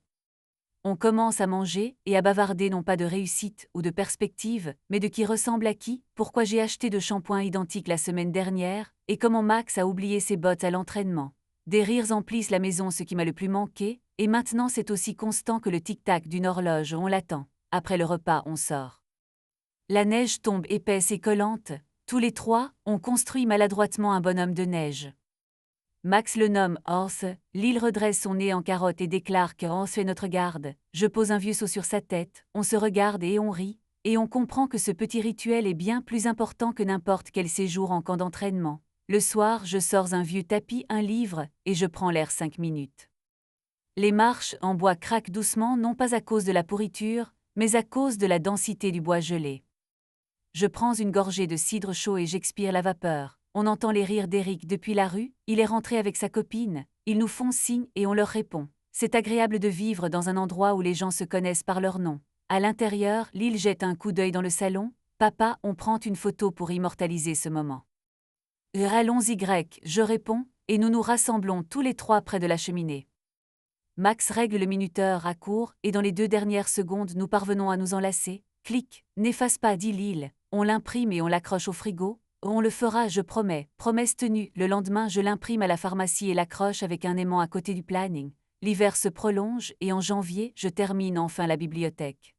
On commence à manger et à bavarder non pas de réussite ou de perspective, mais de qui ressemble à qui, pourquoi j'ai acheté 2 shampoings identiques la semaine dernière, et comment Max a oublié ses bottes à l'entraînement. Des rires emplissent la maison, ce qui m'a le plus manqué, et maintenant c'est aussi constant que le tic-tac d'une horloge, on l'attend. Après le repas, on sort. La neige tombe épaisse et collante, tous les 3, on construit maladroitement un bonhomme de neige. Max le nomme Horse, Lille redresse son nez en carotte et déclare que Horse fait notre garde. Je pose un vieux seau sur sa tête, on se regarde et on rit, et on comprend que ce petit rituel est bien plus important que n'importe quel séjour en camp d'entraînement. Le soir, je sors un vieux tapis, un livre, et je prends l'air 5 minutes. Les marches en bois craquent doucement non pas à cause de la pourriture, mais à cause de la densité du bois gelé. Je prends une gorgée de cidre chaud et j'expire la vapeur. On entend les rires d'Éric depuis la rue, il est rentré avec sa copine, ils nous font signe et on leur répond. C'est agréable de vivre dans un endroit où les gens se connaissent par leur nom. À l'intérieur, Lille jette un coup d'œil dans le salon. Papa, on prend une photo pour immortaliser ce moment. Allons-y, je réponds, et nous nous rassemblons tous les 3 près de la cheminée. Max règle le minuteur à court, et dans les 2 dernières secondes, nous parvenons à nous enlacer. Clic, n'efface pas, dit Lille. On l'imprime et on l'accroche au frigo. On le fera, je promets. Promesse tenue. Le lendemain, je l'imprime à la pharmacie et l'accroche avec un aimant à côté du planning. L'hiver se prolonge et en janvier, je termine enfin la bibliothèque.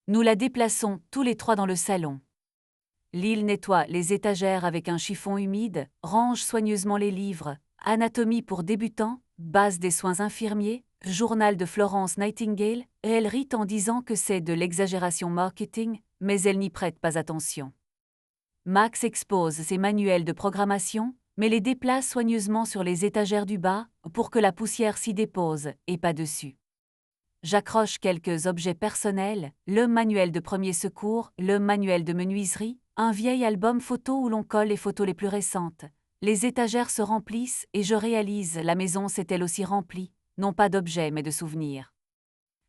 Nous la déplaçons tous les 3 dans le salon. Lille nettoie les étagères avec un chiffon humide, range soigneusement les livres. Anatomie pour débutants, base des soins infirmiers, journal de Florence Nightingale, et elle rit en disant que c'est de l'exagération marketing, mais elle n'y prête pas attention. Max expose ses manuels de programmation, mais les déplace soigneusement sur les étagères du bas pour que la poussière s'y dépose et pas dessus. J'accroche quelques objets personnels, le manuel de premier secours, le manuel de menuiserie, un vieil album photo où l'on colle les photos les plus récentes. Les étagères se remplissent et je réalise, la maison s'est elle aussi remplie, non pas d'objets mais de souvenirs.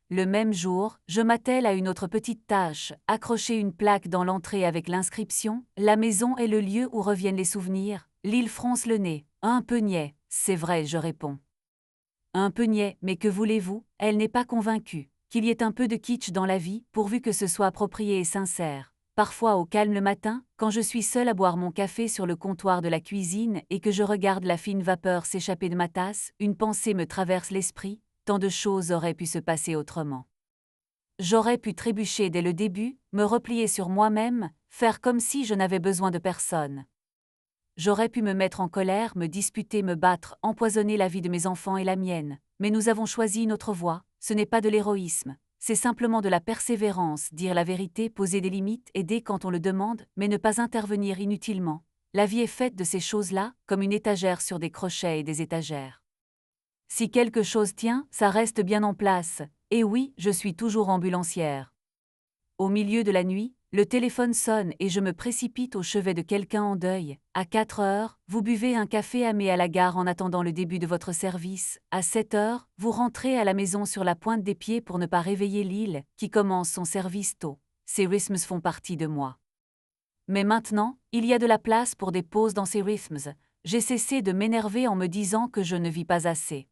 Le même jour, je m'attelle à une autre petite tâche, accrocher une plaque dans l'entrée avec l'inscription « La maison est le lieu où reviennent les souvenirs ». Lille fronce le nez, un peu niais, c'est vrai, je réponds. Un peu niais, mais que voulez-vous, elle n'est pas convaincue. Qu'il y ait un peu de kitsch dans la vie, pourvu que ce soit approprié et sincère. Parfois au calme le matin, quand je suis seule à boire mon café sur le comptoir de la cuisine et que je regarde la fine vapeur s'échapper de ma tasse, une pensée me traverse l'esprit, tant de choses auraient pu se passer autrement. J'aurais pu trébucher dès le début, me replier sur moi-même, faire comme si je n'avais besoin de personne. J'aurais pu me mettre en colère, me disputer, me battre, empoisonner la vie de mes enfants et la mienne. Mais nous avons choisi une autre voie, ce n'est pas de l'héroïsme, c'est simplement de la persévérance, dire la vérité, poser des limites, aider quand on le demande, mais ne pas intervenir inutilement. la vie est faite de ces choses-là, comme une étagère sur des crochets et des étagères. Si quelque chose tient, ça reste bien en place, et oui, je suis toujours ambulancière. Au milieu de la nuit, le téléphone sonne et je me précipite au chevet de quelqu'un en deuil. À 4 heures, vous buvez un café amé à la gare en attendant le début de votre service. À 7 heures, vous rentrez à la maison sur la pointe des pieds pour ne pas réveiller Lille, qui commence son service tôt. Ces rythmes font partie de moi. Mais maintenant, il y a de la place pour des pauses dans ces rythmes. J'ai cessé de m'énerver en me disant que je ne vis pas assez.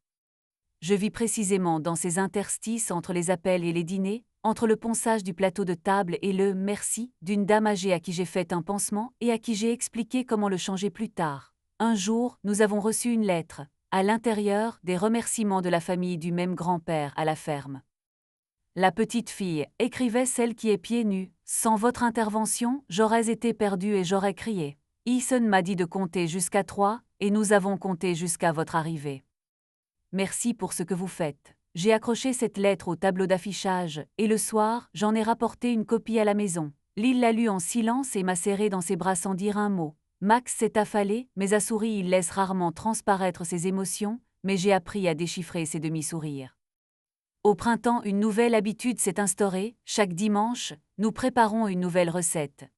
Je vis précisément dans ces interstices entre les appels et les dîners, entre le ponçage du plateau de table et le « merci » d'une dame âgée à qui j'ai fait un pansement et à qui j'ai expliqué comment le changer plus tard. Un jour, nous avons reçu une lettre. À l'intérieur, des remerciements de la famille du même grand-père à la ferme. La petite fille écrivait celle qui est pieds nus. Sans votre intervention, j'aurais été perdue et j'aurais crié. Eason m'a dit de compter jusqu'à 3, et nous avons compté jusqu'à votre arrivée. Merci pour ce que vous faites. J'ai accroché cette lettre au tableau d'affichage, et le soir, j'en ai rapporté une copie à la maison. Lille l'a lue en silence et m'a serré dans ses bras sans dire un mot. Max s'est affalé, mais a souri. Il laisse rarement transparaître ses émotions, mais j'ai appris à déchiffrer ses demi-sourires. Au printemps, une nouvelle habitude s'est instaurée. Chaque dimanche, nous préparons une nouvelle recette.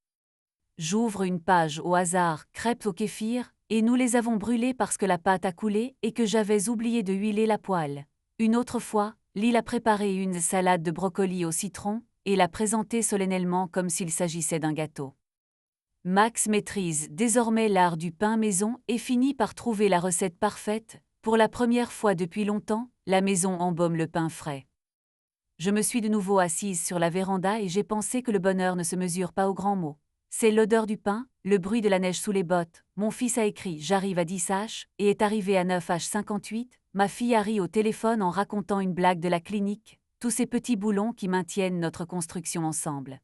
J'ouvre une page au hasard, crêpes au kéfir, et nous les avons brûlées parce que la pâte a coulé et que j'avais oublié de huiler la poêle. Une autre fois, Lille a préparé une salade de brocoli au citron et l'a présentée solennellement comme s'il s'agissait d'un gâteau. Max maîtrise désormais l'art du pain maison et finit par trouver la recette parfaite. Pour la première fois depuis longtemps, la maison embaume le pain frais. Je me suis de nouveau assise sur la véranda et j'ai pensé que le bonheur ne se mesure pas aux grands mots. C'est l'odeur du pain, le bruit de la neige sous les bottes. Mon fils a écrit « J'arrive à 10h » et est arrivé à 9h58. Ma fille a ri au téléphone en racontant une blague de la clinique. Tous ces petits boulons qui maintiennent notre construction ensemble.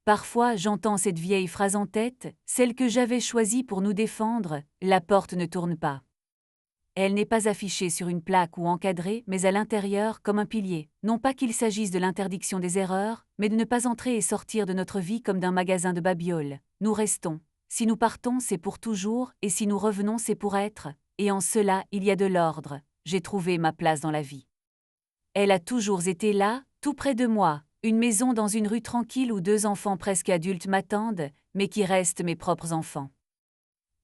Parfois, j'entends cette vieille phrase en tête, celle que j'avais choisie pour nous défendre « La porte ne tourne pas ». Elle n'est pas affichée sur une plaque ou encadrée, mais à l'intérieur comme un pilier. Non pas qu'il s'agisse de l'interdiction des erreurs, mais de ne pas entrer et sortir de notre vie comme d'un magasin de babioles. Nous restons. Si nous partons, c'est pour toujours, et si nous revenons, c'est pour être. Et en cela, il y a de l'ordre. J'ai trouvé ma place dans la vie. Elle a toujours été là, tout près de moi. Une maison dans une rue tranquille où 2 enfants presque adultes m'attendent, mais qui restent mes propres enfants.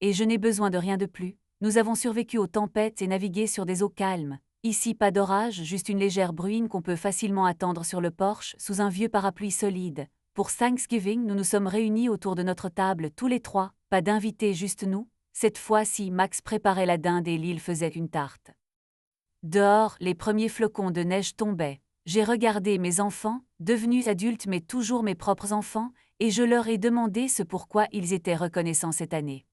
Et je n'ai besoin de rien de plus. Nous avons survécu aux tempêtes et navigué sur des eaux calmes. Ici, pas d'orage, juste une légère bruine qu'on peut facilement attendre sur le porche, sous un vieux parapluie solide. Pour Thanksgiving, nous nous sommes réunis autour de notre table, tous les 3, pas d'invités, juste nous. Cette fois-ci, Max préparait la dinde et Lille faisait une tarte. Dehors, les premiers flocons de neige tombaient. J'ai regardé mes enfants, devenus adultes mais toujours mes propres enfants, et je leur ai demandé ce pourquoi ils étaient reconnaissants cette année.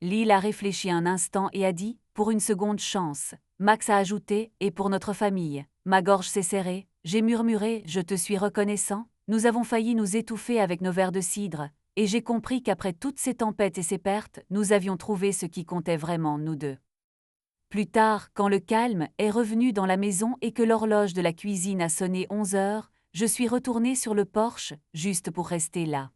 Lille a réfléchi un instant et a dit « Pour une seconde chance ». Max a ajouté « Et pour notre famille ». Ma gorge s'est serrée, j'ai murmuré « Je te suis reconnaissant ». Nous avons failli nous étouffer avec nos verres de cidre, et j'ai compris qu'après toutes ces tempêtes et ces pertes, nous avions trouvé ce qui comptait vraiment, nous deux. Plus tard, quand le calme est revenu dans la maison et que l'horloge de la cuisine a sonné 11 heures, je suis retournée sur le porche, juste pour rester là.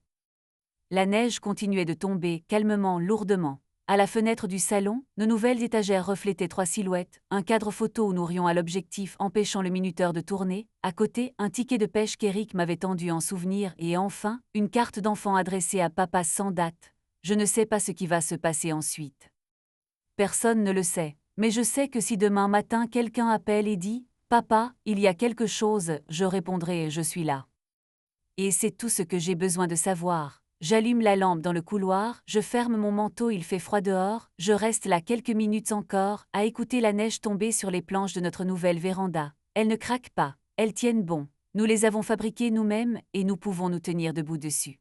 La neige continuait de tomber, calmement, lourdement. À la fenêtre du salon, nos nouvelles étagères reflétaient 3 silhouettes, un cadre photo où nous rions à l'objectif empêchant le minuteur de tourner, à côté, un ticket de pêche qu'Eric m'avait tendu en souvenir et enfin, une carte d'enfant adressée à papa sans date. Je ne sais pas ce qui va se passer ensuite. Personne ne le sait, mais je sais que si demain matin quelqu'un appelle et dit « Papa, il y a quelque chose », je répondrai « Je suis là ». Et c'est tout ce que j'ai besoin de savoir. J'allume la lampe dans le couloir, je ferme mon manteau, il fait froid dehors, je reste là quelques minutes encore, à écouter la neige tomber sur les planches de notre nouvelle véranda. Elles ne craquent pas, elles tiennent bon. Nous les avons fabriquées nous-mêmes et nous pouvons nous tenir debout dessus.